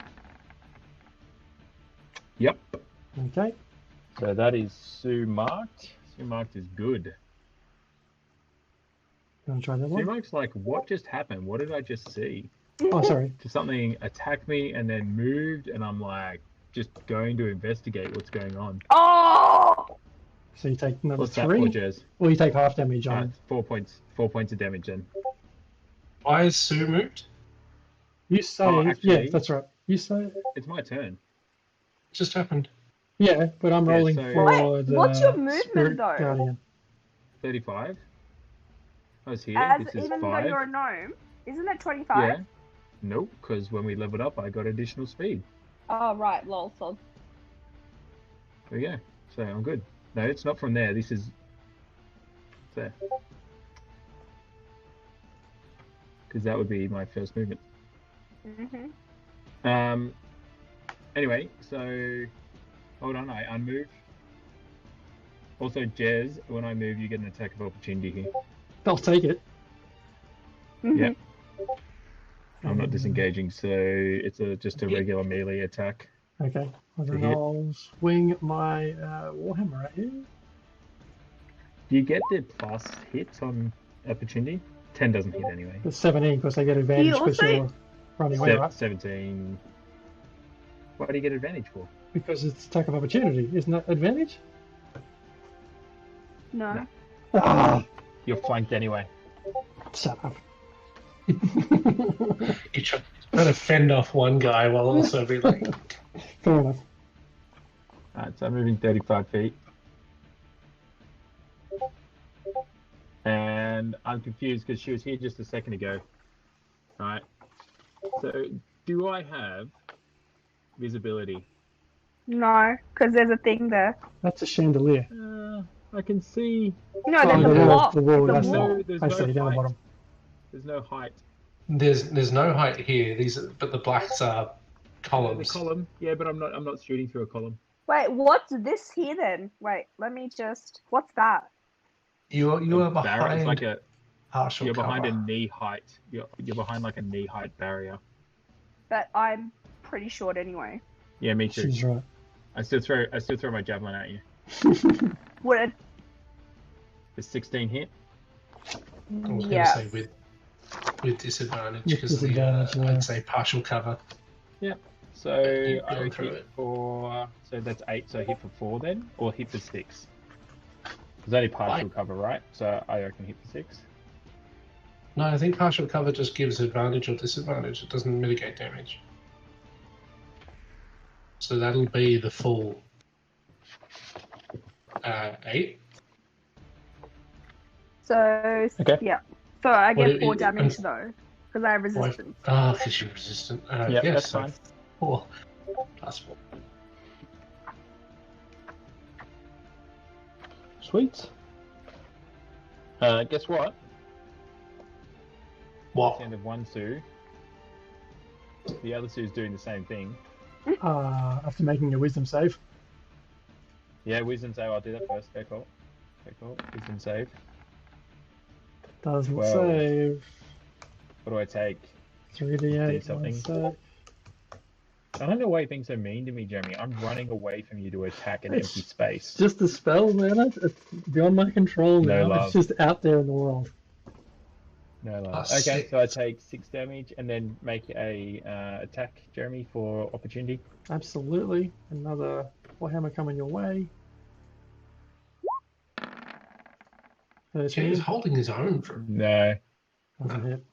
Yep. Okay. So that is Sue marked. Sue marked is good. You want to try that Sue one? mark's like, what just happened? What did I just see? Oh, sorry. Just something attacked me and then moved, and I'm like, just going to investigate what's going on. Oh! So you take another What's that 3. for, Jez? Or you take half damage on. 4 points. 4 points of damage then. Why is Sue moved? You say. actually- yeah, that's right. You say. It's my turn. What just happened? Yeah, but I'm Yeah, rolling so- for Wait, the what's your movement, Spirit though? Guardian. 35. I was here. As This is even 5. though you're a gnome, isn't it 25? Yeah. Nope, because when we leveled up, I got additional speed. Oh right, lol. So There we go. So I'm good. No, it's not from there. This is there. Because that would be my first movement. Mhm. Anyway, so hold on, I unmove. Also, Jez, when I move, you get an attack of opportunity here. I'll take it. Yeah. Mhm. I'm not disengaging, so it's just a regular melee attack. Okay. Well, then hit. I'll swing my Warhammer at you. Do you get the plus hits on opportunity? 10 doesn't hit anyway. It's 17 because I get advantage because also- you're running away, right? 17. What do you get advantage for? Because it's attack of opportunity. Isn't that advantage? No. No. Ah, You're flanked anyway. shut up. You try to fend off one guy while also be like, Fair enough. Alright, so I'm moving 35 feet. And I'm confused because she was here just a second ago. Right. So, do I have visibility? No, because there's a thing there. That's a chandelier. I can see. No, there's the a wall, block. the wall, It's a that's wall. the, There's I no see, down the height. bottom. There's no height. there's no height here. But the blacks are The columns. column. Yeah, but I'm not shooting through a column. Wait, what's this here then? Wait, let me just. What's that? You are It's behind like a. partial You're behind cover. a knee height. You're behind like a knee height barrier. But I'm pretty short anyway. Yeah, me too. She's right. I still throw my javelin at you. Would it? The 16 hit. I was Yeah. going to say with disadvantage With because disadvantage, yeah. I'd say partial cover. So You I go through hit it. for. So that's 8. So I hit for 4 then, or hit for 6. There's only partial cover, right? So I reckon hit for 6. No, I think partial cover just gives advantage or disadvantage. It doesn't mitigate damage. So that'll be the full 8. So Okay. yeah. So I What get it- 4 it- damage though, because I have Why- resistance. because you're resistant. Yeah, yes, that's so fine. 4 plus 4. Sweet. Guess what? What? At the end of one Sue, the other Sue's doing the same thing. After making a wisdom save. Yeah, wisdom save. I'll do that first. Okay, cool. Okay, cool. Wisdom save. Doesn't 12. save. What do I take? 3d8. something. So I don't know why you're being so mean to me, Jeremy. I'm running away from you to attack an It's empty space. just a spell, man. It's beyond my control No now. love. It's just out there in the world. No love. Plus Okay, 6. so I take 6 damage and then make a attack, Jeremy, for opportunity. Absolutely. Another Warhammer coming your way. He 13. was holding his own for. No. Doesn't hit.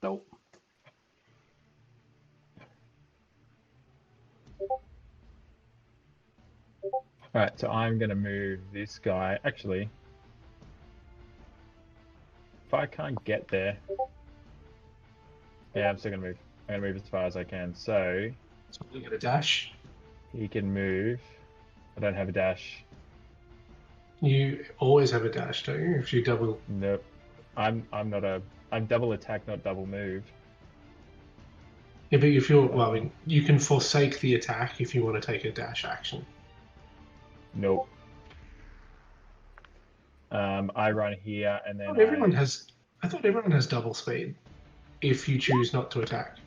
Nope. Alright, so I'm going to move this guy. Actually, if I can't get there... Yeah, I'm still going to move. I'm going to move as far as I can. So, So we get a dash. he can move. I don't have a dash. You always have a dash, don't you? If you double. Nope. I'm double attack, not double move. Yeah, but if you're, well, I mean, you can forsake the attack if you want to take a dash action. Nope. I run here and then I thought everyone has double speed if you choose not to attack.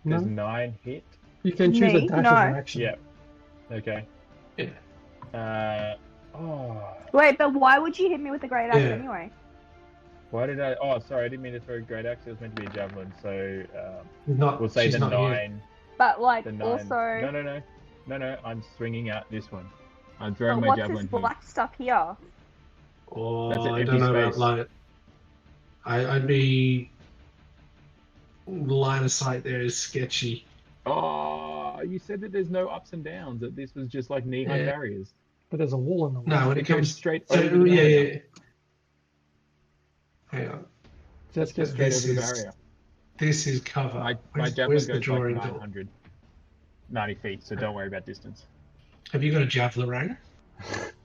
Does No, 9 hit? you can choose a Me? dash No. as an action. Yeah. Okay. Yeah. Wait, but why would you hit me with a great axe Yeah. anyway? Why did I? Oh, sorry, I didn't mean to throw a great axe. It was meant to be a javelin. So Not, we'll say she's the not 9. here. But like The 9. also, No. I'm swinging out this one. I'm but throwing my what's javelin this here. black stuff here? Oh, That's an I empty don't know about space. line. I'd be line of sight there is sketchy. Oh, you said that there's no ups and downs. That this was just like knee-high Yeah. barriers. But there's a wall in the way. No, when It it goes comes straight so, over the yeah, barrier. yeah. Hang on. Just Goes get straight This over the is- barrier. This is cover. My Where's javelin the goes like drawing door? 900, 90 feet. So don't worry about distance. Have you got a javelin ring?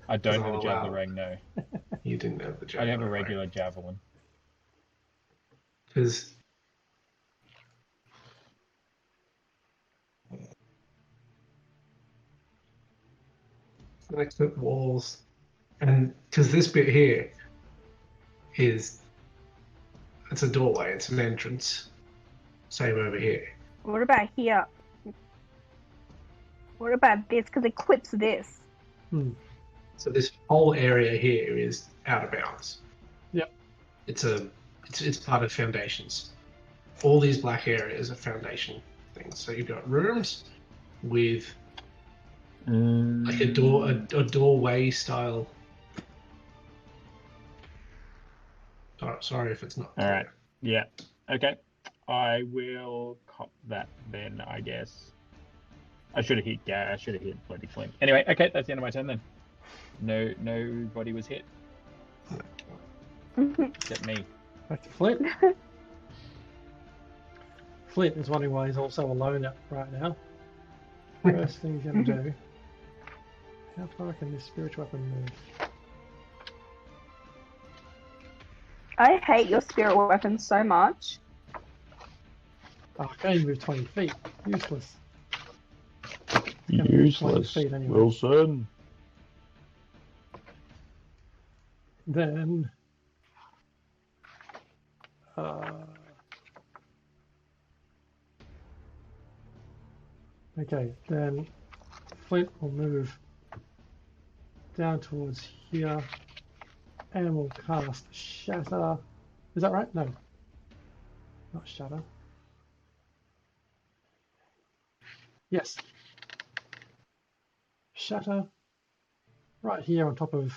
I don't Oh, have a javelin wow. ring. No, You didn't have the I javelin have a regular javelin. Because next to the walls, and because this bit here is it's a doorway, it's an entrance. Same over here. What about here? What about this? Because it clips this. So this whole area here is out of bounds. Yep. It's part of foundations. All these black areas are foundation things. So you've got rooms with like a doorway style. Oh, sorry if it's not. All right. Yeah. Okay. I will cop that then, I guess. I should have hit I should have hit bloody Flint. Anyway, okay, that's the end of my turn then. Nobody was hit except me. back to Flint. Flint is wondering why he's also alone right now. First thing he's going to do. How far can this spiritual weapon move? I hate your spirit weapon so much. Oh, I can only move 20 feet. Useless. Gonna move 20 feet anyway. Wilson. Then. Okay, then Flint will move down towards here and we'll cast Shatter. Is that right? No. Not Shatter. Yes. Shatter. Right here on top of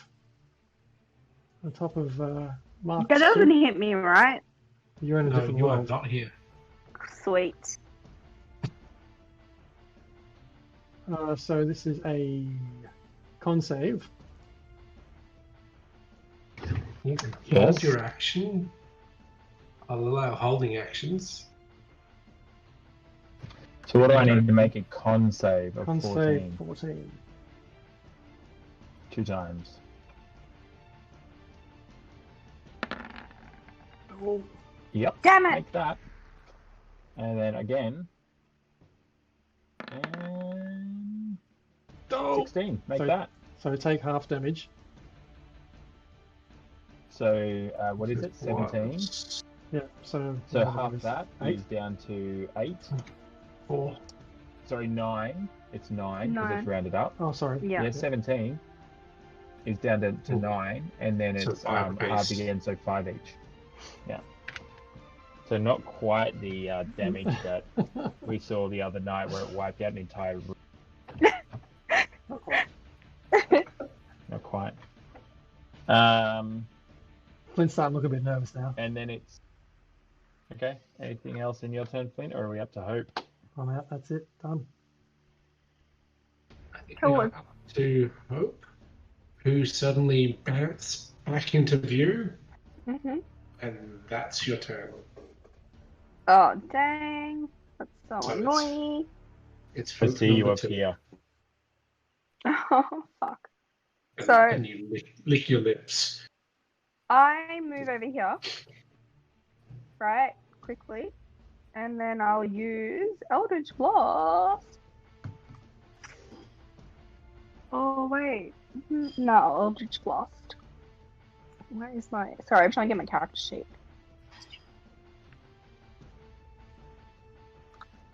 Mark's That doesn't ship. hit me, right? You're in a No, different you are world. not here. Sweet. So this is a con save. You can Yes. hold your action. I'll allow holding actions. So what do I need to make a con save of Con 14? save 14. 2 times. Oh, Yep. Damn it! Make that. And then again. And 16. Make So- that. so take half damage. So what is it? 17. Yeah, so So whatever half it is. that is down to 8. 4. Sorry, 9. It's 9 because 9. it's rounded up. Oh, sorry. Yeah. 17 is down to 9, and then So it's 5 halved apiece. again, so 5 each. Yeah. So not quite the damage that we saw the other night where it wiped out an entire room. Not quite. Not quite. Flint's starting to look a bit nervous now. And then it's... Okay, anything else in your turn, Flint, or are we up to Hope? I'm out. That's it. Done. I Kill her. Up to Hope, who suddenly bounced back into view, Mhm. and that's your turn. Oh dang! That's so So annoying. It's I Hope see you number up 2. here. Oh fuck! And, So- and you lick your lips. I move over here, right, quickly, and then I'll use Eldritch Blast. Oh wait, no, Eldritch Blast. Where is my? Sorry, I'm trying to get my character sheet.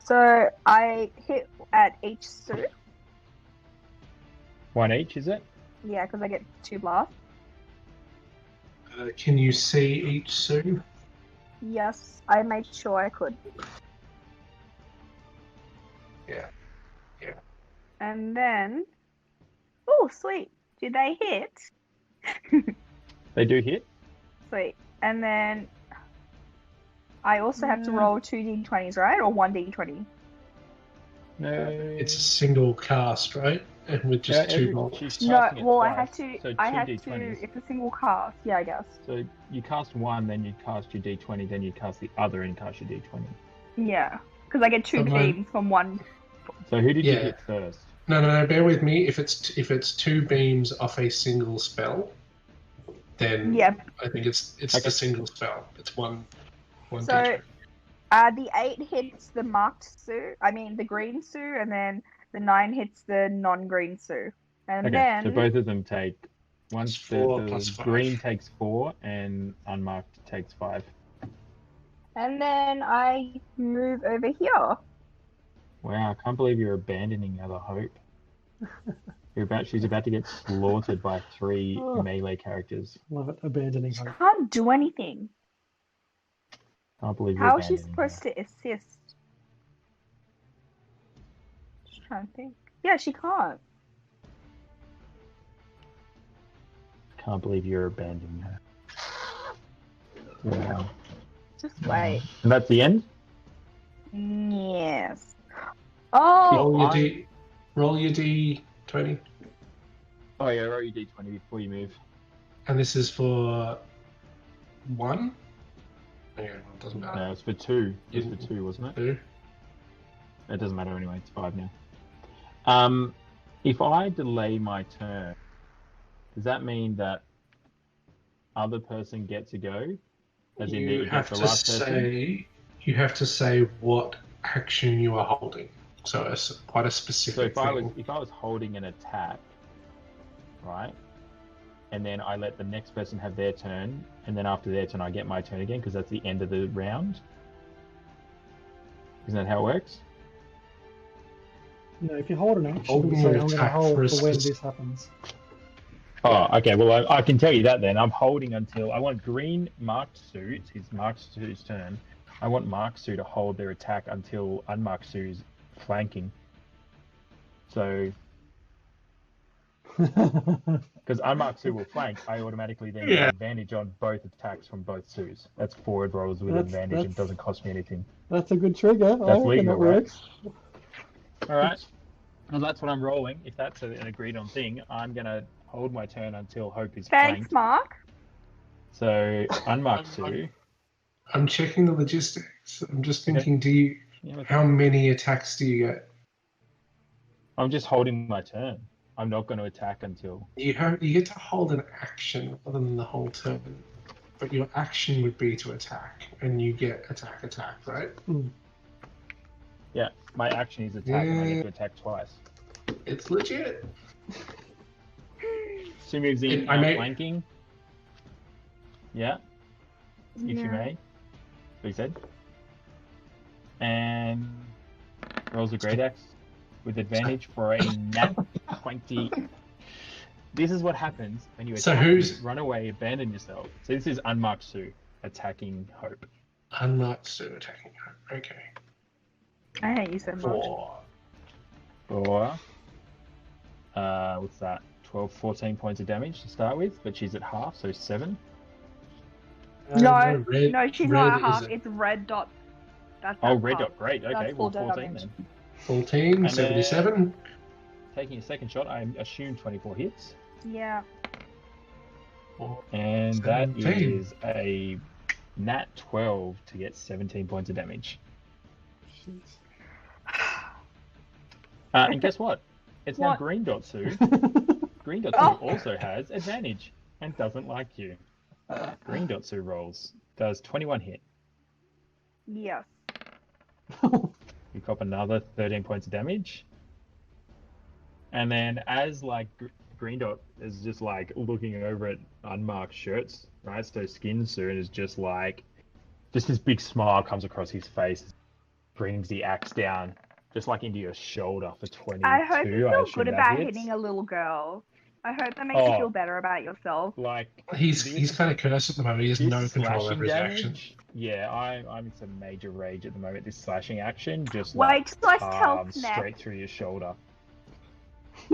So I hit at each suit. 1 each, is it? Yeah, because I get 2 blasts. Can you see each Sue? Yes, I made sure I could. Yeah. And then, oh sweet, did they hit? They do hit. Sweet. And then I also have to roll 2 d20s, right? Or 1 d20? No. It's a single cast, right? And with just 2 rolls. She's No, casting it well, I twice, had to. So I 2 had d20s. to. It's a single cast. Yeah, I guess. So you cast one, then you cast your d20, then you cast the other and cast your d20. Yeah, because I get 2 But mine- beams from one. So who did you Yeah. hit first? No, bear with me. If it's 2 beams off a single spell, then Yeah. I think it's Okay. the single spell. It's one So, d20. The 8 hits the marked Sue. I mean the green Sue, and then the 9 hits the non-green Sue. And Okay, then so both of them take one. It's 4 The plus 5. green takes 4 and unmarked takes 5. and then I move over here. Wow, I can't believe you're abandoning Other Hope. She's about to get slaughtered by 3 Oh. melee characters. Love it. Abandoning She hope. can't do anything. Can't believe you're How is she abandoning supposed to assist? Just trying to think. Yeah, she can't. Can't believe you're abandoning her. Wow. Just wait. And that's the end? Yes. Oh, Roll your d20, Oh yeah, roll your d20 before you move. and this is for 1. Okay, well, it doesn't matter. No, it's for 2. It's for 2, wasn't it? 2. It doesn't matter anyway, it's 5 now. If I delay my turn, does that mean that other person gets to go? As in You if have it's to the last person? say. You have to say what action you are holding. So it's quite a So specific if I thing. was holding an attack, right, and then I let the next person have their turn, and then after their turn I get my turn again because that's the end of the round. Isn't that how it works? No, if you hold an action, Holding you say, your I'm going to attack hold for a for when spec- this happens. Oh, okay. Well, I can tell you that then. I'm holding until I want green marked suit. It's marked suit's turn. I want marked suit to hold their attack until unmarked suit is flanking. So, because unmarked suit will flank, I automatically then get Yeah. advantage on both attacks from both suits. That's forward rolls with That's- advantage and that's- doesn't cost me anything. That's a good trigger. I That's reckon legal, it right? works. All right. Well, that's what I'm rolling. If that's an agreed on thing, I'm gonna hold my turn until Hope is thanks, flanked. Mark. So unmarked suit. I'm checking the logistics. I'm just Okay. thinking, Yeah, okay. how many attacks do you get? I'm just holding my turn. I'm not going to attack until. You get to hold an action other than the whole turn. But your action would be to attack, and you get attack, right? Yeah, my action is attack, and I Yeah. get to attack twice. It's legit. Sue moves in, I may- flanking. Yeah, if you Yeah. may. What you said. And rolls a great axe with advantage for a nat 20. This is what happens when you So attack, who's- run away, abandon yourself. So this is unmarked Sue attacking Hope. Unmarked Sue attacking her. Okay. I hate you so much. 4. For what's that? 12, 14 points of damage to start with, but she's at half, so 7. No, red, no, she's red not a is half. a It's red dot. That's Oh, that red half. dot, great. Okay, That's well, full 14 damage. then. 14, And 77. taking a second shot. I assume 24 hits. Yeah. And that 17. is a nat 12 to get 17 points of damage. And guess what? It's now What? Green Dot Sue. Green Dot Oh. Sue also has advantage and doesn't like you. Green Dot Sue rolls. Does 21 hit. Yes. You cop another 13 points of damage. And then as like Green Dot is just like looking over at unmarked shirts, right? So Skin Soon is just like, just this big smile comes across his face, brings the axe down, just like into your shoulder for 22. I hope you feel assume good that about hits. hitting a little girl. I hope that makes you Oh. feel better about yourself. Like He's kind of cursed at the moment. He has this no control slashing over his damage. actions. Yeah, I'm in some major rage at the moment. This slashing action just Wait like till I tell carves Snack. straight through your shoulder.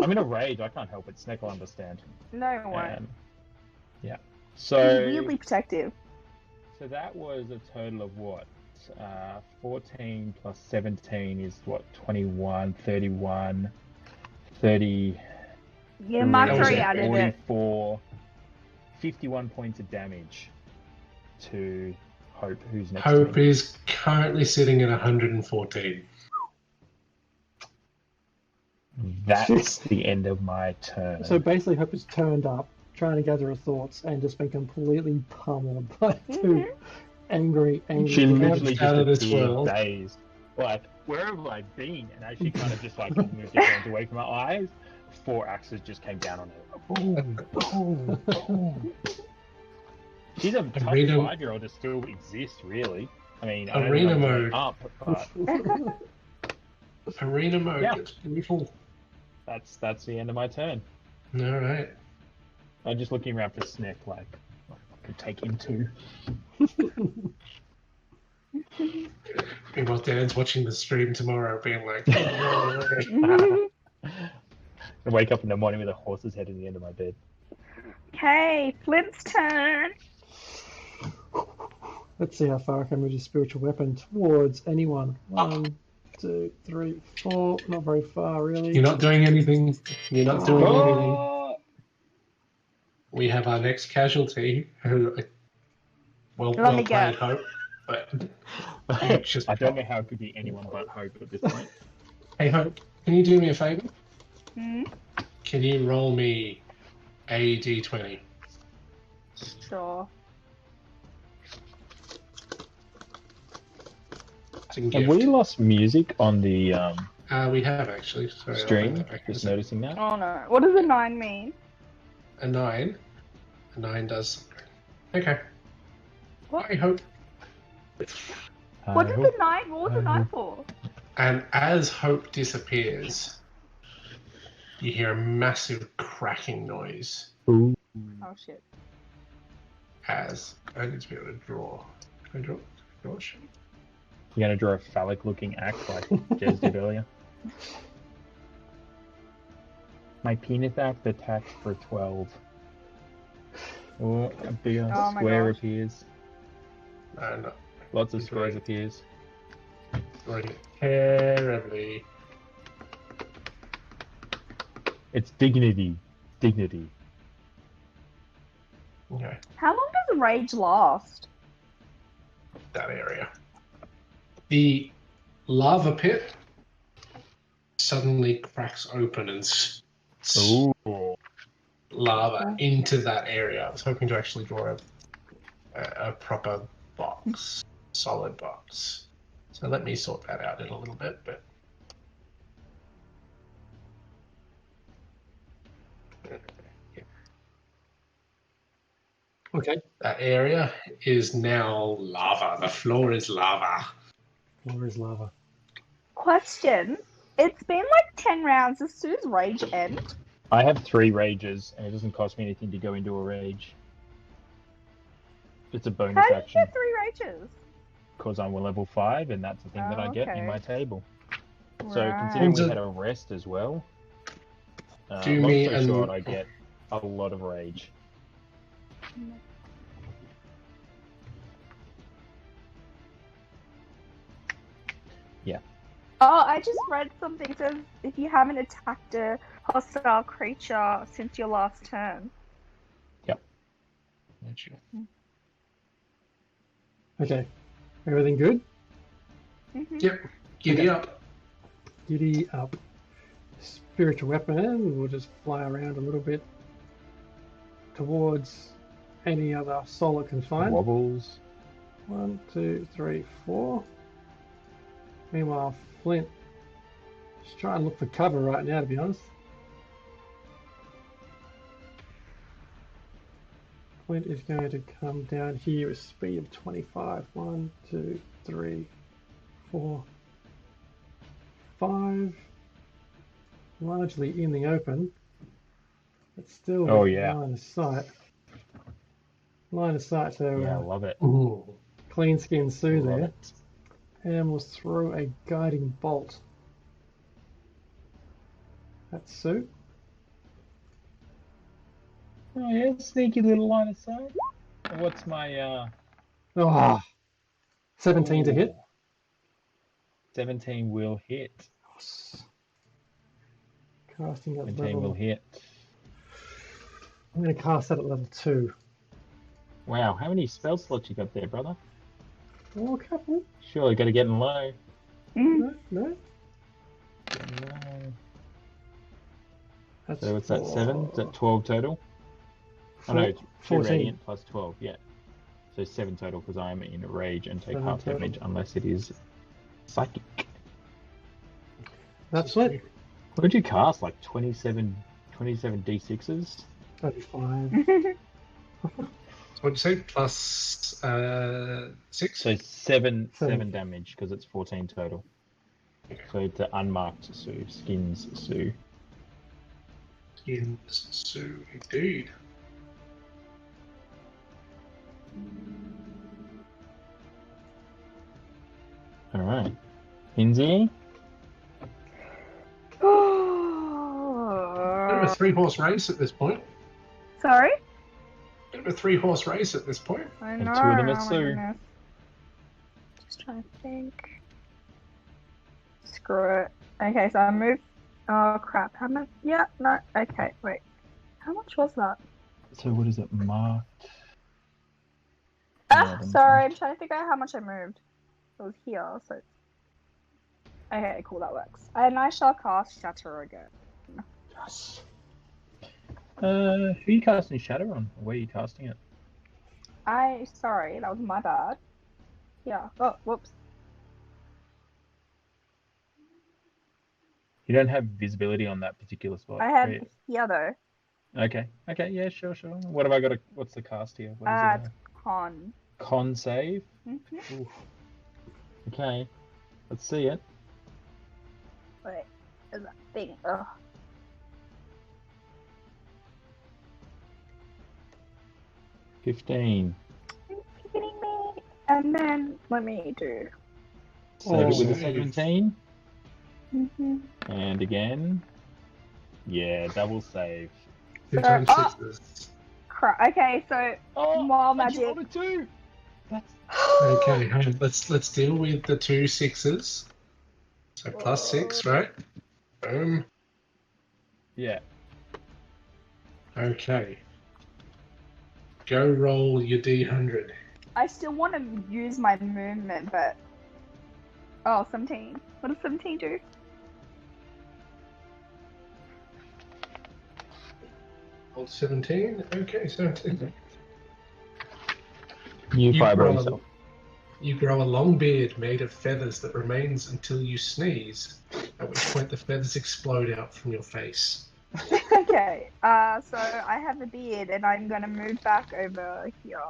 I'm in a rage. I can't help it. Snack will understand. No, it won't. Yeah. He's So weirdly protective. So that was a total of what? 14 plus 17 is what? 21, 31, 30. Yeah, Mark's was already it. added it. 44, 51 points of damage to Hope, who's next Hope to me. is currently sitting at 114. That's the end of my turn. So basically, Hope has turned up, trying to gather her thoughts, and just been completely pummeled by two angry. She Hope's literally out of just this appeared world. dazed. Like, where have I been? And as she kind of just like moved her hands away from her eyes, 4 axes just came down on her. Boom, boom, boom. She's a tough Arena- 5-year-old to still exist, really. I mean, I don't Arena know mode. up, but Arena mode. Yeah. It's beautiful. that's the end of my turn. All right. I'm just looking around for Snick, like, I could take him too. Meanwhile, Dan's watching the stream tomorrow, being like, I wake up in the morning with a horse's head in the end of my bed. Okay, Flint's turn. Let's see how far I can move this spiritual weapon towards anyone. 1, 2, 3, 4. Not very far, really. You're not doing anything. You're not doing anything. Oh! We have our next casualty, who, well Let me played, guess. Hope. But just I don't know how it could be anyone but Hope at this point. Hey, Hope, can you do me a favor? Hmm? Can you roll me a d20? Sure. It's a Have gift. we lost music on the We have actually. Sorry, I'll bring stream? that back in a Just second. noticing that. Oh no. What does a 9 mean? A 9. A 9 does something. Okay. What? I hope. What does the 9? What was the 9 for? And as Hope disappears, you hear a massive cracking noise Ooh. Oh shit. as I need to be able to draw. Can I draw a shape? You're gonna draw a phallic-looking axe like Jez did earlier. My penis axe attacks for 12. Oh, a big Oh my square gosh. appears. No, Lots of It's squares right. appears. drawing it terribly. It's dignity. Dignity. Okay, How long does rage last? that area. The lava pit suddenly cracks open and Ooh. lava into that area. I was hoping to actually draw a proper box, solid box. So let me sort that out in a little bit. But Okay. that area is now lava. The floor is lava. Floor is lava. Question. It's been like 10 rounds. Does Sue's rage end? I have 3 rages, and it doesn't cost me anything to go into a rage. It's a bonus How do you action get 3 rages? because I'm a level 5, and that's the thing that I get okay. in my table. So Right. considering we So- had a rest as well, Do long me story an- short, I get a lot of rage. Yeah. Oh, I just read something. It says if you haven't attacked a hostile creature since your last turn. Okay. Everything good? Yep. Giddy up. Giddy up. Spiritual weapon. We'll just fly around a little bit towards any other soul it can find. Wobbles. 1, 2, 3, 4. Meanwhile, Flint just try and look for cover right now, to be honest. Flint is going to come down here with speed of 25. 1, 2, 3, 4, 5. Largely in the open, but still Oh, with yeah. line of sight. Line of sight to Yeah, I love it. Ooh. clean skin Sue Love there. it. And we'll throw a guiding bolt. That's Sue. Oh, yeah, sneaky little line of sight. And what's my, Oh, 17 to hit. 17 will hit. Casting at 17 will level. hit. I'm going to cast that at level 2. Wow, how many spell slots you got there, brother? Oh, a couple. Surely got to get in low. No, no. Getting low. That's So what's that, 7? Is that 12 total? Oh no, it's 2 14. radiant plus 12, yeah. So 7 total because I am in a rage and take 7 half total. damage unless it is psychic. That's it. What did you cast? Like 27 d6s? 35. What'd you say? Plus 6? So 7 7. damage because it's 14 total. So to unmarked Sue, skins Sue. Skins Sue, indeed. Alright. Hinsey? Bit of a 3-horse race at this point. Sorry? Bit of a 3-horse race at this point. I And know. 2 of them are oh my Sue. goodness. Just trying to think. Screw it. Okay, so I moved. Oh crap! How much? Yeah, no. Okay, wait. How much was that? So what is it? Marked? Ah, 11. sorry. I'm trying to figure out how much I moved. It was here, so. Okay, cool. That works. And I shall cast Shatter again. Yes. Who are you casting Shatter on? Where are you casting it? Sorry, that was my bad. Yeah. Oh, whoops. You don't have visibility on that particular spot. I had right? here though. Okay. Okay. Yeah. Sure. What have I got? What's the cast here? What is It's it? con. Con save. Mm-hmm. Oof. Okay. Let's see it. Wait, is that thing? Ugh. 15. Are you kidding me? And then let me do. Save it with a save. 17. Mm-hmm. And again. Yeah, double save. 2 So- times oh! 6s. Crap. Okay, so Oh, more I just magic. rolled a 2. That's Okay, hang on, let's deal with the 2 6s. So plus 6, right? Boom. yeah. Okay. Go roll your D100. I still want to use my movement, but oh, 17. What does 17 do? Roll 17. Okay, 17. You fireball grow yourself. You grow a long beard made of feathers that remains until you sneeze, at which point the feathers explode out from your face. Okay. So I have a beard, and I'm gonna move back over here.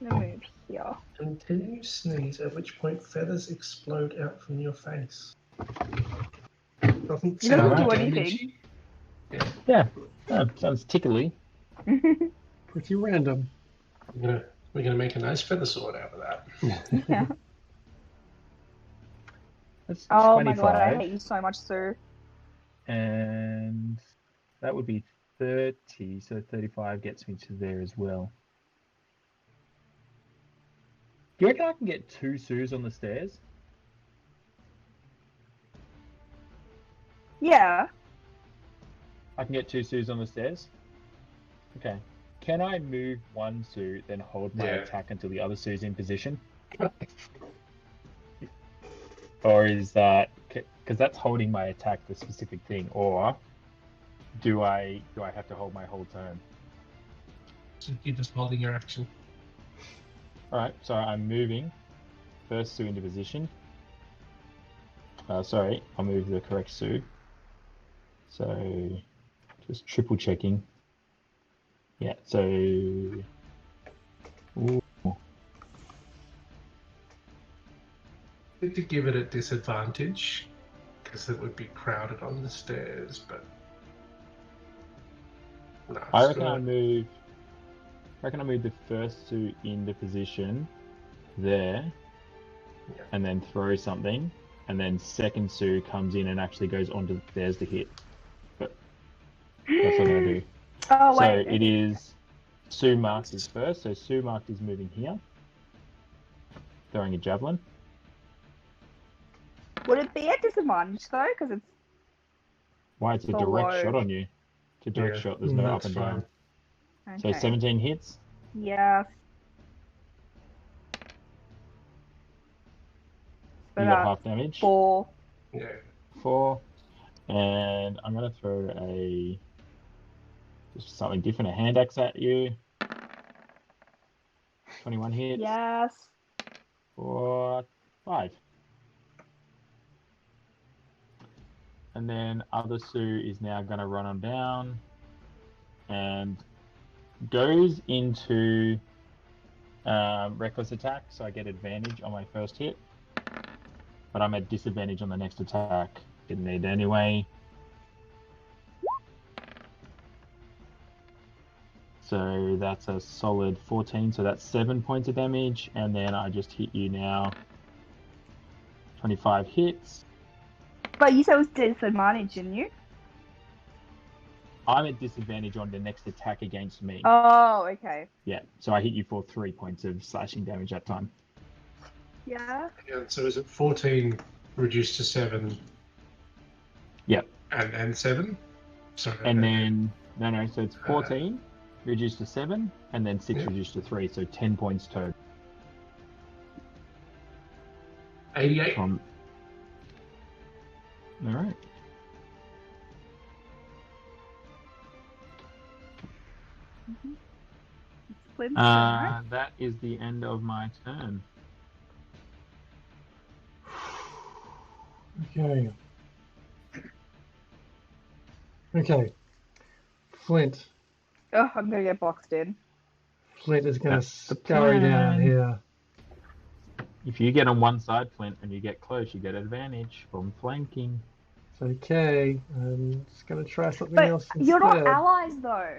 I'm gonna move here. Until you sneeze, at which point feathers explode out from your face. Doesn't It doesn't sound do damagey. anything. Yeah. Oh, sounds tickly. Pretty random. We're gonna make a nice feather sword out of that. Yeah. That's Oh 25. my god, I hate you so much, Sue. And that would be 30. So 35 gets me to there as well. Do you reckon I can get 2 Sues on the stairs? Yeah. I can get 2 Sues on the stairs. Okay. Can I move one Sue, then hold my Yeah. attack until the other Sue's in position? Or is that because that's holding my attack the specific thing? Or do I have to hold my whole turn? So you're just holding your action. All right. So I'm moving first Sue into position. Sorry, I'll move the correct Sue. So just triple checking. Yeah. So. Ooh. I think to give it a disadvantage because it would be crowded on the stairs, but no, I it's reckon good. I move the first Sue into position there, Yeah. and then throw something, and then second Sue comes in and actually goes onto the stairs to hit. But that's what I'm gonna do. Oh, So wait. it is Sue marked is first. So Sue marked is moving here, throwing a javelin. Would it be at disadvantage though? Because it's Why? It's a So direct low. shot on you. It's a direct Yeah, shot. There's no up that's and fine. down. okay. So 17 hits. Yeah. You got half damage. 4. Yeah. 4. And I'm gonna throw just something different, a hand axe at you. 21 hits. Yes. For 5. And then other Sue is now gonna run on down and goes into reckless attack, so I get advantage on my first hit. But I'm at disadvantage on the next attack. Didn't need anyway. So that's a solid 14, so that's 7 points of damage, and then I just hit you now. 25 hits. But you said it was disadvantage, didn't you? I'm at disadvantage on the next attack against me. Oh, okay. Yeah, so I hit you for 3 points of slashing damage that time. Yeah. Yeah, so is it 14 reduced to 7? Yep. And 7? Sorry. And then, no, so it's 14 reduced to 7, and then 6 Yep. reduced to 3, so 10 points total. 88. All right. Flint's turn, right? That is the end of my turn. Okay. Okay. Flint. Oh, I'm gonna get boxed in. Flint is going to That's the scurry down plan. here. If you get on one side, Flint, and you get close, you get advantage from flanking. It's okay. I'm just going to try something But else instead. you're not allies though.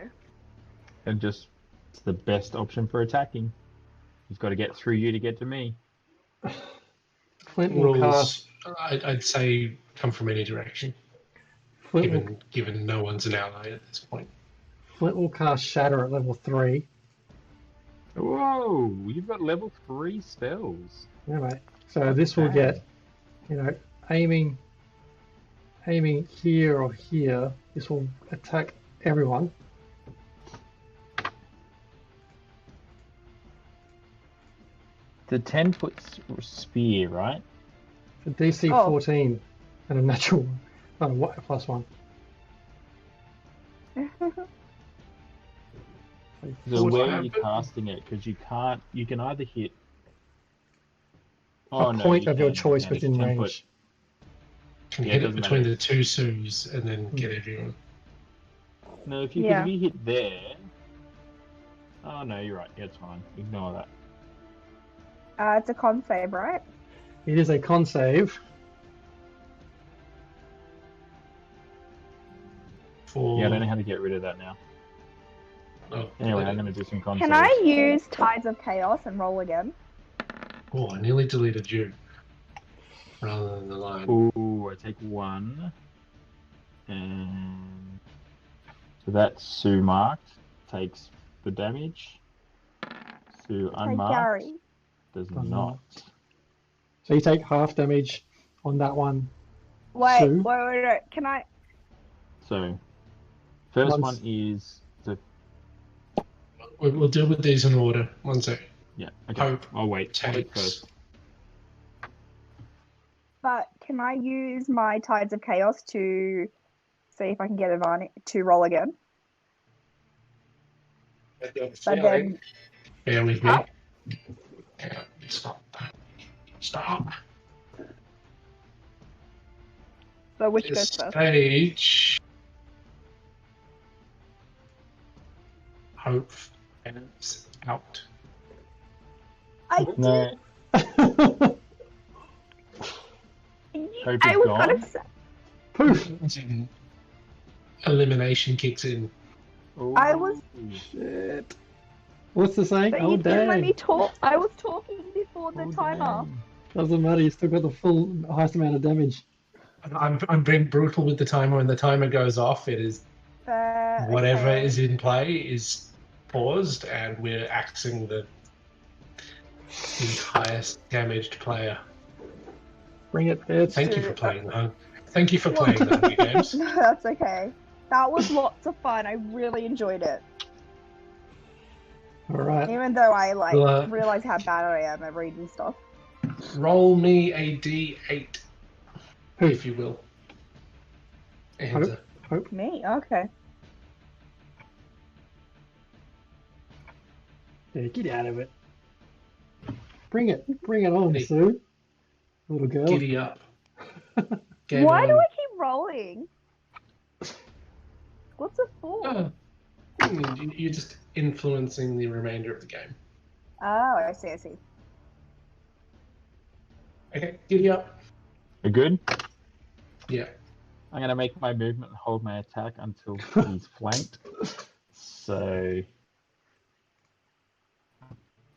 And just, it's the best option for attacking. He's got to get through you to get to me. Flint will cast. Rules, I'd say, come from any direction, given no one's an ally at this point. Flint will cast Shatter at level 3. Whoa, you've got level 3 spells. Yeah, mate. So this will get, aiming here or here. This will attack everyone. The 10-foot spear, right? A DC Oh. 14 and a natural one. Oh, what? +1. So What's where are that? you casting it? Because you can either hit... A point you of your can, choice it's within 10 range. foot. Can Yeah, hit it it doesn't between matter. the 2 Sues and then get everyone. No, if you hit there... Oh, no, you're right. Yeah, it's fine. Ignore that. It's a con save, right? It is a con save. Yeah, I don't know how to get rid of that now. Oh, Anyway, I'm going to do some con Can saves. I use Tides of Chaos and roll again? Oh, I nearly deleted you. Rather than the line. Ooh, I take 1. And... So that's Sue marked. Takes the damage. Sue Hey, unmarked. Gary. Does Does not. So you take half damage on that one. Wait, Sue? wait. Can I So, first Once- one is the We'll deal with these in order. One sec. yeah. Okay, Hope I'll wait. Hope takes. first. But can I use my Tides of Chaos to see if I can get advantage to roll again? But then, Bear with me. Huh? Hang on, Stop. so which This goes first? stage. Hope ends out. I No, did. Hope I is was gone. kind of. Poof. Elimination kicks in. I was- Shit. What's the saying? But Oh, you didn't let dang. me talk. I was talking before the timer. Doesn't matter, you still got the full highest amount of damage. I'm being brutal with the timer. When the timer goes off, it is whatever Okay. is in play is paused, and we're axing the highest damaged player. Bring it, bitch. Thank you for playing the Thank you for playing the Hunger Games. No, that's okay. That was lots of fun. I really enjoyed it. Alright. Even though I Well, realize how bad I am at reading stuff. Roll me a d8, Who? if you will. And Hope. Me? Okay. Yeah, get out of it. Bring it on, Hey. Sue. Little girl. giddy up. Game Why do on. I keep rolling? What's it for? Oh. You're just influencing the remainder of the game. Oh, I see. Okay, giddy up. You're good. Yeah. I'm gonna make my movement and hold my attack until he's flanked. So,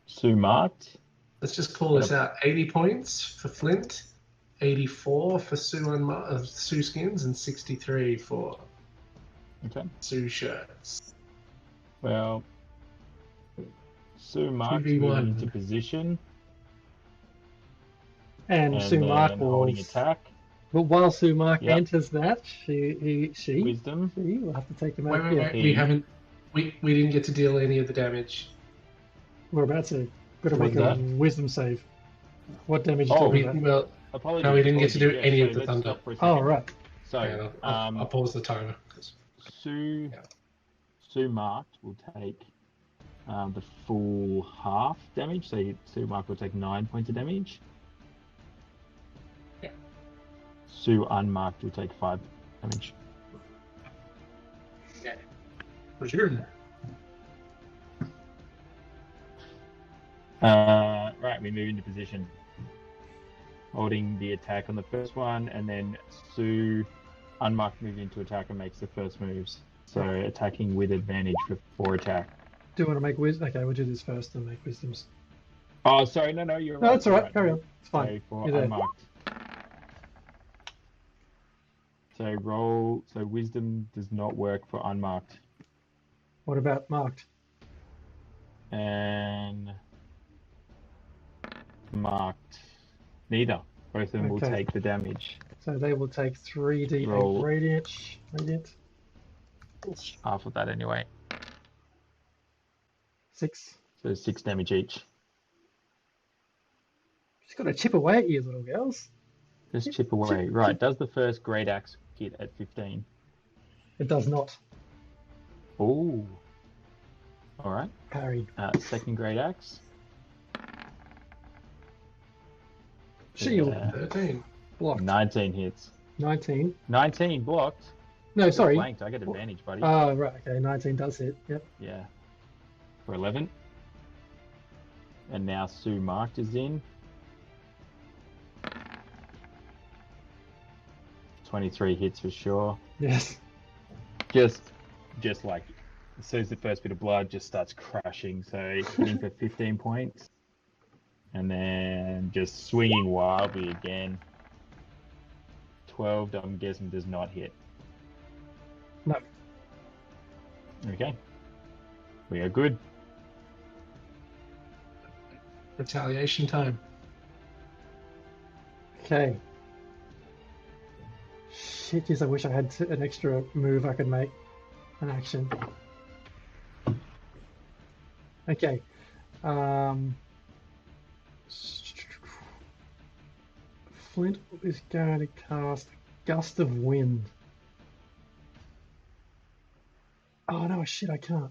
Sue marked. Let's just call this out. 80 points for Flint, 84 for Sue Skins, and 63 for Okay. Sue Shirts. Well, Sue marked 2v1. moving into position And Sue then Mark will. holding attack. But while Sue Mark Yep. enters that, she Wisdom. will have to take him Wait, out. wait, Yeah, wait. We didn't get to deal any of the damage. we're about to. Got to What's make a that? wisdom save. What damage Oh, are you talking about? Apologies. No, we didn't get to do apologies. any so of the let's thunder. stop for a second. Oh, right. So, Hang on, I'll pause the timer. Sue, Yeah. Sue marked will take the full half damage. So Sue marked will take 9 points of damage. Yeah. Sue unmarked will take 5 damage. Resume. Right, we move into position. Holding the attack on the first one, and then Sue unmarked moves into attack and makes the first moves. So attacking with advantage for 4 attack. Do you want to make wisdom? Okay, we'll do this first and make wisdoms. Oh, sorry, no, you're right. No, that's all you're right. Carry on. It's fine. So for You're there. unmarked. So roll. So wisdom does not work for unmarked. What about marked? And marked. Neither. Both of them will Okay. take the damage. So they will take 3d8 Roll. radiant. Half of that anyway. 6. So 6 damage each. Just got to chip away at you, little girls. Just chip away. Right. Does the first great axe hit at 15? It does not. Oh. All right. Parry. Second great axe. Shield. Yeah. 13. Blocked. 19 hits. 19. 19 blocked. No, sorry. Flanked. I get advantage, buddy. Oh, right. Okay, 19 does hit. Yep. Yeah. For 11. And now Sue marked is in. 23 hits for sure. Yes. Just like as soon as the first bit of blood just starts crushing, so hitting for 15 points. And then just swinging wildly again. 12, I'm guessing, does not hit. No. Okay. We are good. Retaliation time. Okay. Shit, yes, I wish I had an extra move I could make. An action. Okay. Flint is going to cast Gust of Wind. Oh no, shit, I can't.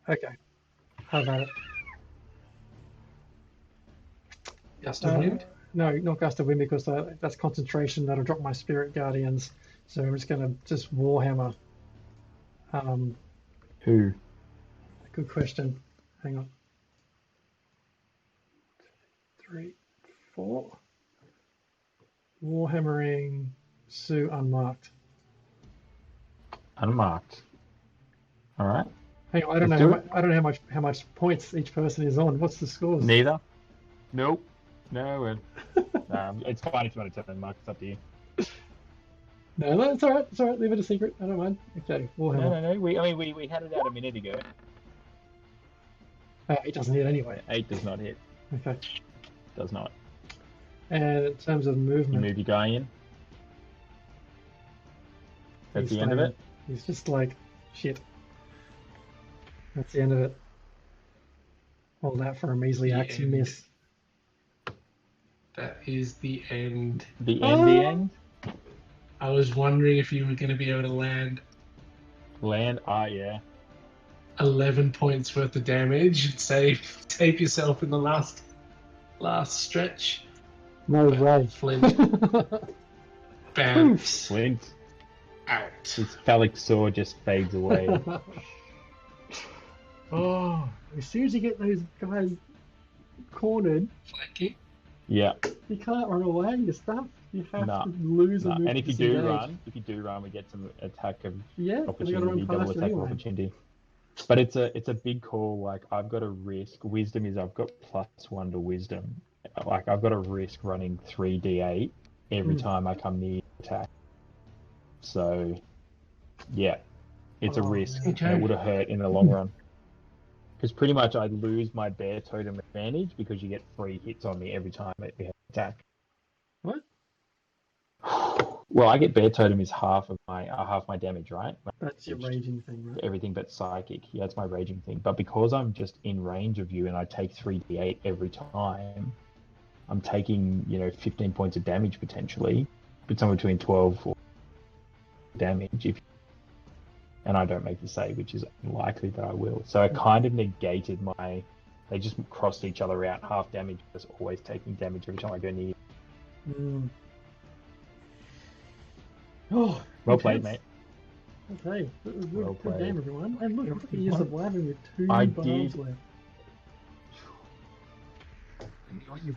Okay. How about it? Gust of wind. No, not Gust of Wind because that's concentration. That'll drop my Spirit Guardians. So I'm just going to just Warhammer. Who? Good question. Hang on. 3, 4. Warhammering Sue unmarked. Unmarked. All right. Hang on, I don't know. I don't know how much points each person is on. What's the scores? Neither. Nope. No. It's fine if you want to tell them, Mark. It's up to you. No, it's all right. It's all right. Leave it a secret. I don't mind. Okay, Warhammer. No. We had it out a minute ago. It doesn't hit anyway. 8 does not hit. Okay. Does not. And in terms of You movement, move your guy in. That's he's the end of staying- it. He's just like, shit. That's the end of it. Hold out for a measly The axe end. miss. That is the end. The end. I was wondering if you were going to be able to land Land. Yeah. 11 points worth of damage and save yourself in the last stretch. No way. Flint bounce Flint. out. His phallic sword just fades away. Oh, as soon as you get those guys cornered, Flanking. Yeah. you can't run away. You're stuck. You have Nah, to lose a No. move. And if to you do disengage. run, we get some attack of Yeah, 'cause we got to opportunity, run double past it attack of anyway. opportunity. But it's a big call. Like I've got to risk. Wisdom is I've got +1 to wisdom. Like I've got to risk running 3d8 every time I come near attack. So, yeah, it's a Oh, risk. man. And it would have hurt in the long run. Because pretty much I lose my bear totem advantage because you get 3 hits on me every time we have attack. What? Well, I get bear totem is half my damage, right? That's your raging thing, right? Everything but psychic. Yeah, it's my raging thing. But because I'm just in range of you and I take 3d8 every time, I'm taking 15 points of damage potentially, but somewhere between 12 or damage and I don't make the save, which is unlikely that I will. So I kind of negated they just crossed each other out. Half damage was always taking damage every time I go near. Mm. Oh, Well played, intense. mate. Okay, good, Well good played. game, everyone. And look, he is surviving with 2 I barbs did- left.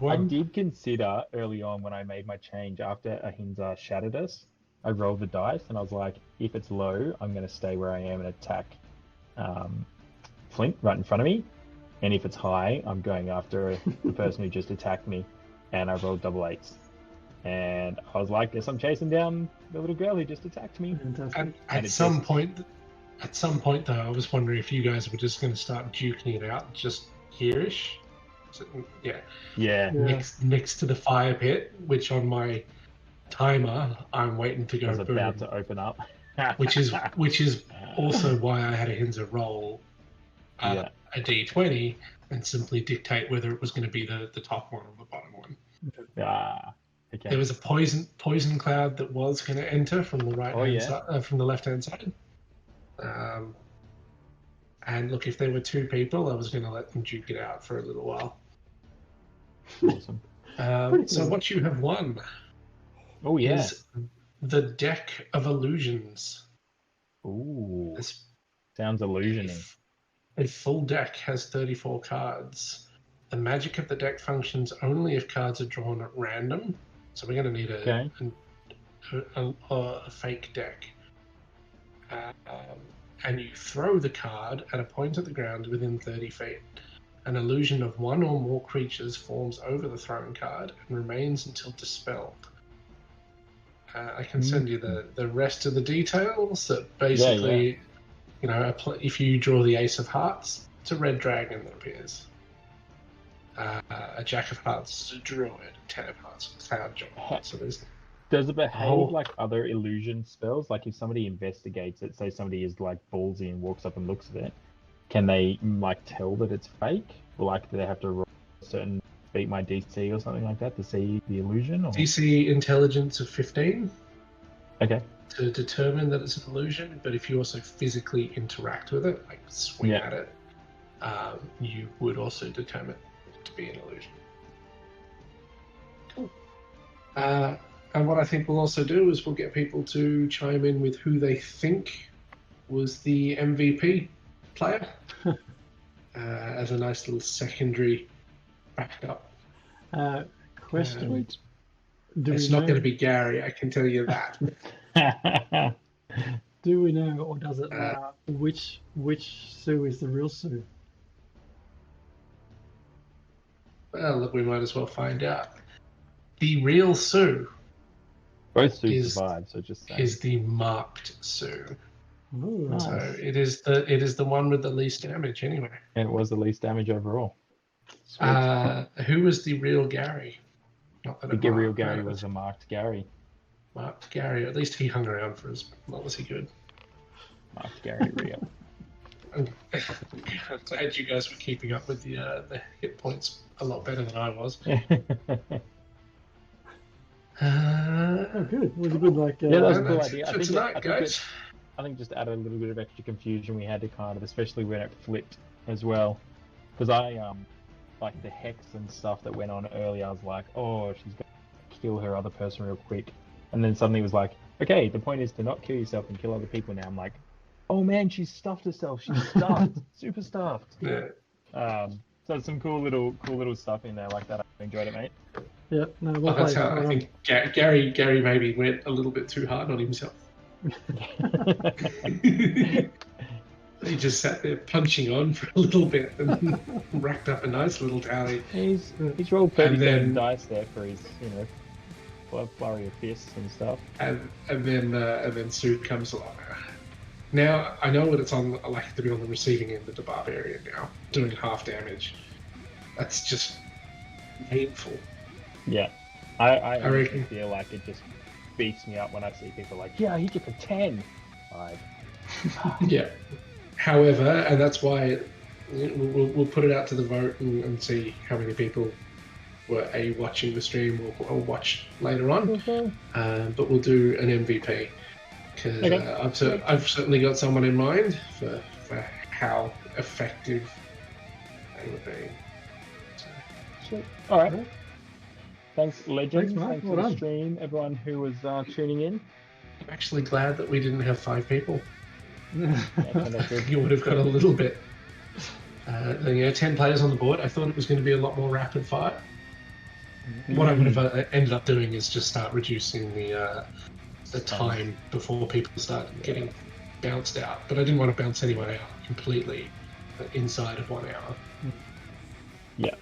I did consider early on when I made my change after Ahimsa shattered us, I rolled the dice and I was like, if it's low, I'm going to stay where I am and attack Flint right in front of me. And if it's high, I'm going after the person who just attacked me. And I rolled double 8s. And I was like, guess I'm chasing down the little girl who just attacked me. Fantastic. At some point, though, I was wondering if you guys were just going to start duking it out just here-ish. So, yeah. Yeah. Yeah. Next to the fire pit, which on my timer I'm waiting to I go was boom, about to open up. which is also why I had a Hinza roll Yeah. a d20 and simply dictate whether it was going to be the top one or the bottom one. Okay. There was a poison cloud that was going to enter from the from the left hand side. And look, if there were 2 people, I was going to let them duke it out for a little while. Awesome. So what you have won Oh, yeah. is the Deck of Illusions. Ooh. This Sounds illusioning. A full deck has 34 cards. The magic of the deck functions only if cards are drawn at random. So we're going to need a fake deck. And you throw the card at a point at the ground within 30 feet. An illusion of one or more creatures forms over the thrown card and remains until dispelled. I can send you the rest of the details. That basically, if you draw the Ace of Hearts, it's a red dragon that appears. a Jack of Hearts is a Druid, 10 of Hearts is a Cloud Giant. So there's Does it behave whole- like other illusion spells? Like if somebody investigates it, say somebody is like ballsy and walks up and looks at it, can they like tell that it's fake? Or like do they have to roll a certain beat my DC or something like that to see the illusion? Or... DC intelligence of 15 Okay. to determine that it's an illusion, but if you also physically interact with it, like swing Yeah. at it, you would also determine it to be an illusion. Cool. And what I think we'll also do is we'll get people to chime in with who they think was the MVP player as a nice little secondary backup. Question. Do It's we not know, going to be Gary, I can tell you that. do we know, or does it matter which Sue is the real Sue? Well, look, we might as well find out. The real Sue Both Sues Is- survive, so just say. is the marked Sue. Ooh, Nice. So it is the one with the least damage anyway. And it was the least damage overall. Sweet. Who was the real Gary? Not that The it real marked, Gary no, was a marked Gary. marked Gary. At least he hung around for as long as he could. Marked Gary real. I'm glad you guys were keeping up with the hit points a lot better than I was. oh, good. It was a good like. Yeah, that was a and cool that's idea. it I for think tonight, guys. I think just added a little bit of extra confusion we had to kind of, especially when it flipped as well. Because I, like the hex and stuff that went on earlier, I was like, oh, she's going to kill her other person real quick. And then suddenly it was like, okay, the point is to not kill yourself and kill other people now. I'm like, oh man, she's stuffed herself. She's stuffed. Super stuffed. Yeah. So some cool little stuff in there like that. I enjoyed it, mate. Yeah, no, Well, well that's played. how Well I done. think Gary maybe went a little bit too hard on himself. He just sat there punching on for a little bit and racked up a nice little tally. He's rolled 37 then- dice there for his, flurry of fists and stuff. And then Sue comes along. Now I know what it's on like to be on the receiving end of the barbarian now, doing half damage. That's just painful. Yeah, I reckon- feel like it just beats me up when I see people like, yeah, I hit you for 10. Like, Yeah. However, and that's why we'll put it out to the vote and see how many people were watching the stream or watch later on. But we'll do an MVP because Okay. I've certainly got someone in mind for how effective they would be. So, all right. Thanks, Legends. Thanks, mate. Thanks Well for the done. stream, everyone who was tuning in. I'm actually glad that we didn't have 5 people. Yeah, turned out good. You would have got a little bit. 10 players on the board. I thought it was going to be a lot more rapid fire. What I would have ended up doing is just start reducing the time before people start getting bounced out. But I didn't want to bounce anyone out completely inside of 1 hour. Yeah.